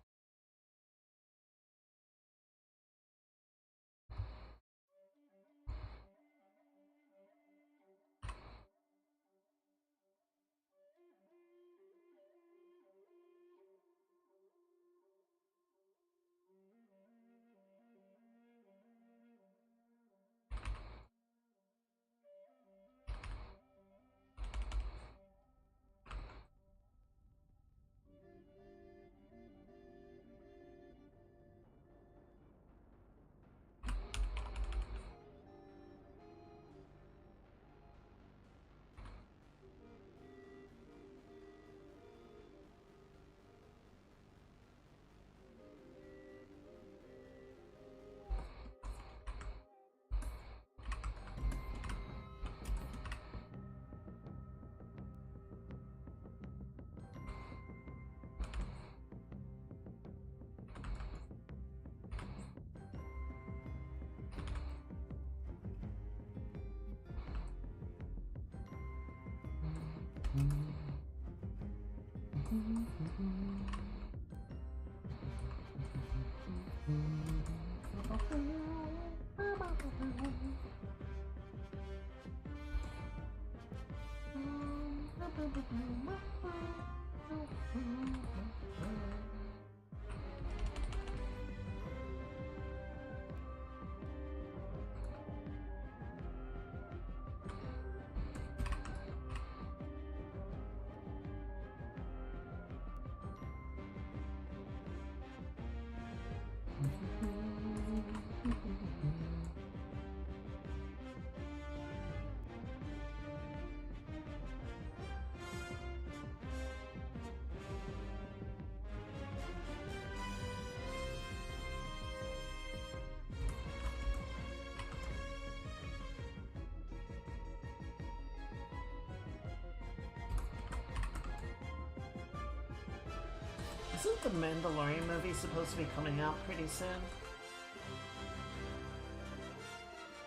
Isn't the Mandalorian movie supposed to be coming out pretty soon?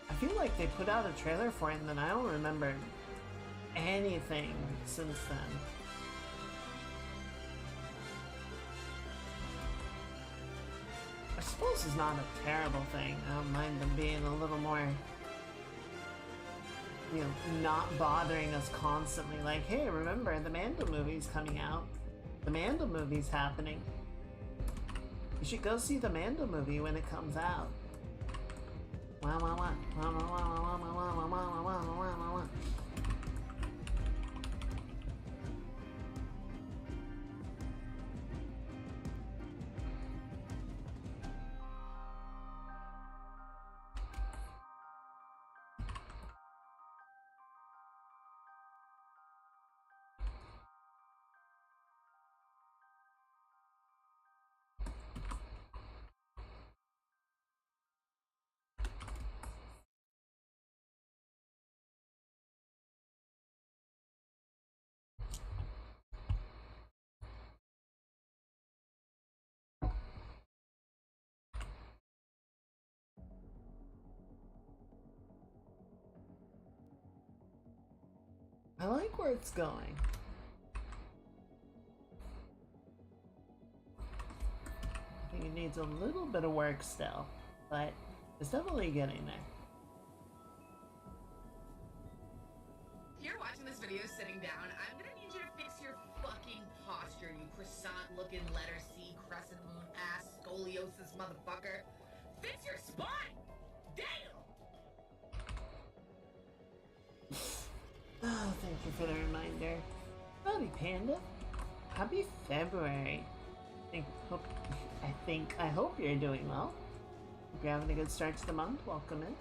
I feel like they put out a trailer for it and then I don't remember anything since then. I suppose it's not a terrible thing. I don't mind them being a little more, you know, not bothering us constantly. Like, hey, remember, the Mando movie's coming out. The Mando movie's happening. You should go see the Mando movie when it comes out. Wow, wow, wow. Wow, wow, wow, wow, wow, wow, wow, wow, wow, wow, wow. I like where it's going. I think it needs a little bit of work still, but it's definitely getting there. You're watching this video sitting down. I'm gonna need you to fix your fucking posture, you croissant-looking letter C, crescent moon ass, scoliosis motherfucker. Fix your spine! Damn! Oh, thank you for the reminder. Howdy, Panda. Happy February. I hope you're doing well. Hope you're having a good start to the month. Welcome in.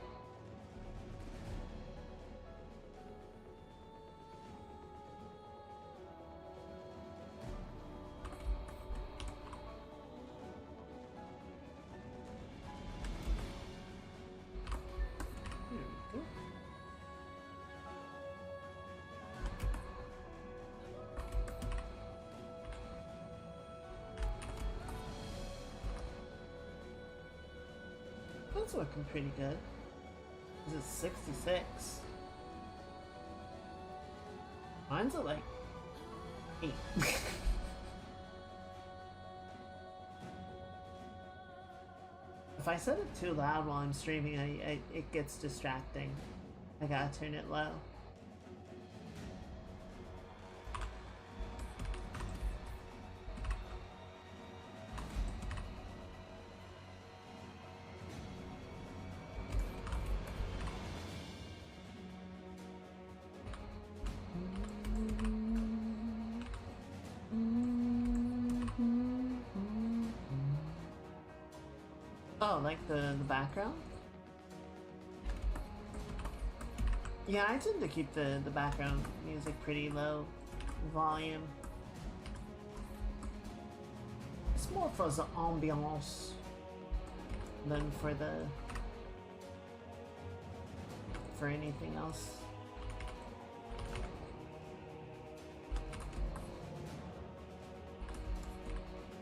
Mine's looking pretty good. This is 66. Mine's at like 8. If I set it too loud while I'm streaming, it gets distracting. I gotta turn it low. Oh, like the background? Yeah, I tend to keep the background music pretty low volume. It's more for the ambiance than for anything else.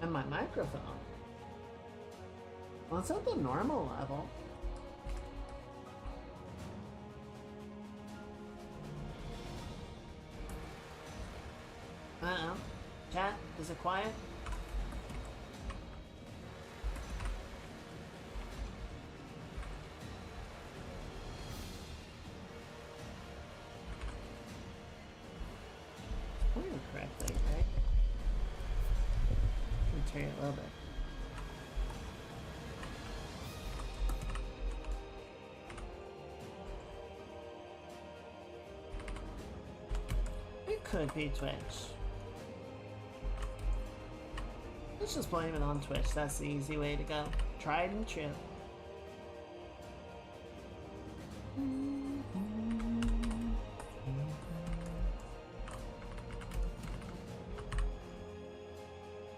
And my microphone. Well, it's at the normal level. Uh-oh. Chat, is it quiet? It's pointing correctly, right? Let me turn it a little bit. Could be Twitch. Let's just blame it on Twitch. That's the easy way to go. Tried and true.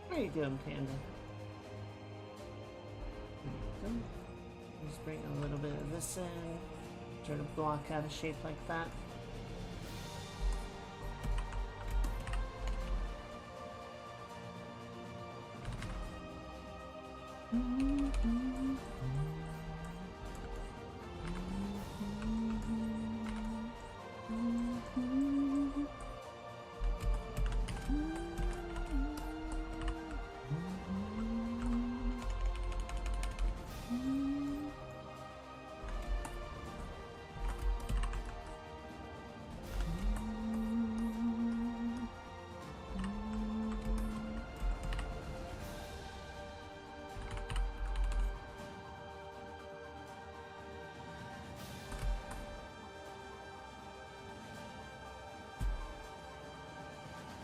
What are you doing, Panda? Just bring a little bit of this in. Try to block out a shape like that.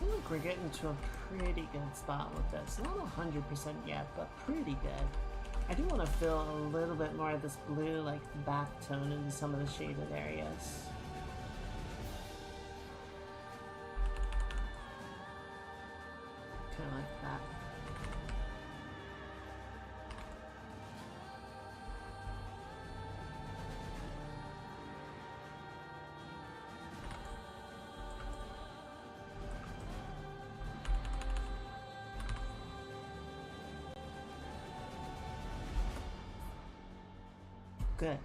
I think we're getting to a pretty good spot with this. Not 100% yet, but pretty good. I do want to fill a little bit more of this blue, like, back tone into some of the shaded areas. Kind of like that. Good.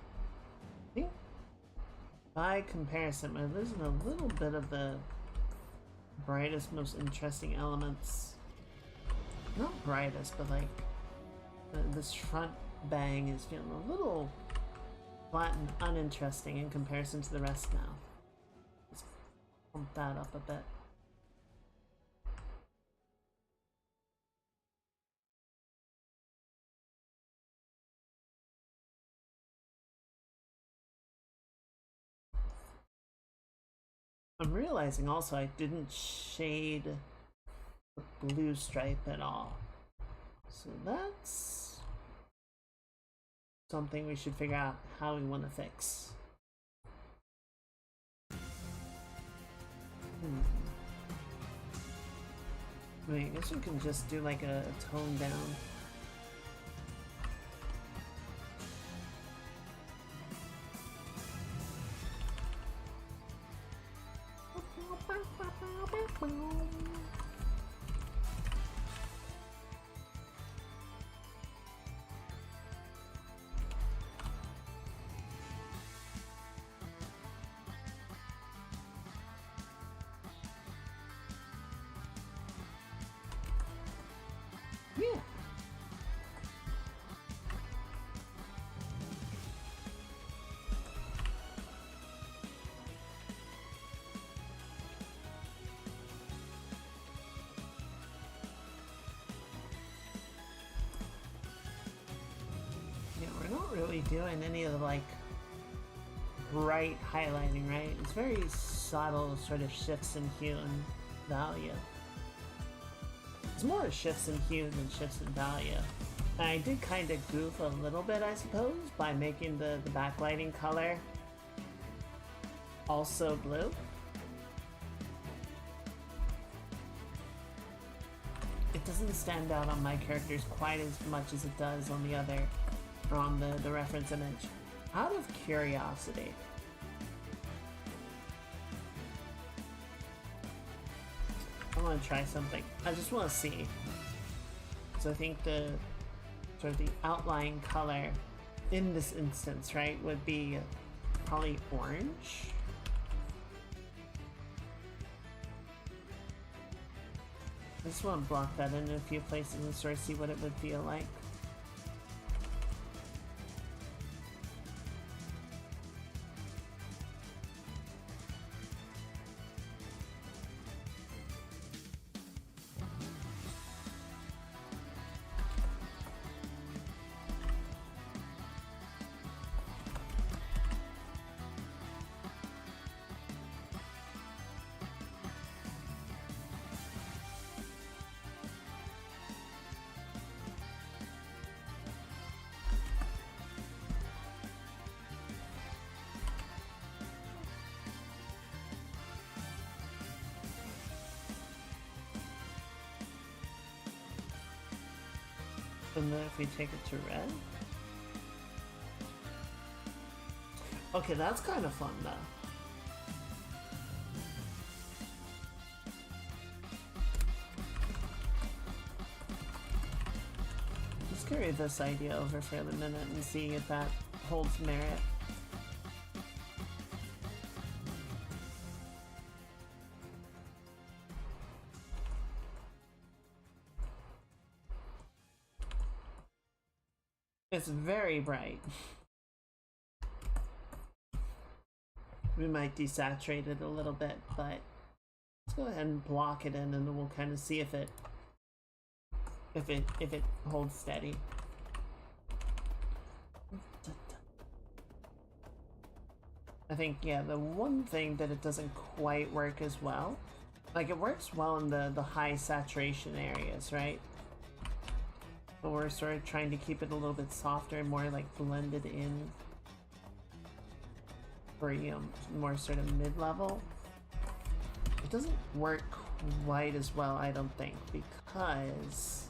Yeah. By comparison, we're losing a little bit of the brightest, most interesting elements. Not brightest, but like this front bang is feeling a little flat and uninteresting in comparison to the rest now. Let's pump that up a bit. I'm realizing also I didn't shade the blue stripe at all. So that's something we should figure out how we want to fix. I mean, I guess we can just do like a tone down. Yeah. Yeah, we're not really doing any of the like bright highlighting, right? It's very subtle sort of shifts in hue and value. It's more shifts in hue than shifts in value. And I did kind of goof a little bit, I suppose, by making the backlighting color also blue. It doesn't stand out on my characters quite as much as it does on the other, or on the reference image. Out of curiosity, I want to try something. I just want to see. So I think the sort of the outline color in this instance, right, would be probably orange. I just want to block that in a few places and sort of see what it would feel like. And then if we take it to red. Okay, that's kind of fun though. Let's carry this idea over for the minute and see if that holds merit. It's very bright. We might desaturate it a little bit, but let's go ahead and block it in, and then we'll kind of see if it holds steady. I think, yeah, the one thing that it doesn't quite work as well, like it works well in the high saturation areas, right? But we're sort of trying to keep it a little bit softer and more like blended in for, you know, more sort of mid-level. It doesn't work quite as well, I don't think, because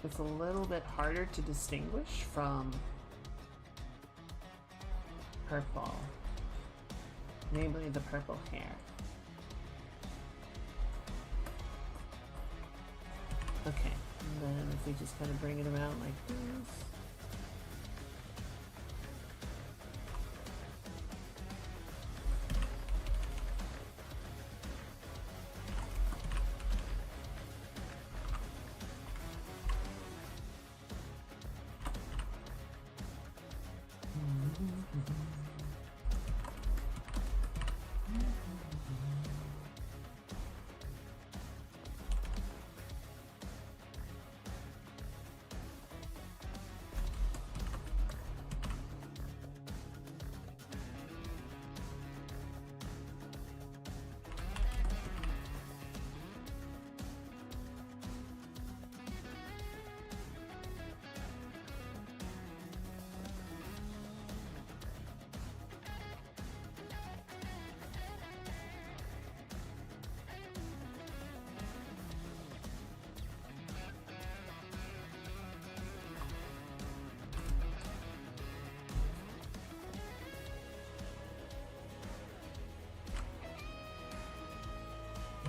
it's a little bit harder to distinguish from purple, namely the purple hair. Okay, and then if we just kind of bring it around like this.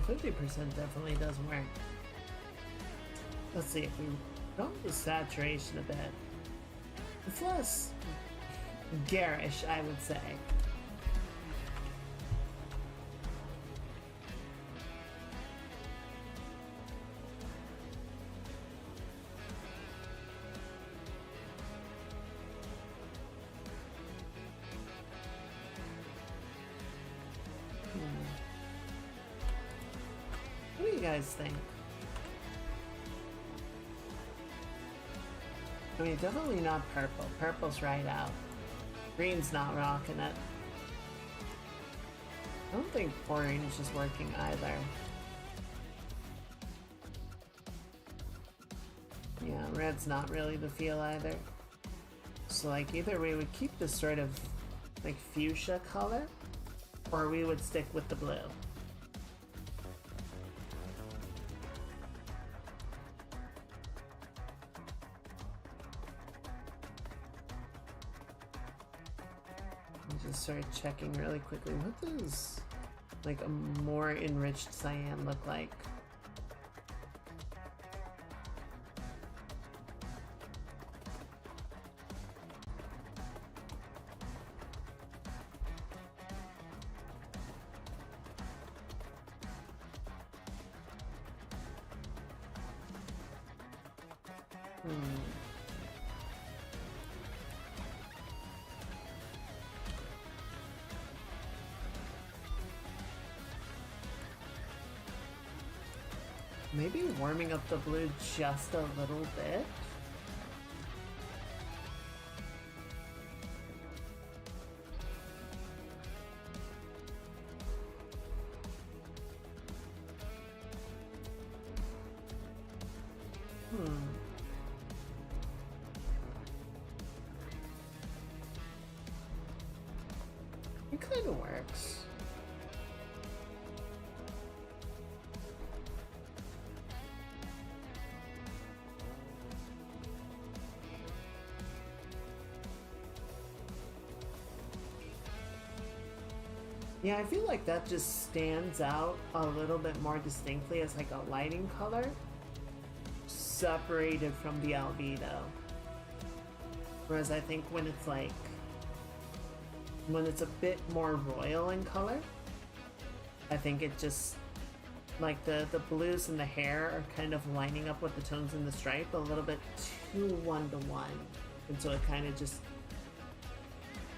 $50% definitely does work. Let's see if we go to saturation a bit. It's less garish, I would say. you guys think? I mean, definitely not purple. Purple's right out. Green's not rocking it. I don't think orange is working either. Yeah, red's not really the feel either. So like either we would keep this sort of like fuchsia color, or we would stick with the blue. Just sort of checking really quickly. What does like a more enriched cyan look like? Maybe warming up the blue just a little bit. It kind of works. Yeah, I feel like that just stands out a little bit more distinctly as like a lighting color, separated from the albedo. Whereas I think when it's like, when it's a bit more royal in color, I think it just, like the blues and the hair are kind of lining up with the tones in the stripe a little bit too one-to-one. And so it kind of just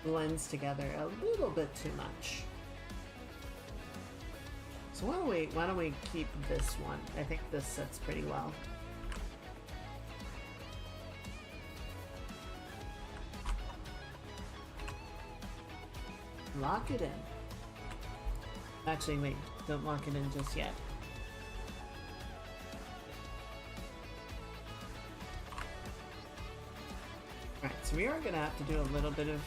blends together a little bit too much. So why don't we keep this one? I think this sits pretty well. Lock it in. Actually, wait, don't lock it in just yet. Alright, so we are gonna have to do a little bit of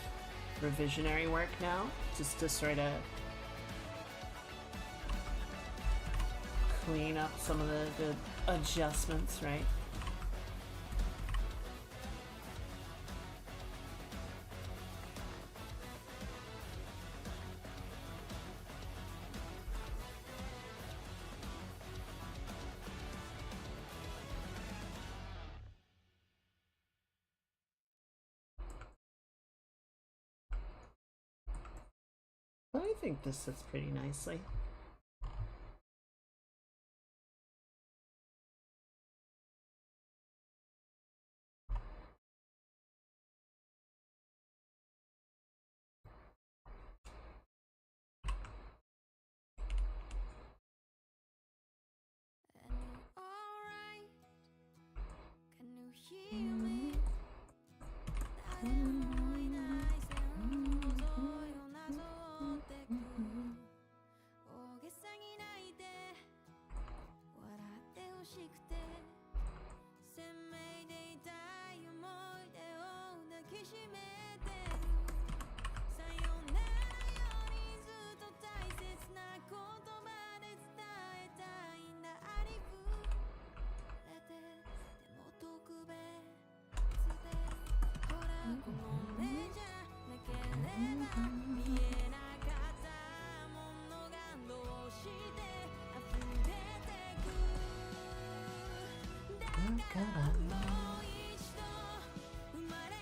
revisionary work now, just to sort of clean up some of the adjustments, right? But I think this sits pretty nicely.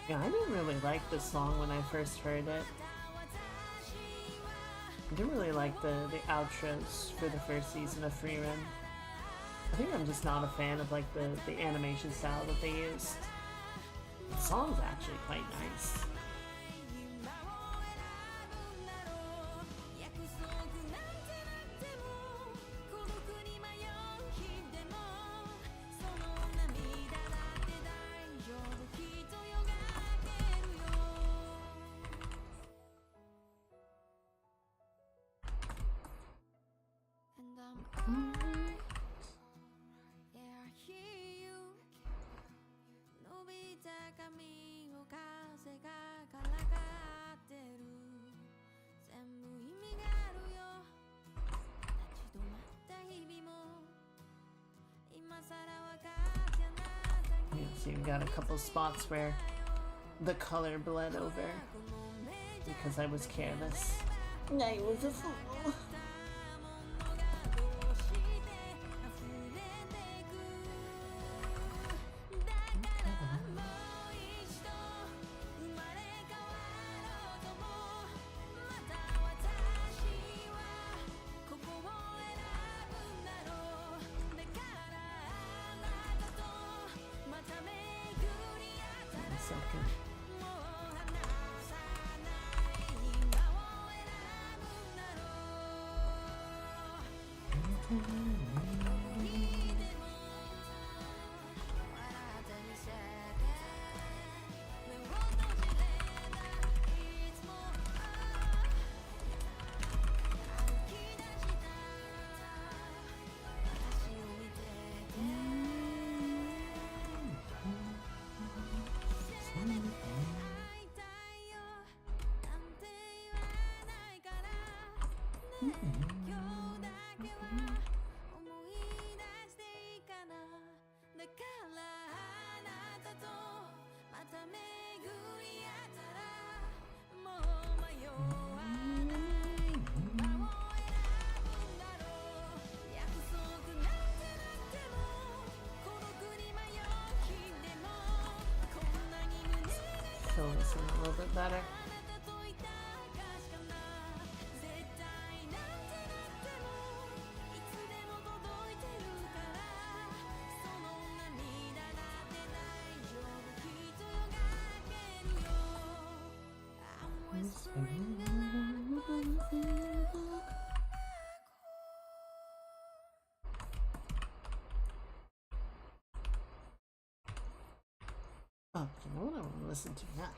Yeah, I didn't really like this song when I first heard it. I didn't really like the outros for the first season of Free Run. I think I'm just not a fan of like the animation style that they used. The song's actually quite nice. So you've got a couple spots where the color bled over because I was careless. I was a fool. Fill this in a little bit better. Oh, you know what I want to listen to now?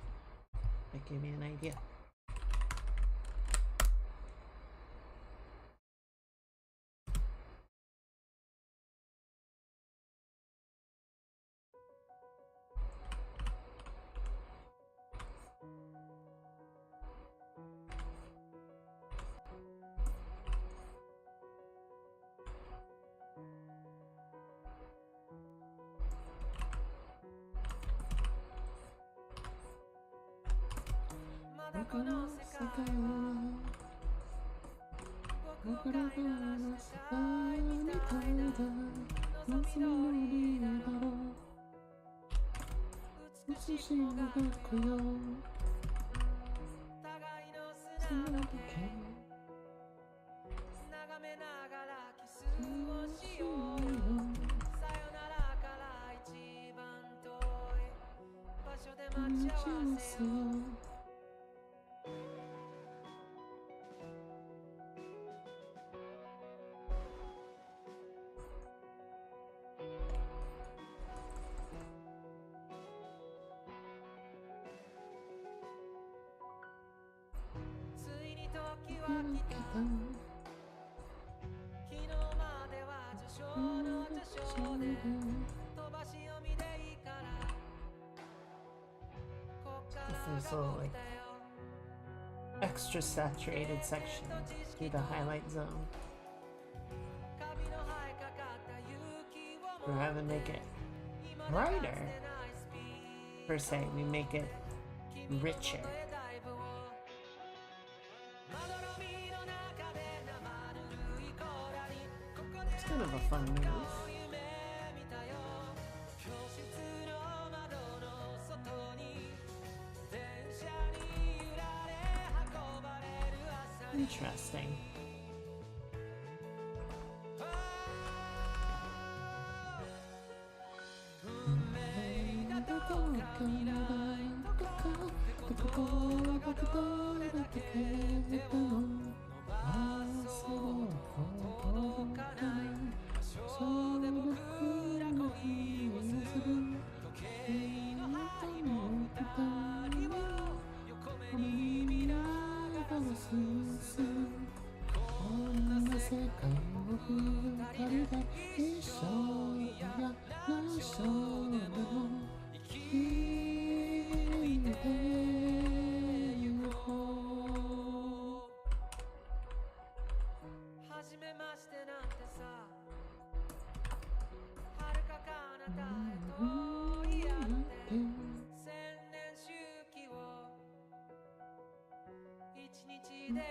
That gave me an idea. There's a little like extra saturated section through the highlight zone. Rather than make it brighter, per se, we make it richer. It's kind of a fun move. Interesting.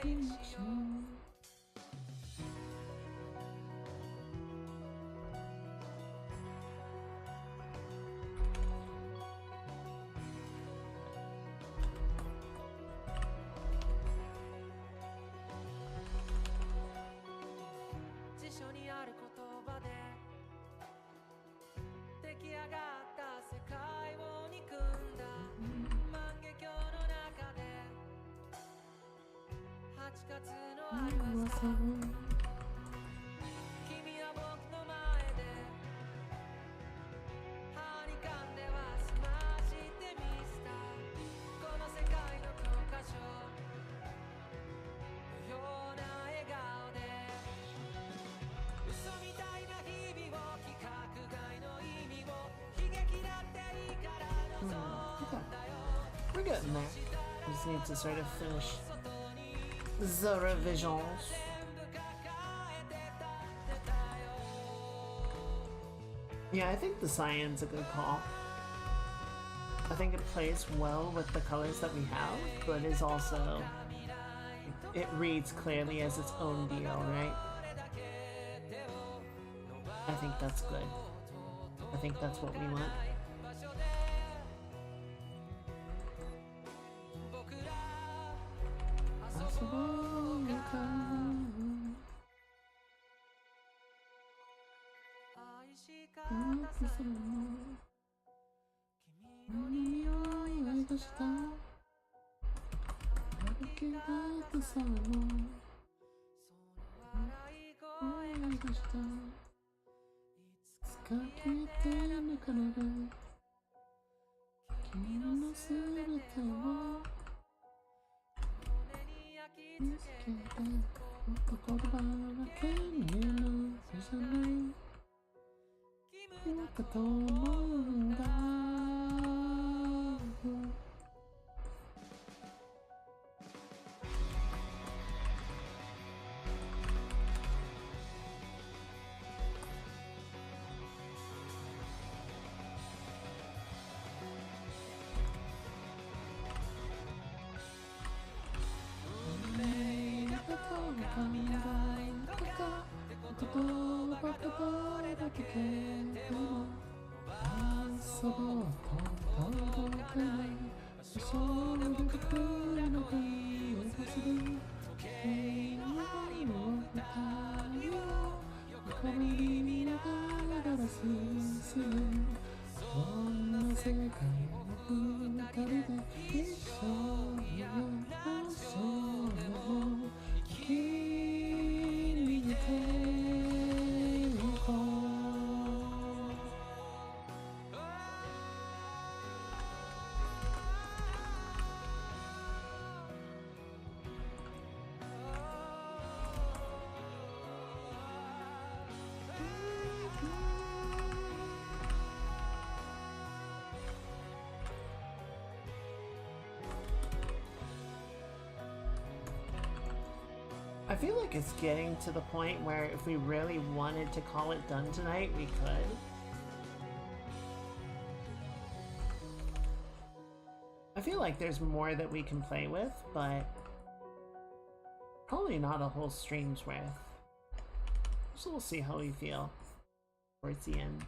辞書にある言葉で出来上がった世界を憎んだ万華鏡の中で8月のある朝君は僕の前ではにかんでは済ましてみせたこの世界の教科書のような笑顔で嘘みたいな日々を規格外の意味を悲劇だっていいから望んだよ We're getting there. We just need to sort of finish the revisions. Yeah, I think the cyan's a good call. I think it plays well with the colors that we have, but is also... It reads clearly as its own deal, right? I think that's good. I think that's what we want. I feel like it's getting to the point where if we really wanted to call it done tonight, we could. I feel like there's more that we can play with, but probably not a whole stream's worth. So we'll see how we feel towards the end.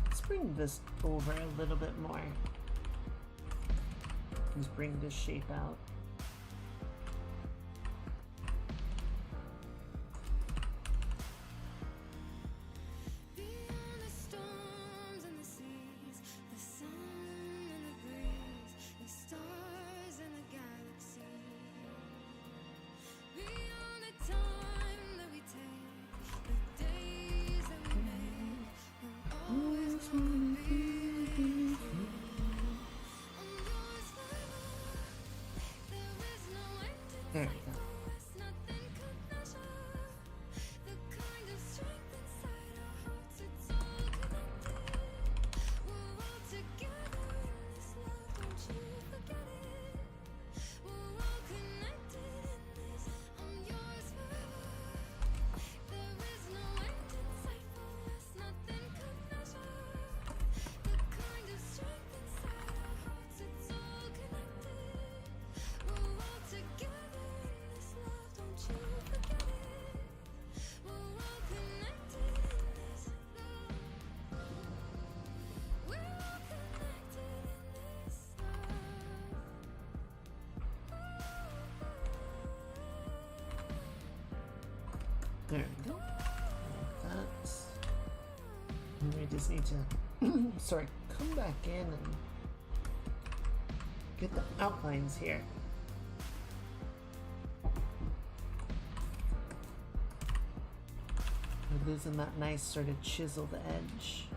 Let's bring this over a little bit more. Let's bring this shape out. There we go. There we go. Like that. And we just need to, sorry, come back in and get the outlines here. We're losing that nice sort of chiseled edge.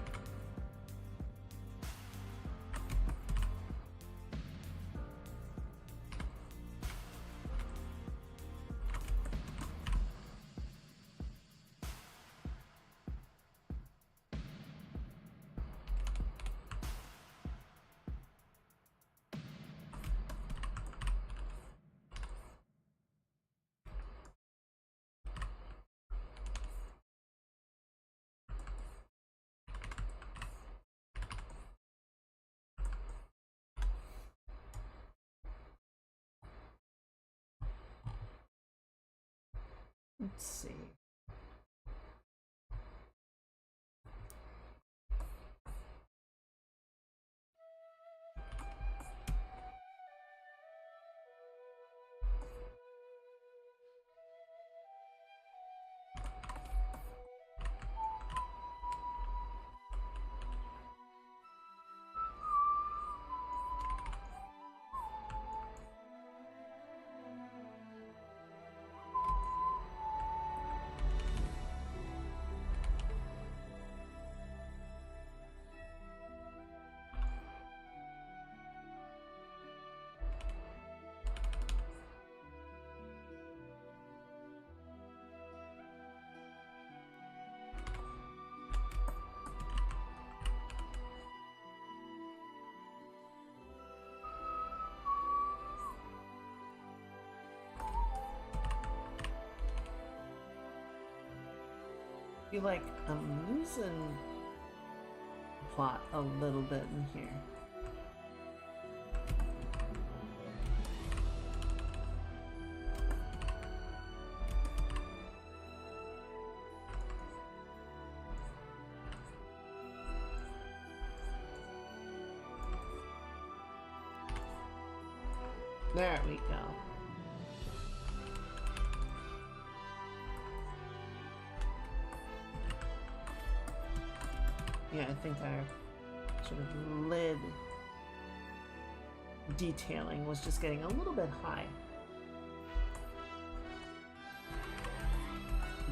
Let's see. I feel like I'm losing plot a little bit in here. There we go. Yeah, I think our sort of lid detailing was just getting a little bit high.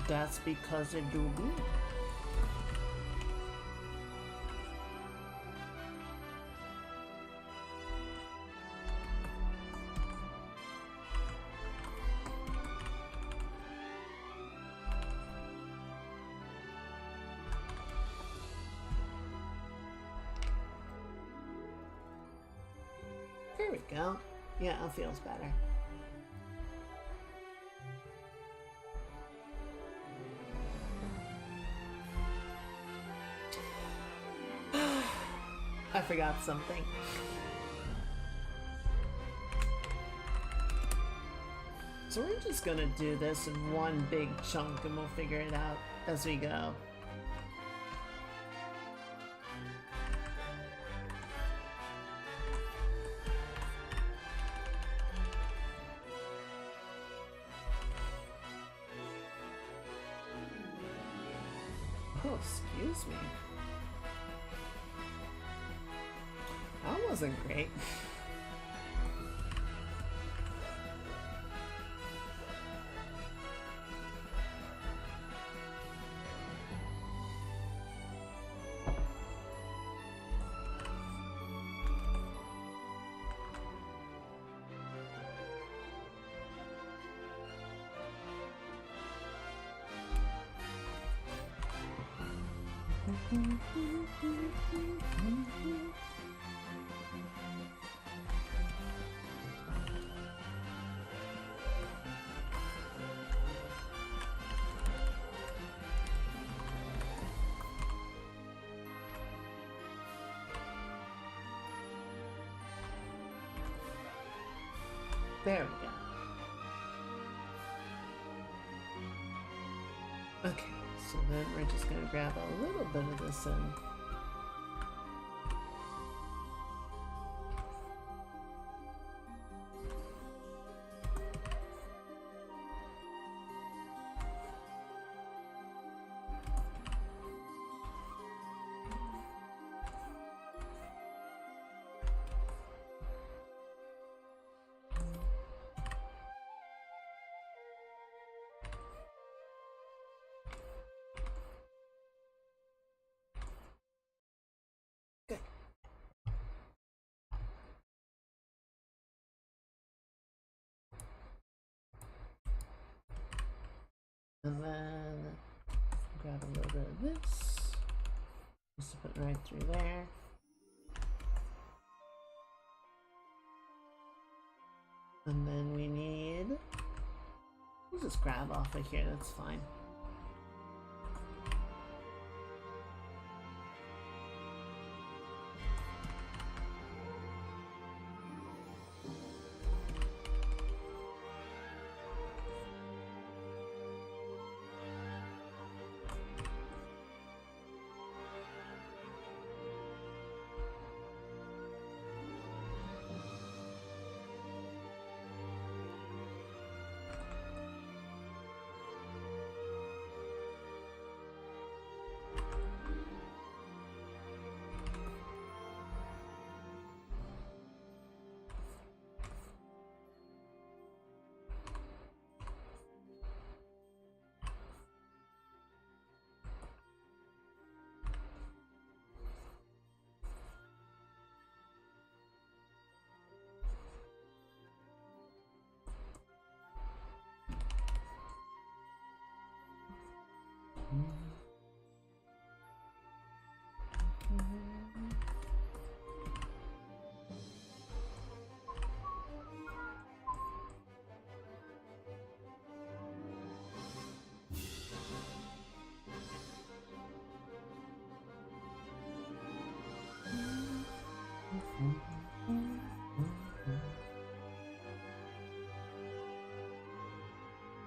That's because it do be. There we go. Yeah, it feels better. I forgot something. So we're just gonna do this in one big chunk and we'll figure it out as we go. Oh, excuse me. That wasn't great. There we go. Okay, so then we're just gonna grab a little bit of this in. And then grab a little bit of this, just to put right through there. And then we need, we'll just grab off of here, that's fine.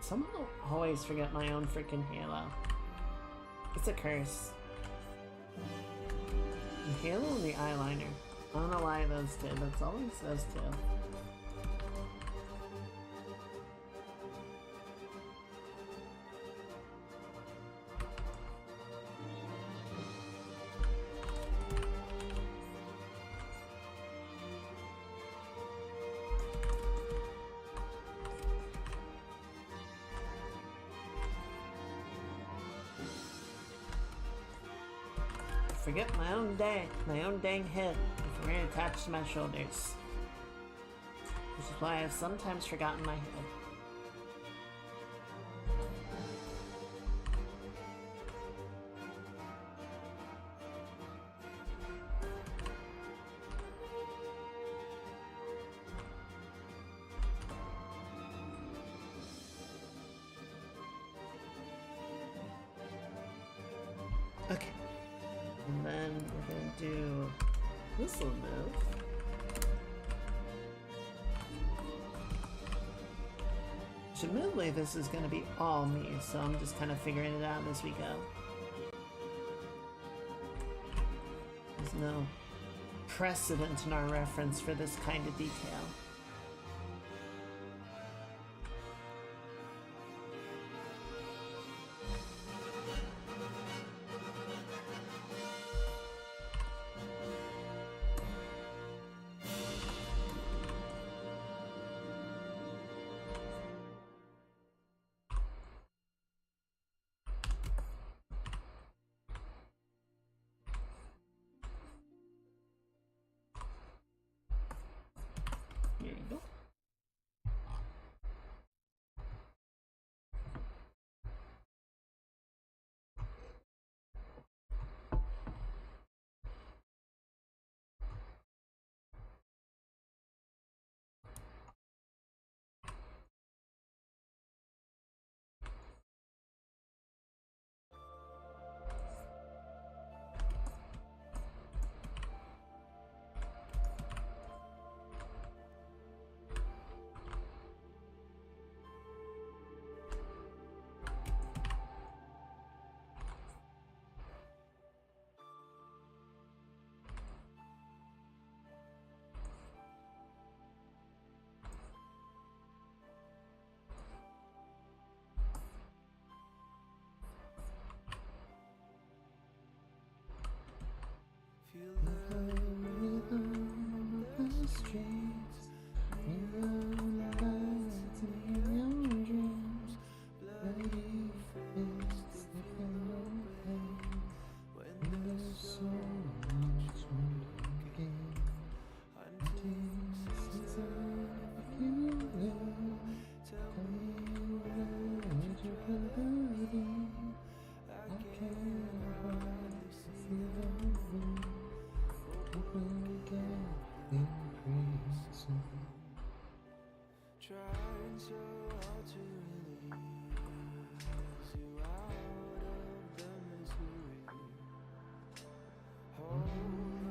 Somehow always forget my own freaking halo. It's a curse. The halo and the eyeliner. I don't know why those two, but it's always those two. Forget my own dang head if we're attached to my shoulders. Which is why I've sometimes forgotten my head. Okay. And then we're gonna do This'll move. Admittedly, this is gonna be all me, so I'm just kind of figuring it out as we go. There's no precedent in our reference for this kind of detail. Here you go. Feel the rhythm of the streets, moonlight in your dreams, bloody fists that feel no pain. When there's so much looking, hunting season, if you will, tell me what you're believing. I can't hardly see the moon. Trying so hard to release you out of the misery. Hold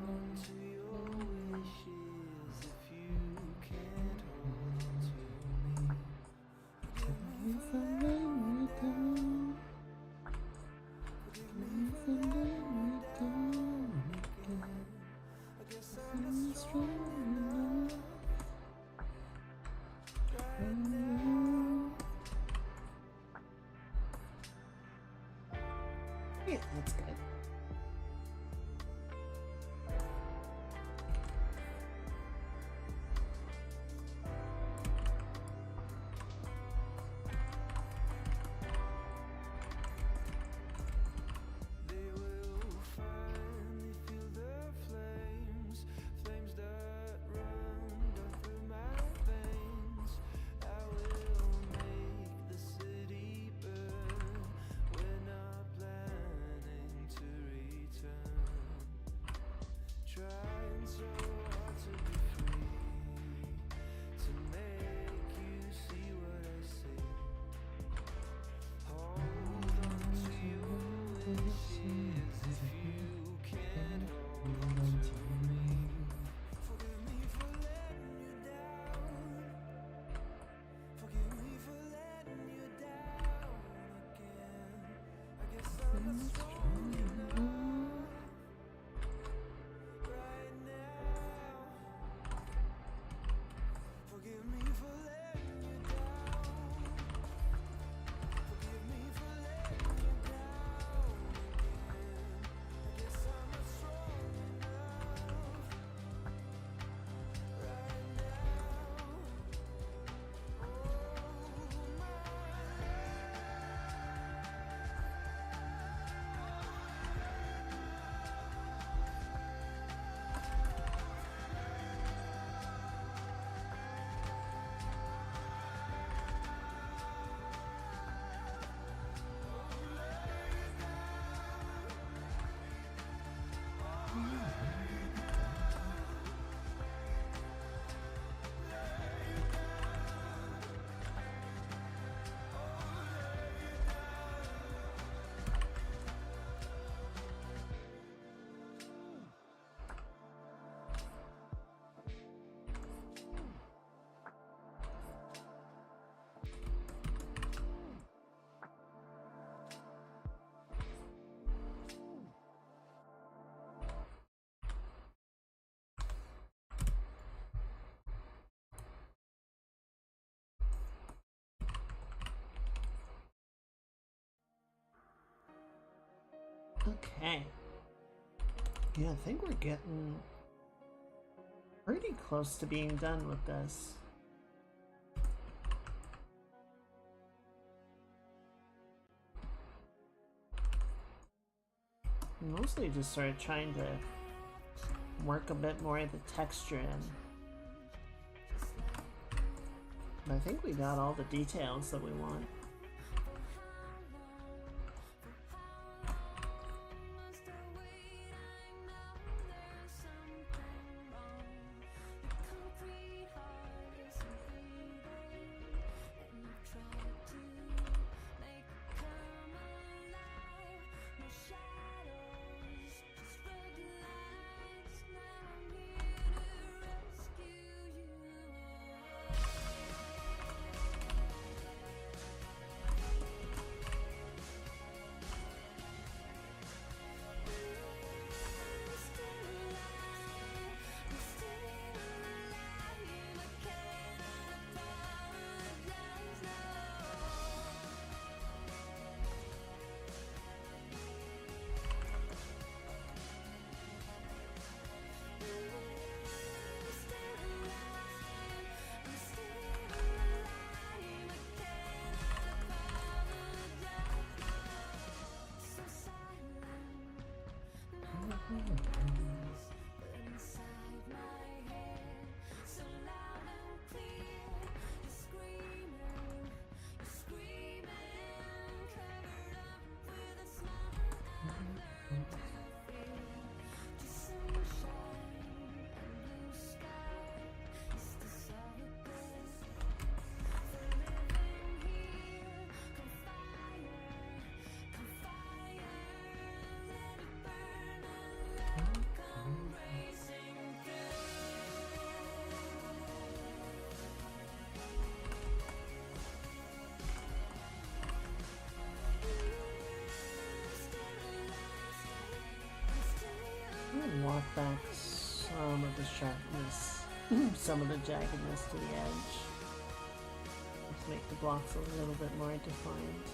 on to your wishes if you can't hold on to me. Forgive me for letting you down. Forgive me for letting you down again. I guess I'm not strong enough right now. Yeah, that's good. They will finally feel the flames, flames that run down through my veins. I will make the city burn. We're not planning to return. Trying so hard to be free, to make you see what I see. Hold on to your wishes if you can't hold on to me. Forgive me for letting you down. Forgive me for letting you down again. I guess I'm not strong enough right Okay. Yeah, I think we're getting pretty close to being done with this. Mostly just started trying to work a bit more of the texture in. But I think we got all the details that we want. Walk back some of the sharpness, some of the jaggedness to the edge. Let's make the blocks a little bit more defined.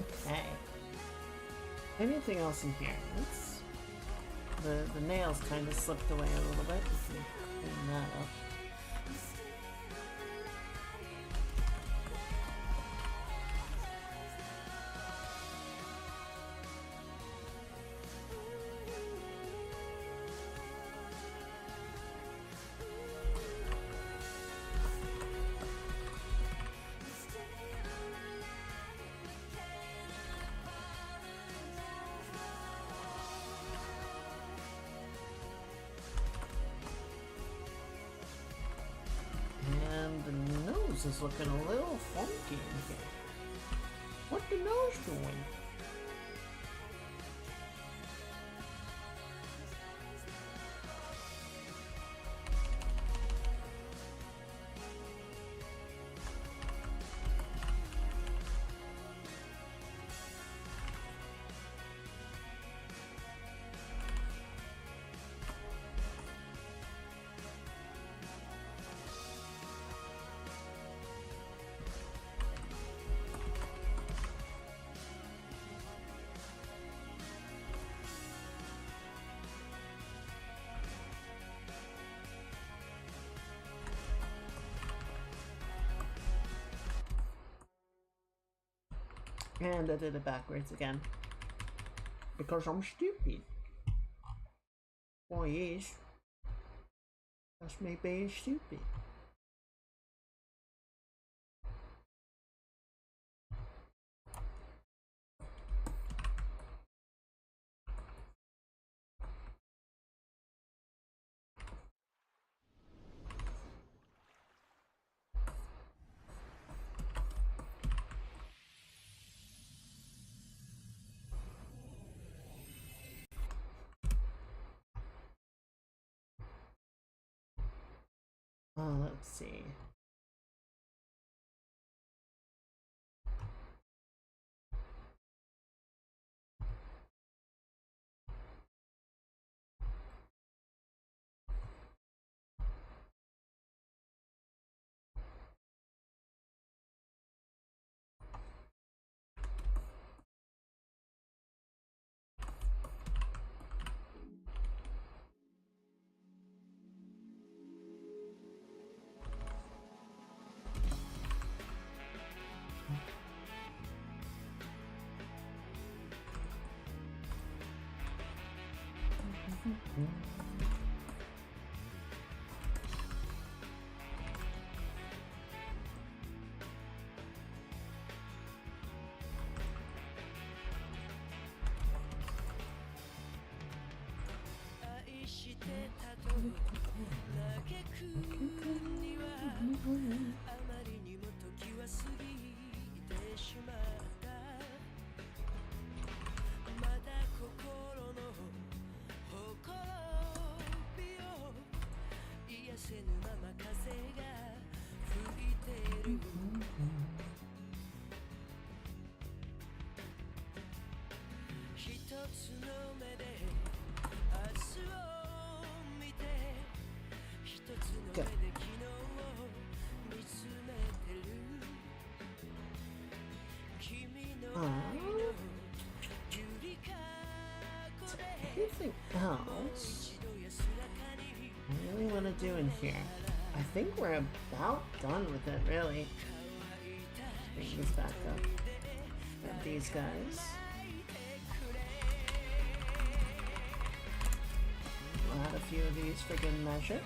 Okay. Anything else in here? The nails kind of slipped away a little bit. We can clean that up. Is looking a little funky in here. What the nose doing? And I did it backwards again. Because I'm stupid. Why is? That's me being stupid. Let's see. Good. So anything else I really want to do in here? I think we're about done with it, really. Bring this back up. Grab these guys. We'll add a few of these for good measure.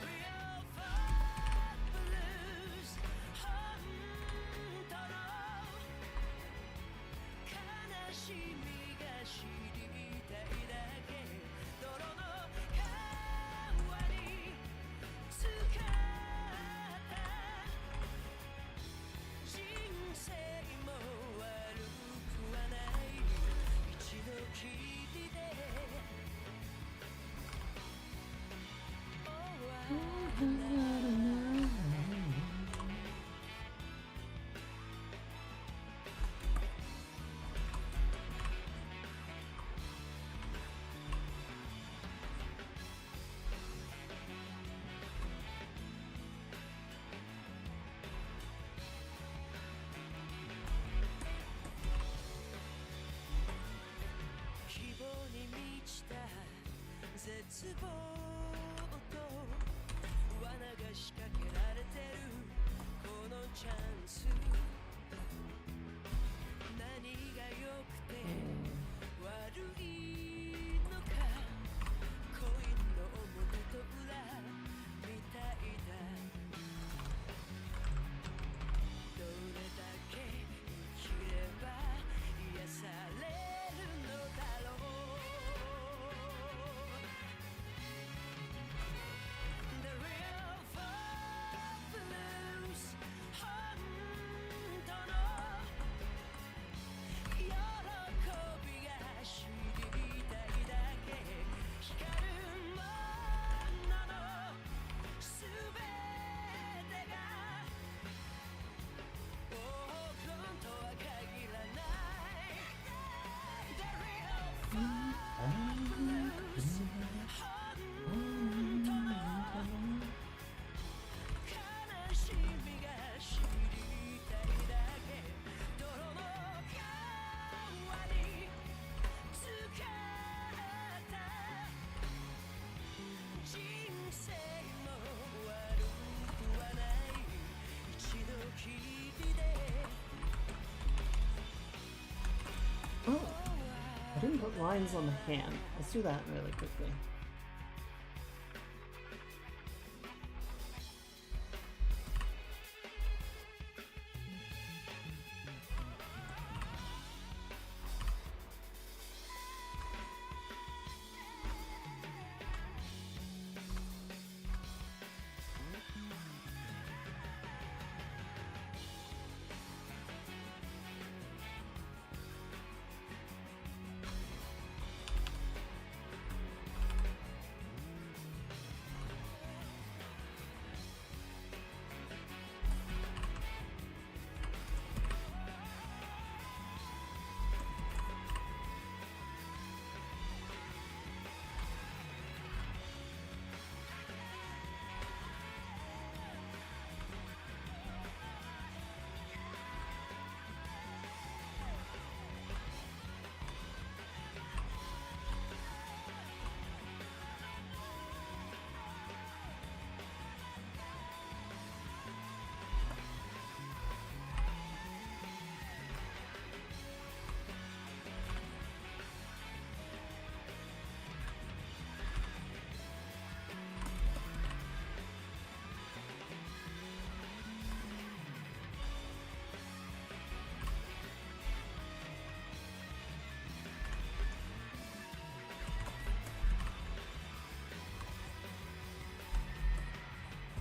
Oh, I didn't put lines on the hand. Let's do that really quickly.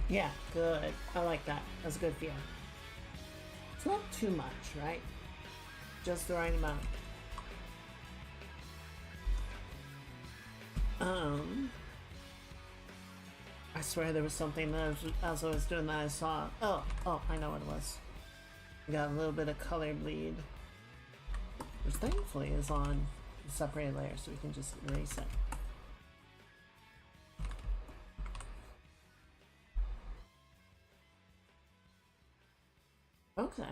Yeah, good. I like that. That's a good feel. It's not too much, right? Just the right amount. I swear there was something that as I was doing that I saw. Oh, I know what it was. I got a little bit of color bleed, which thankfully is on the separated layer, so we can just erase it. Okay.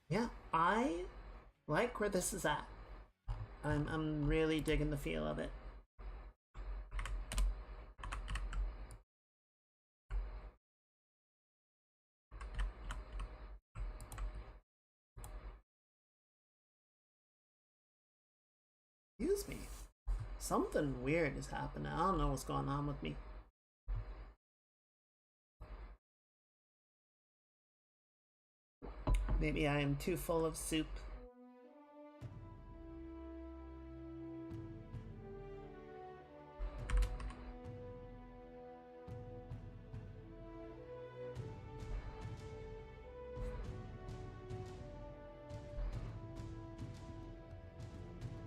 Yeah, I like where this is at. I'm really digging the feel of it. Excuse me. Something weird is happening. I don't know what's going on with me. Maybe I am too full of soup.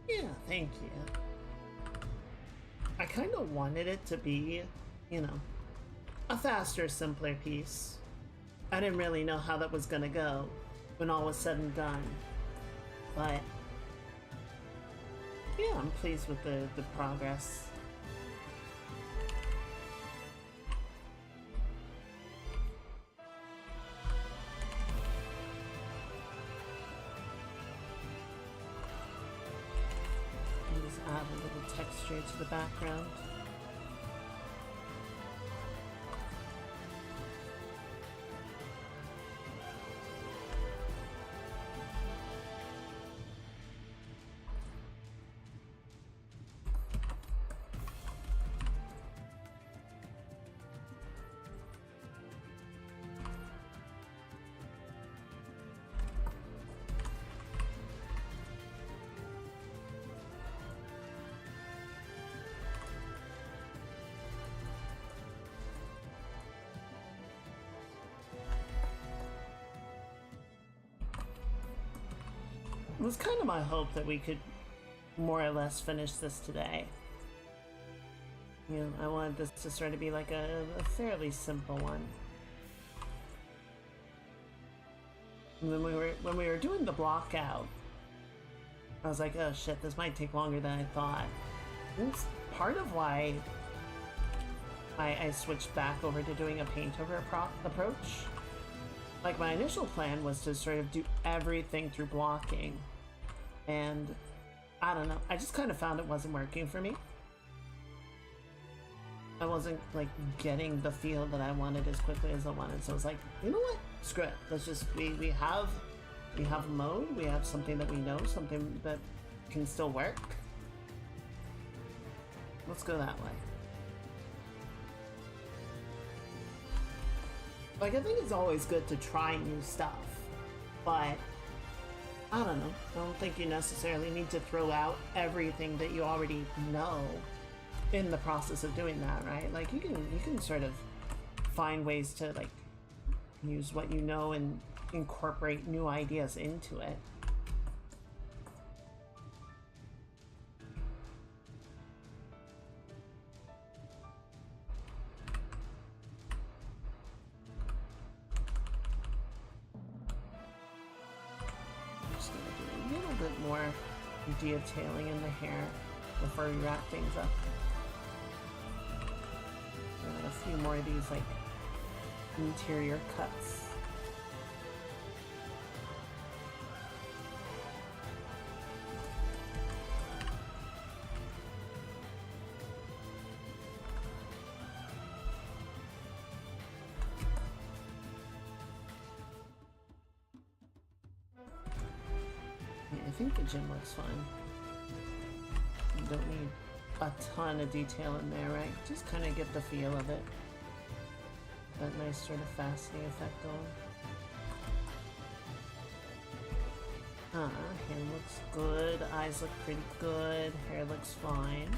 Yeah, thank you. I kind of wanted it to be, you know, a faster, simpler piece. I didn't really know how that was gonna go when all was said and done. But yeah, I'm pleased with the progress. And just add a little texture to the background. It was kind of my hope that we could more or less finish this today. You know, I wanted this to sort of be like a fairly simple one. And when we were doing the block out, I was like, oh shit, this might take longer than I thought. And it's part of why I switched back over to doing a paint over approach. Like, my initial plan was to sort of do everything through blocking, and I don't know, I just kind of found it wasn't working for me. I wasn't like getting the feel that I wanted as quickly as I wanted, so I was like, you know what, screw it, let's just we have We have a mode, we have something that we know, something that can still work. Let's go that way. Like, I think it's always good to try new stuff, but I don't know. I don't think you necessarily need to throw out everything that you already know in the process of doing that, right? Like, you can sort of find ways to, like, use what you know and incorporate new ideas into it. Just gonna do a little bit more detailing in the hair before we wrap things up. And a few more of these, like, interior cuts. Yeah, I think the gym looks fine. You don't need a ton of detail in there, right? Just kind of get the feel of it. That nice sort of fastening effect going. Hand looks good, eyes look pretty good, hair looks fine.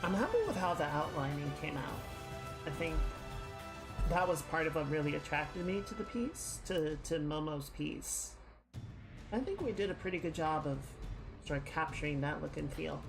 I'm happy with how the outlining came out. I think that was part of what really attracted me to the piece, to Momo's piece. I think we did a pretty good job of sort of capturing that look and feel.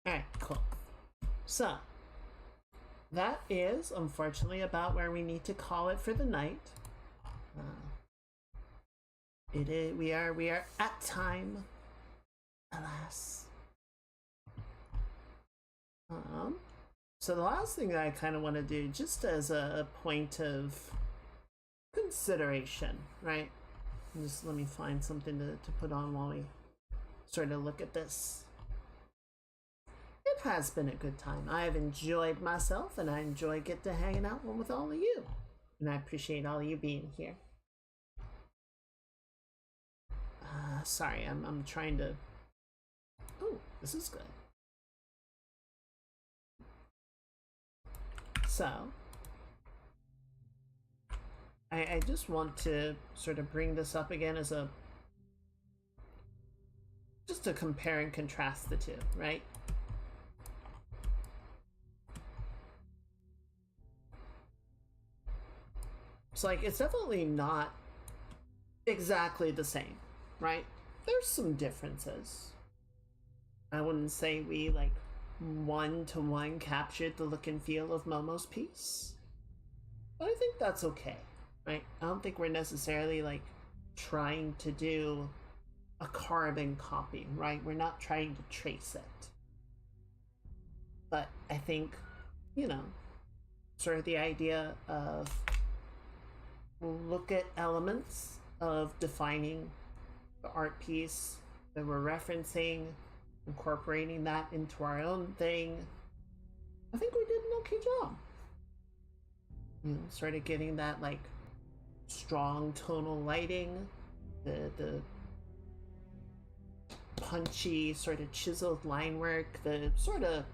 Alright, cool. So, that is, unfortunately, about where we need to call it for the night. We are at time, alas. So the last thing that I kind of want to do, just as a point of consideration, right? Just let me find something to put on while we sort of look at this. It has been a good time. I have enjoyed myself, and I enjoy getting to hanging out with all of you. And I appreciate all of you being here. Sorry, I'm trying to... Oh, this is good. So, I just want to sort of bring this up again as just to compare and contrast the two, right? So, like, it's definitely not exactly the same, right? There's some differences. I wouldn't say we, like, one-to-one captured the look and feel of Momo's piece. But I think that's okay, right? I don't think we're necessarily, like, trying to do a carbon copy, right? We're not trying to trace it. But I think, you know, sort of the idea of look at elements of defining the art piece that we're referencing, incorporating that into our own thing. I think we did an okay job. You know, sort of getting that, like, strong tonal lighting, the punchy sort of chiseled line work, the sort of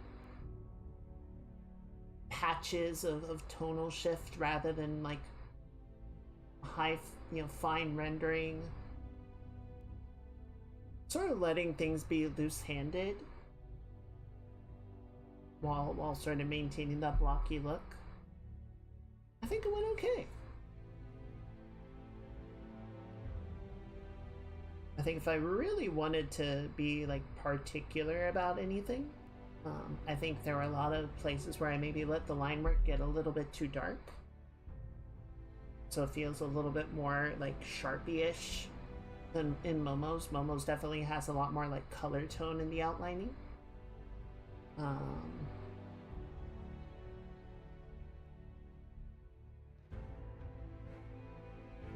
patches of tonal shift rather than, like, high, you know, fine rendering. Sort of letting things be loose-handed while sort of maintaining that blocky look. I think it went okay. I think if I really wanted to be like particular about anything, I think there are a lot of places where I maybe let the line work get a little bit too dark. So it feels a little bit more like Sharpie-ish than in Momo's. Momo's definitely has a lot more like color tone in the outlining.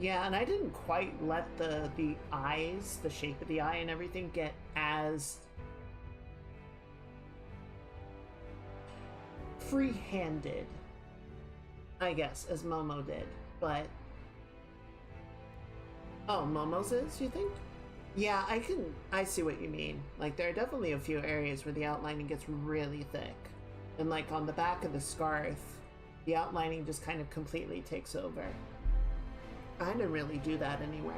Yeah, and I didn't quite let the eyes, the shape of the eye and everything get as free-handed, I guess, as Momo did. But oh, Momo's is, you think? Yeah, I see what you mean. Like, there are definitely a few areas where the outlining gets really thick. And like on the back of the scarf, the outlining just kind of completely takes over. I didn't really do that anywhere.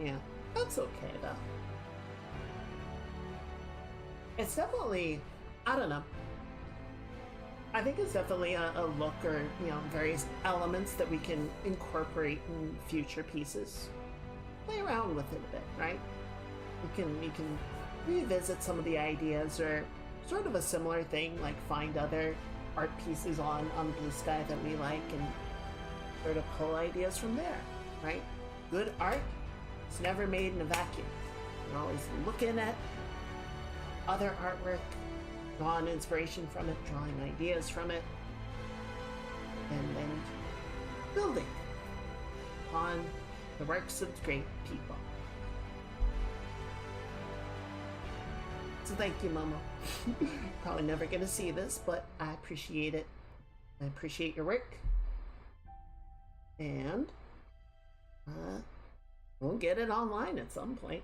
Yeah, that's okay though. It's definitely, I don't know. I think it's definitely a look or, you know, various elements that we can incorporate in future pieces. Play around with it a bit, right? We can revisit some of the ideas, or sort of a similar thing, like find other art pieces on Blue Sky that we like and sort of pull ideas from there, right? Good art is never made in a vacuum. You're always looking at other artwork, drawing inspiration from it, drawing ideas from it, and then building upon the works of great people. So thank you, Momo. Probably never gonna see this, but I appreciate it. I appreciate your work. And we'll get it online at some point.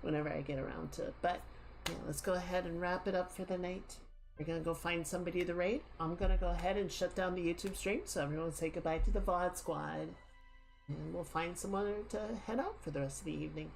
Whenever I get around to it. But yeah, let's go ahead and wrap it up for the night. We're gonna go find somebody to raid. I'm gonna go ahead and shut down the YouTube stream so everyone say goodbye to the VOD squad. And we'll find someone to head out for the rest of the evening.